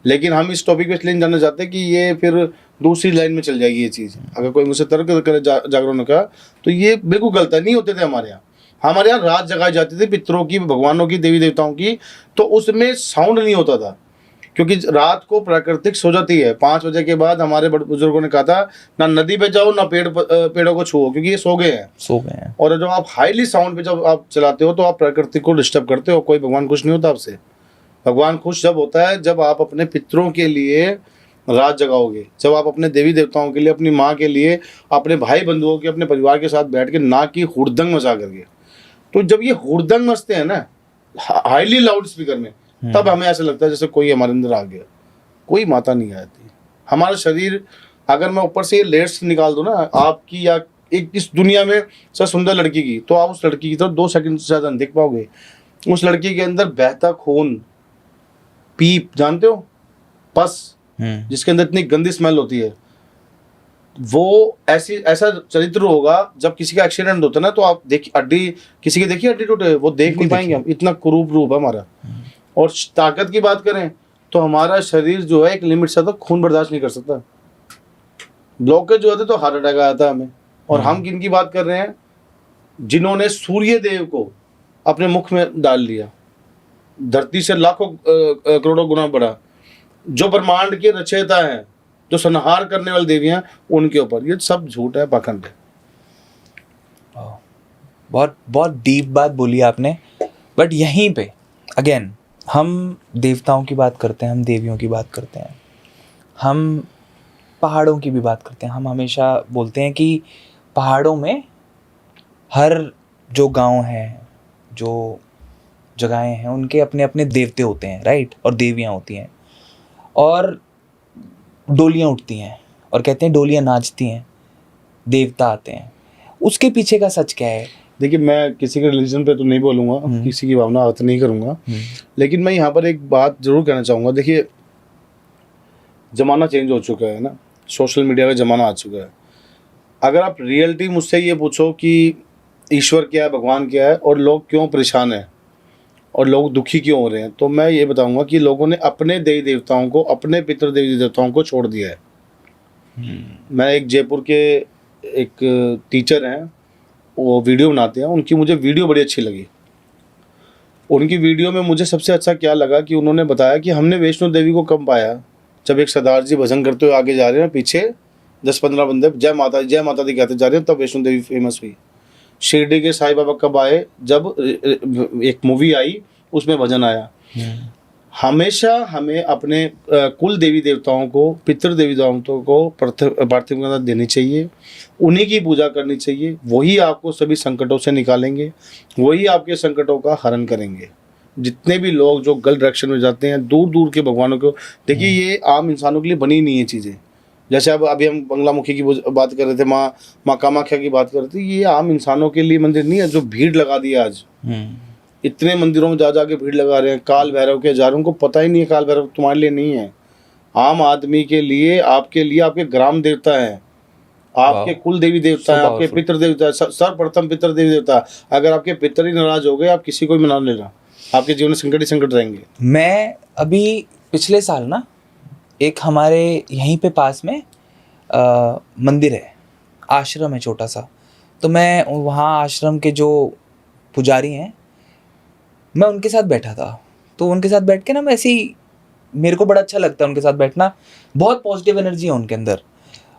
लेकिन हम इस टॉपिक पे इसलिए जानना चाहते हैं कि ये फिर दूसरी लाइन में चल जाएगी ये चीज़। अगर कोई मुझसे तर्क करे जागरण का, तो ये बिल्कुल गलत है। नहीं होते थे हमारे यहाँ रात जगाई जाती थी पितरों की, भगवानों की, देवी देवताओं की, तो उसमें साउंड नहीं होता था क्योंकि रात को प्राकृतिक सो जाती है। 5 बजे के बाद हमारे बड़े बुजुर्गों ने कहा था ना नदी पे जाओ ना पेड़ों को छुओ, क्योंकि ये सो गए हैं। और जब आप हाईली साउंड पे जब आप चलाते हो तो आप प्रकृति को डिस्टर्ब करते हो। कोई भगवान खुश नहीं होता आपसे। भगवान खुश जब होता है जब आप अपने पितरों के लिए रात जगाओगे, जब आप अपने देवी देवताओं के लिए, अपनी माँ के लिए, अपने भाई बंधुओं के, अपने परिवार के साथ बैठ के, ना कि हुड़दंग मचा करके। तो जब ये हुड़दंग मचते हैं ना हाईली लाउड स्पीकर में, तब हमें ऐसा लगता है जैसे कोई हमारे अंदर आ गया। कोई माता नहीं आती। हमारा शरीर, अगर मैं ऊपर से ये लेयर्स निकाल दूँ ना आपकी या एक इस दुनिया में सबसे सुंदर लड़की की, तो आप उस लड़की की तरफ 2 सेकंड से ज़्यादा नहीं देख पाओगे। उस लड़की के अंदर बहता खून, पीप, जानते हो, पस, जिसके अंदर इतनी गंदी स्मेल होती है, वो ऐसा चरित्र होगा। जब किसी का एक्सीडेंट होता है ना, तो आप देखिए हड्डी, किसी की देखिए हड्डी टूटे, वो देख नहीं पाएंगे हम, इतना कुरूप रूप है हमारा। और ताकत की बात करें तो हमारा शरीर जो है एक लिमिट से तक खून बर्दाश्त नहीं कर सकता। ब्लॉकेज जो होते तो हार्ट अटैक आया था हमें। और हम किन की बात कर रहे हैं? जिन्होंने सूर्य देव को अपने मुख में डाल लिया, धरती से लाखों करोड़ों गुना बड़ा, जो ब्रह्मांड के रचयिता हैं, जो संहार करने वाली देवियां, उनके ऊपर। ये सब झूठ है, पाखंड है। बहुत बहुत डीप बात बोली आपने। बट यहीं पे अगेन हम देवताओं की बात करते हैं, हम देवियों की बात करते हैं, हम पहाड़ों की भी बात करते हैं। हम हमेशा बोलते हैं कि पहाड़ों में हर जो गांव है, जो जगहें हैं, उनके अपने अपने देवते होते हैं, राइट, और देवियां होती हैं, और डोलियां उठती हैं और कहते हैं डोलियां नाचती हैं। देवता आते हैं, उसके पीछे का सच क्या है? देखिए, मैं किसी के रिलीजन पे तो नहीं बोलूँगा, किसी की भावना आहत नहीं करूँगा, लेकिन मैं यहाँ पर एक बात जरूर कहना चाहूँगा। देखिए, ज़माना चेंज हो चुका है ना, सोशल मीडिया का ज़माना आ चुका है। अगर आप रियलिटी मुझसे ये पूछो कि ईश्वर क्या है, भगवान क्या है और लोग क्यों परेशान हैं और लोग दुखी क्यों हो रहे हैं, तो मैं ये बताऊंगा कि लोगों ने अपने देवी देवताओं को, अपने पितृ देवी देवताओं को छोड़ दिया है। मैं एक जयपुर के एक टीचर हैं, वो वीडियो बनाते हैं, उनकी मुझे वीडियो बड़ी अच्छी लगी। उनकी वीडियो में मुझे सबसे अच्छा क्या लगा कि उन्होंने बताया कि हमने वैष्णो देवी को कब पाया, जब एक सरदार जी भजन करते हुए आगे जा रहे हैं, पीछे 10-15 बंदे जय माता दी कहते जा रहे हैं, तब वैष्णो देवी फेमस हुई। शिरडी के साईं बाबा कब आए, जब एक मूवी आई उसमें भजन आया। हमेशा हमें अपने कुल देवी देवताओं को, पितृ देवी देवताओं को प्राथमिकता देनी चाहिए, उन्हीं की पूजा करनी चाहिए। वही आपको सभी संकटों से निकालेंगे, वही आपके संकटों का हरण करेंगे। जितने भी लोग जो गलत डायरेक्शन में जाते हैं, दूर दूर के भगवानों को, देखिए ये आम इंसानों के लिए बनी नहीं है चीज़ें। जैसे अब अभी हम बंगलामुखी की बात कर रहे थे, माँ कामाख्या की बात कर रहे थे, ये आम इंसानों के लिए मंदिर नहीं है। जो भीड़ लगा दी है आज, इतने मंदिरों में जा जाके भीड़ लगा रहे हैं, काल भैरव के जा रहे हैं, उनको पता ही नहीं है काल भैरव तुम्हारे लिए नहीं है, आम आदमी के लिए, आपके ग्राम देवता है, आपके कुल देवी देवता है, आपके पितृ देवता है, सर्वप्रथम पितृ देवी देवता। अगर आपके पितृ ही नाराज हो गए, आप किसी को भी मना लेना, आपके जीवन में संकट ही संकट रहेंगे। मैं अभी पिछले साल ना, एक हमारे यहीं पे पास में मंदिर है, आश्रम है छोटा सा, तो मैं वहाँ आश्रम के जो पुजारी हैं, मैं उनके साथ बैठा था। तो उनके साथ बैठ के ना, मैं ऐसे ही, मेरे को बड़ा अच्छा लगता है उनके साथ बैठना, बहुत पॉजिटिव एनर्जी है उनके अंदर,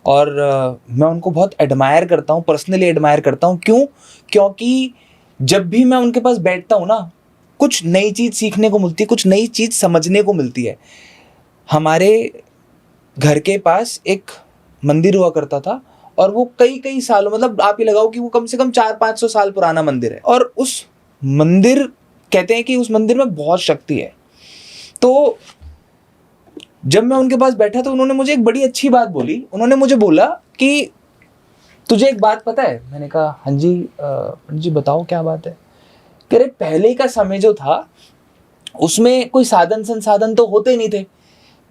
और मैं उनको बहुत एडमायर करता हूँ, पर्सनली एडमायर करता हूँ। क्यों? क्योंकि जब भी मैं उनके पास बैठता हूँ ना, कुछ नई चीज़ सीखने को मिलती है, कुछ नई चीज़ समझने को मिलती है। हमारे घर के पास एक मंदिर हुआ करता था, और वो कई सालों, मतलब आप ये लगाओ कि वो कम से कम 400-500 साल पुराना मंदिर है, और उस मंदिर, कहते हैं कि उस मंदिर में बहुत शक्ति है। तो जब मैं उनके पास बैठा तो उन्होंने मुझे एक बड़ी अच्छी बात बोली। उन्होंने मुझे बोला कि तुझे एक बात पता है? मैंने कहा हाँ जी, पंडित जी बताओ क्या बात है। कह रहे पहले का समय जो था उसमें कोई साधन संसाधन तो होते नहीं थे,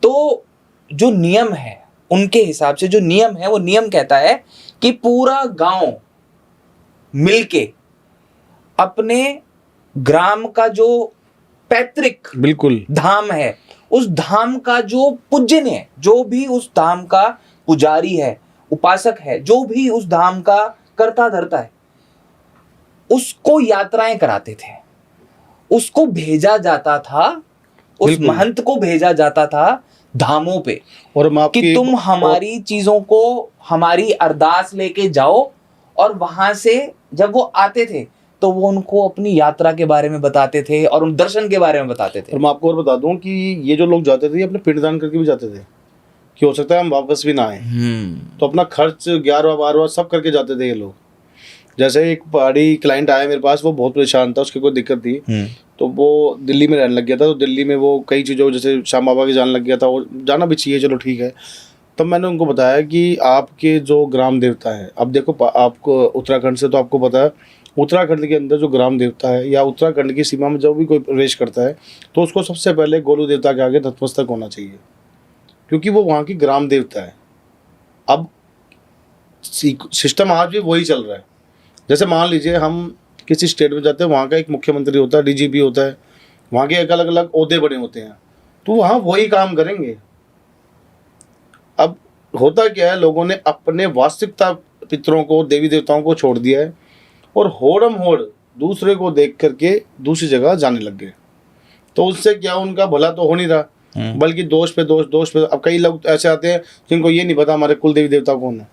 तो जो नियम है उनके हिसाब से, जो नियम है वो नियम कहता है कि पूरा गांव मिलके अपने ग्राम का जो पैतृक बिल्कुल धाम है, उस धाम का जो पूजन है, जो भी उस धाम का पुजारी है, उपासक है, जो भी उस धाम का करता धरता है, उसको यात्राएं कराते थे, उसको भेजा जाता था, उस महंत को भेजा जाता था धामों पे, और कि तुम हमारी चीजों को, हमारी अरदास लेके जाओ। और वहां से जब वो आते थे तो वो उनको अपनी यात्रा के बारे में बताते थे और उन दर्शन के बारे में बताते थे। और मैं आपको और बता दूं कि ये जो लोग जाते थे, ये अपने पिंडदान करके भी जाते थे, कि हो सकता है हम वापस भी ना आए, तो अपना खर्च 11वां-12वां सब करके जाते थे ये लोग। जैसे एक पहाड़ी क्लाइंट आया मेरे पास, वो बहुत परेशान था, उसकी कोई दिक्कत थी, तो वो दिल्ली में रहने लग गया था। तो दिल्ली में वो कई चीज़ों, जैसे श्याम बाबा के जाने लग गया था, और जाना भी चाहिए, चलो ठीक है। तब मैंने उनको बताया कि आपके जो ग्राम देवता है, अब देखो आपको उत्तराखंड से तो आपको पता है, उत्तराखंड के अंदर जो ग्राम देवता है, या उत्तराखंड की सीमा में जब भी कोई प्रवेश करता है, तो उसको सबसे पहले गोलू देवता के आगे नतमस्तक होना चाहिए, क्योंकि वो वहाँ की ग्राम देवता है। अब सिस्टम आज भी वही चल रहा है। जैसे मान लीजिए हम किसी स्टेट में जाते हैं, वहाँ का एक मुख्यमंत्री होता है, डीजीपी होता है, वहाँ के एक अलग अलग ओहदे बने होते हैं, तो वहाँ वही काम करेंगे। अब होता क्या है, लोगों ने अपने वास्तविकता पितरों को, देवी देवताओं को छोड़ दिया है, और होड़म होड़ दूसरे को देख करके दूसरी जगह जाने लग गए। तो उससे क्या, उनका भला तो हो नहीं रहा, बल्कि दोष पे दोष पे। अब कई लोग ऐसे आते हैं जिनको ये नहीं पता हमारे कुल देवी देवता कौन है,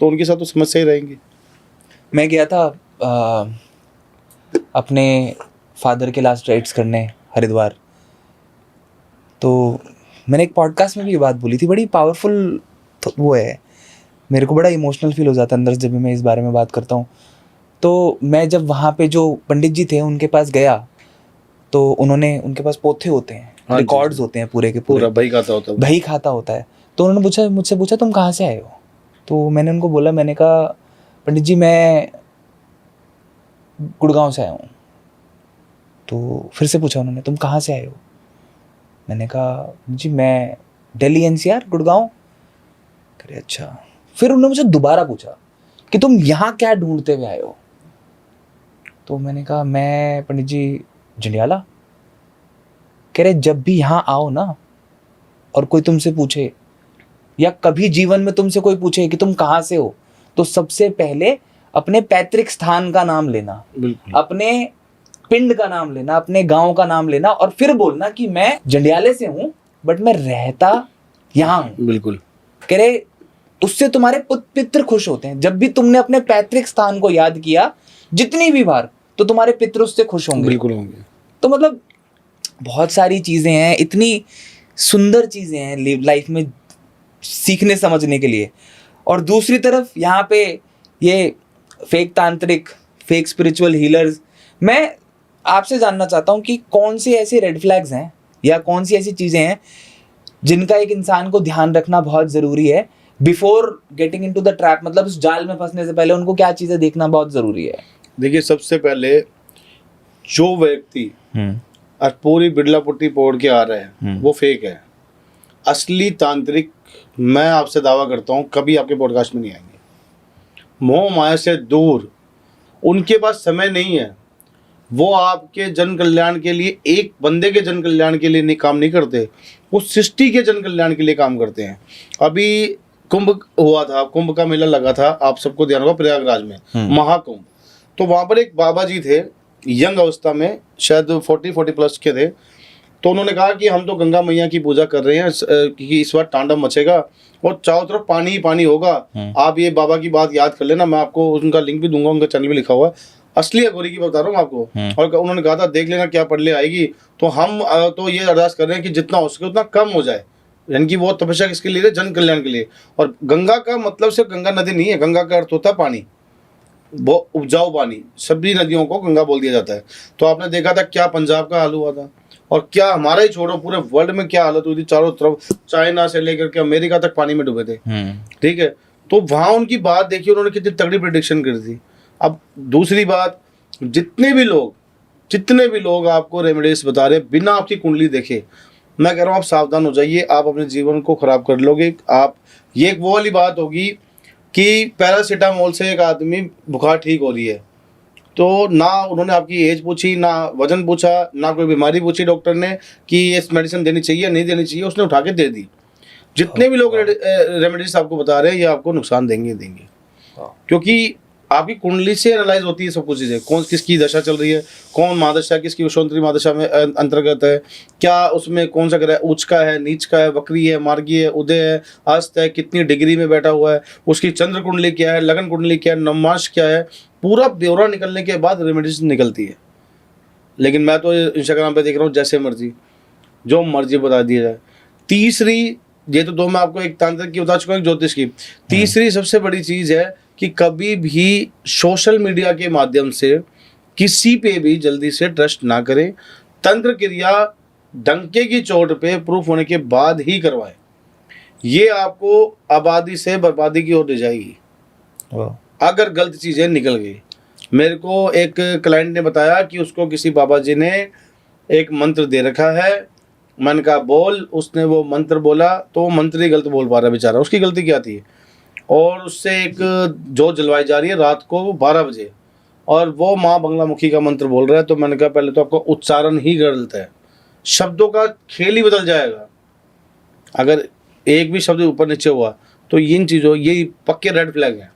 तो उनके साथ तो समस्या ही रहेंगी। मैं गया था अपने फादर के लास्ट राइट्स करने हरिद्वार, तो मैंने एक पॉडकास्ट में भी ये बात बोली थी, बड़ी पावरफुल वो है, मेरे को बड़ा इमोशनल फील हो जाता है अंदर से जब भी मैं इस बारे में बात करता हूँ। तो मैं जब वहाँ पे जो पंडित जी थे उनके पास गया, तो उन्होंने, उनके पास पोथे होते हैं, रिकॉर्ड्स होते हैं पूरे के पूरे, बही खाता होता है, बही खाता होता है। तो उन्होंने मुझसे पूछा तुम कहाँ से आए हो? तो मैंने उनको बोला, मैंने कहा पंडित जी मैं गुड़गांव से आया हूँ। तो फिर से पूछा उन्होंने, तुम कहाँ से आए हो? मैंने कहा जी मैं दिल्ली एनसीआर गुड़गांव। कह रहे अच्छा। फिर उन्होंने मुझे दोबारा पूछा कि तुम यहाँ क्या ढूंढते हुए आए हो? तो मैंने कहा मैं पंडित जी जंडियाला। कह रहे जब भी यहाँ आओ ना और कोई तुमसे पूछे या कभी जीवन में तुमसे कोई पूछे कि तुम कहाँ से हो, तो सबसे पहले अपने पैतृक स्थान का नाम लेना, अपने पिंड का नाम लेना, अपने गांव का नाम लेना और फिर बोलना कि मैं जंडियाले से हूं बट मैं रहता यहाँ हूं। बिल्कुल। कह रहे उससे तुम्हारे पितृ खुश होते हैं। जब भी तुमने अपने पैतृक स्थान को याद किया जितनी भी बार, तो तुम्हारे पितृ उससे खुश होंगे। बिल्कुल होंगे। तो मतलब बहुत सारी चीजें हैं, इतनी सुंदर चीजें हैं लाइफ में सीखने समझने के लिए। और दूसरी तरफ यहाँ पे ये फेक तांत्रिक, फेक स्पिरिचुअल हीलर्स, मैं आपसे जानना चाहता हूँ कि कौन से ऐसे रेड फ्लैग्स हैं या कौन सी ऐसी चीजें हैं जिनका एक इंसान को ध्यान रखना बहुत जरूरी है before getting into the trap, मतलब उस जाल में फंसने से पहले उनको क्या चीजें देखना बहुत जरूरी है? देखिए, सबसे पहले जो व्यक्ति और पूरी बिरला पुट्टी पोड़ के आ रहे हैं वो फेक है। असली तांत्रिक, मैं आपसे दावा करता हूँ, कभी आपके पॉडकास्ट में नहीं आएंगे। मोह माया से दूर, उनके पास समय नहीं है। वो आपके जन कल्याण के लिए, एक बंदे के जन कल्याण के लिए नहीं काम नहीं करते, वो सृष्टि के जन कल्याण के लिए काम करते हैं। अभी कुंभ हुआ था, कुंभ का मेला लगा था, आप सबको ध्यान होगा, प्रयागराज में महाकुंभ। तो वहाँ पर एक बाबा जी थे, यंग अवस्था में, शायद 40 प्लस के थे। तो उन्होंने कहा कि हम तो गंगा मैया की पूजा कर रहे हैं कि इस बार तांडव मचेगा और चारों तरफ पानी ही पानी होगा। आप ये बाबा की बात याद कर लेना, मैं आपको उनका लिंक भी दूंगा, उनका चैनल भी लिखा हुआ है, असली अघोरी की बता रहा हूँ आपको। और उन्होंने कहा था देख लेना क्या पड़ले आएगी। तो हम तो ये अरदास कर रहे हैं कि जितना हो सके उतना कम हो जाए, यानी कि वो तपस्या किसके लिए? जन कल्याण के लिए। और गंगा का मतलब सिर्फ गंगा नदी नहीं है, गंगा का अर्थ होता है पानी, वो उपजाऊ पानी। सभी नदियों को गंगा बोल दिया जाता है। तो आपने देखा था क्या पंजाब का हाल हुआ था, और क्या हमारा ही छोड़ो पूरे वर्ल्ड में क्या हालत हुई थी। चारों तरफ चाइना से लेकर के अमेरिका तक पानी में डूबे थे। ठीक है, तो वहां उनकी बात देखिए, उन्होंने कितनी तगड़ी प्रेडिक्शन करी थी। अब दूसरी बात, जितने भी लोग आपको रेमेडीज बता रहे बिना आपकी कुंडली देखे, मैं कह रहा हूँ आप सावधान हो जाइए, आप अपने जीवन को खराब कर लोगे। आप, ये एक वो वाली बात होगी कि पैरासीटामोल से एक आदमी बुखार ठीक हो रही है, तो ना उन्होंने आपकी एज पूछी, ना वजन पूछा, ना कोई बीमारी पूछी डॉक्टर ने कि ये मेडिसिन देनी चाहिए नहीं देनी चाहिए, उसने उठा के दे दी। जितने भी लोग रेमेडीज आपको बता रहे हैं, ये आपको नुकसान देंगे, क्योंकि आपकी कुंडली से एनालाइज होती है सब कुछ चीज़ें। कौन किसकी दशा चल रही है, कौन महादशा किसकी विषोत्तरी महादशा में अंतर्गत है, क्या उसमें कौन सा ग्रह उच्च का है, नीच का है, वक्री है, मार्गी है, उदय है, अस्त है, कितनी डिग्री में बैठा हुआ है, उसकी चंद्र कुंडली क्या है, लगन कुंडली क्या है, नवमांश क्या है, पूरा ब्यौरा निकलने के बाद रेमेडीज निकलती है। लेकिन मैं तो इंस्टाग्राम पे देख रहा हूँ जैसे मर्जी जो मर्जी बता दिया जाए। तीसरी, ये तो दो मैं आपको एक तांत्रिक की बता चुका हूँ, एक ज्योतिष की। तीसरी सबसे बड़ी चीज़ है कि कभी भी सोशल मीडिया के माध्यम से किसी पे भी जल्दी से ट्रस्ट ना करें। तंत्र क्रिया डंके की चोट पे प्रूफ होने के बाद ही करवाएं। ये आपको आबादी से बर्बादी की ओर ले जाएगी अगर गलत चीज़ें निकल गई। मेरे को एक क्लाइंट ने बताया कि उसको किसी बाबा जी ने एक मंत्र दे रखा है। मैंने कहा बोल, उसने वो मंत्र बोला तो वो मंत्र ही गलत बोल पा रहा है बेचारा, उसकी गलती क्या थी। और उससे एक जोत जलवाई जा रही है रात को 12 बजे, और वो माँ बंगलामुखी का मंत्र बोल रहा है। तो मैंने कहा पहले तो आपको उच्चारण ही गलत है, शब्दों का खेल ही बदल जाएगा। अगर एक भी शब्द ऊपर नीचे हुआ तो इन चीज़ों, ये पक्के रेड फ्लैग हैं।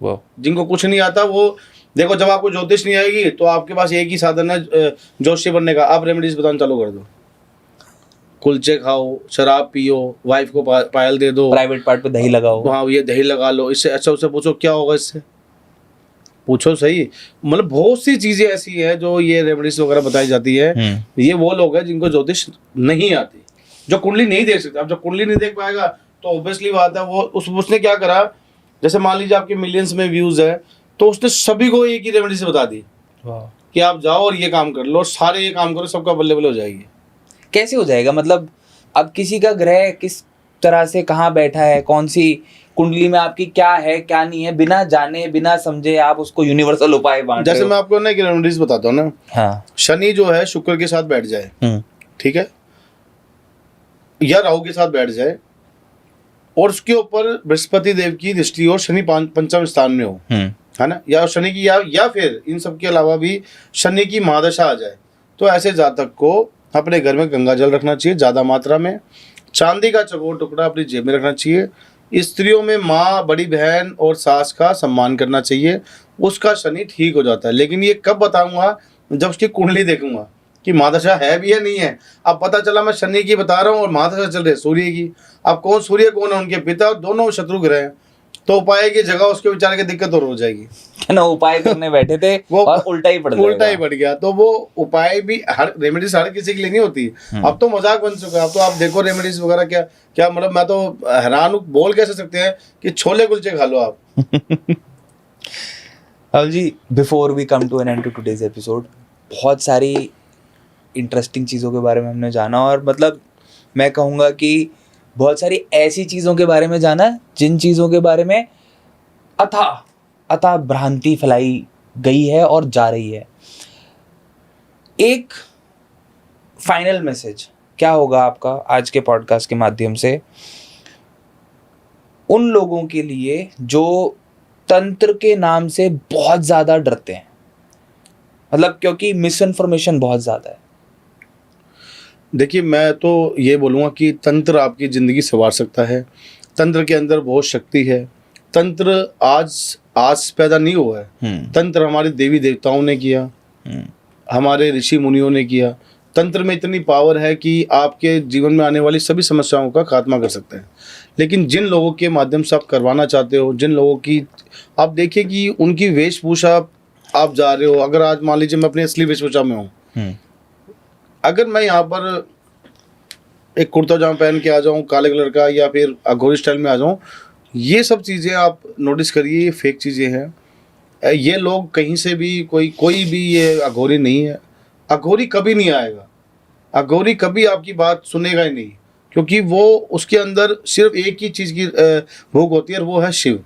जिनको कुछ नहीं आता वो देखो, जब आपको ज्योतिष नहीं आएगी तो आपके पास एक ही साधन है ज्योतिषी बनने का, आप रेमेडीज बताना चालू कर दो। कुलचे खाओ, शराब पियो, वाइफ को पायल दे दो, प्राइवेट पार्ट पे दही लगाओ, हाँ ये दही लगा लो, इससे अच्छा उससे पूछो क्या होगा, इससे पूछो सही। मतलब बहुत सी चीजें ऐसी है जो ये रेमेडीज वगैरह बताई जाती है। ये वो लोग हैं जिनको ज्योतिष नहीं आती, जो कुंडली नहीं देख सकते। अब जब कुंडली नहीं देख पाएगा तो ऑब्वियसली बात है वो उसने क्या करा, जैसे मान लीजिए आपके मिलियंस में व्यूज है, तो उसने सभी को एक ही रेमेडी से बता दी कि आप जाओ और ये काम कर लो, सारे ये काम करो, सबका बल्ले बल्ले हो जाएगी। कैसे हो जाएगा? मतलब अब किसी का ग्रह किस तरह से कहाँ बैठा है, कौन सी कुंडली में आपकी क्या है क्या नहीं है, बिना जाने बिना समझे आप उसको यूनिवर्सल उपाय बांट रहे जैसे हो। मैं आपको ना एक रेमेडीज बताता हूँ ना। हाँ। शनि जो है शुक्र के साथ बैठ जाए, ठीक है, या राहु के साथ बैठ जाए, और उसके ऊपर बृहस्पति देव की दृष्टि और शनि पंचम स्थान में हो, है ना, या शनि की या फिर इन सब के अलावा भी शनि की महादशा आ जाए, तो ऐसे जातक को अपने घर में गंगा जल रखना चाहिए ज़्यादा मात्रा में। चांदी का चकोर टुकड़ा अपनी जेब में रखना चाहिए। स्त्रियों में माँ, बड़ी बहन और सास का सम्मान करना चाहिए, उसका शनि ठीक हो जाता है। लेकिन ये कब बताऊंगा, जब उसकी कुंडली देखूंगा कि महादशा है भी या नहीं है। अब पता चला मैं शनि की बता रहा हूँ और महादशा चल रही है सूर्य की। अब कौन सूर्य कौन है, उनके पिता, दोनों शत्रु ग्रह हैं, तो उपाय की जगह उसके विचार की दिक्कत और हो जाएगी। ना उपाय करने बैठे थे वो और उल्टा ही पड़ गया। तो वो उपाय भी हर रेमेडीज हर किसी के लिए नहीं होती। अब तो मजाक बन चुका है। अब तो आप देखो रेमेडीज वगैरह क्या क्या, मतलब मैं तो हैरान हूँ। बोल कैसे सकते हैं कि छोले कुलचे खा लो आप। Rahul ji, before we come to an end to today's episode, बहुत सारी इंटरेस्टिंग चीज़ों के बारे में हमने जाना, और मतलब मैं कहूँगा कि बहुत सारी ऐसी चीज़ों के बारे में जाना जिन चीज़ों के बारे में अथाह भ्रांति फैलाई गई है और जा रही है। एक फाइनल मैसेज क्या होगा आपका आज के पॉडकास्ट के माध्यम से उन लोगों के लिए जो तंत्र के नाम से बहुत ज़्यादा डरते हैं? मतलब क्योंकि मिस इन्फॉर्मेशन बहुत ज़्यादा है। देखिए, मैं तो ये बोलूँगा कि तंत्र आपकी ज़िंदगी संवार सकता है। तंत्र के अंदर बहुत शक्ति है। तंत्र आज पैदा नहीं हुआ है। तंत्र हमारे देवी देवताओं ने किया, हमारे ऋषि मुनियों ने किया। तंत्र में इतनी पावर है कि आपके जीवन में आने वाली सभी समस्याओं का खात्मा कर सकते हैं। लेकिन जिन लोगों के माध्यम से आप करवाना चाहते हो, जिन लोगों की आप देखिए कि उनकी वेशभूषा आप जा रहे हो, अगर आज मान लीजिए मैं अपनी असली वेशभूषा में हूँ, अगर मैं यहाँ पर एक कुर्ता जामा पहन के आ जाऊँ काले कलर का, या फिर अघोरी स्टाइल में आ जाऊँ, ये सब चीज़ें आप नोटिस करिए, ये फेक चीज़ें हैं। ये लोग कहीं से भी कोई भी ये अघोरी नहीं है। अघोरी कभी नहीं आएगा। अघोरी कभी आपकी बात सुनेगा ही नहीं, क्योंकि वो उसके अंदर सिर्फ एक ही चीज़ की भूख होती है, और वो है शिव।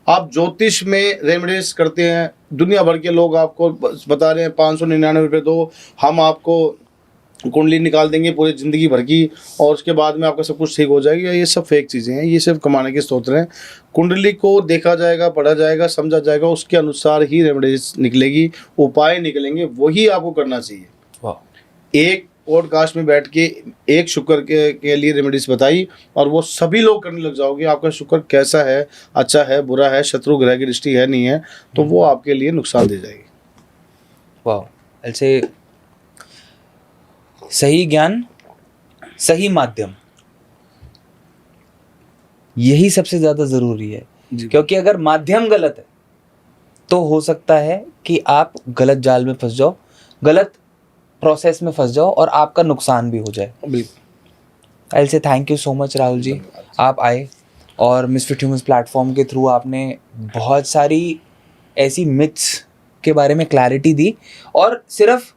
आप ज्योतिष में रेमेडीज करते हैं, दुनिया भर के लोग आपको बता रहे हैं 599 रुपये दो, हम आपको कुंडली निकाल देंगे पूरी ज़िंदगी भर की, और उसके बाद में आपका सब कुछ ठीक हो जाएगा। ये सब फेक चीज़ें हैं, ये सिर्फ कमाने के स्रोत हैं। कुंडली को देखा जाएगा, पढ़ा जाएगा, समझा जाएगा, उसके अनुसार ही रेमेडीज निकलेगी, उपाय निकलेंगे, वही आपको करना चाहिए। एक पॉडकास्ट में बैठ के एक शुक्र के लिए रेमेडीज बताई, और वो सभी लोग करने लग जाओगे। आपका शुक्र कैसा है, अच्छा है, बुरा है, शत्रु ग्रह की दृष्टि है, नहीं है, तो वो आपके लिए नुकसान दे जाएगी। वाह, ऐसे सही ज्ञान, सही माध्यम, यही सबसे ज़्यादा ज़रूरी है। क्योंकि अगर माध्यम गलत है तो हो सकता है कि आप गलत जाल में फंस जाओ, गलत प्रोसेस में फंस जाओ, और आपका नुकसान भी हो जाए। I say thank you so much Rahul ji, आप आए और मिस्टर ह्यूमंस प्लेटफॉर्म के थ्रू आपने बहुत सारी ऐसी मिथ्स के बारे में क्लैरिटी दी, और सिर्फ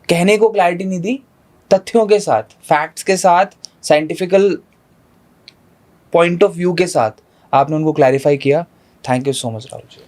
कहने को क्लैरिटी नहीं दी, तथ्यों के साथ, फैक्ट्स के साथ, साइंटिफिकल पॉइंट ऑफ व्यू के साथ आपने उनको क्लैरिफाई किया। Thank you so much Rahul ji.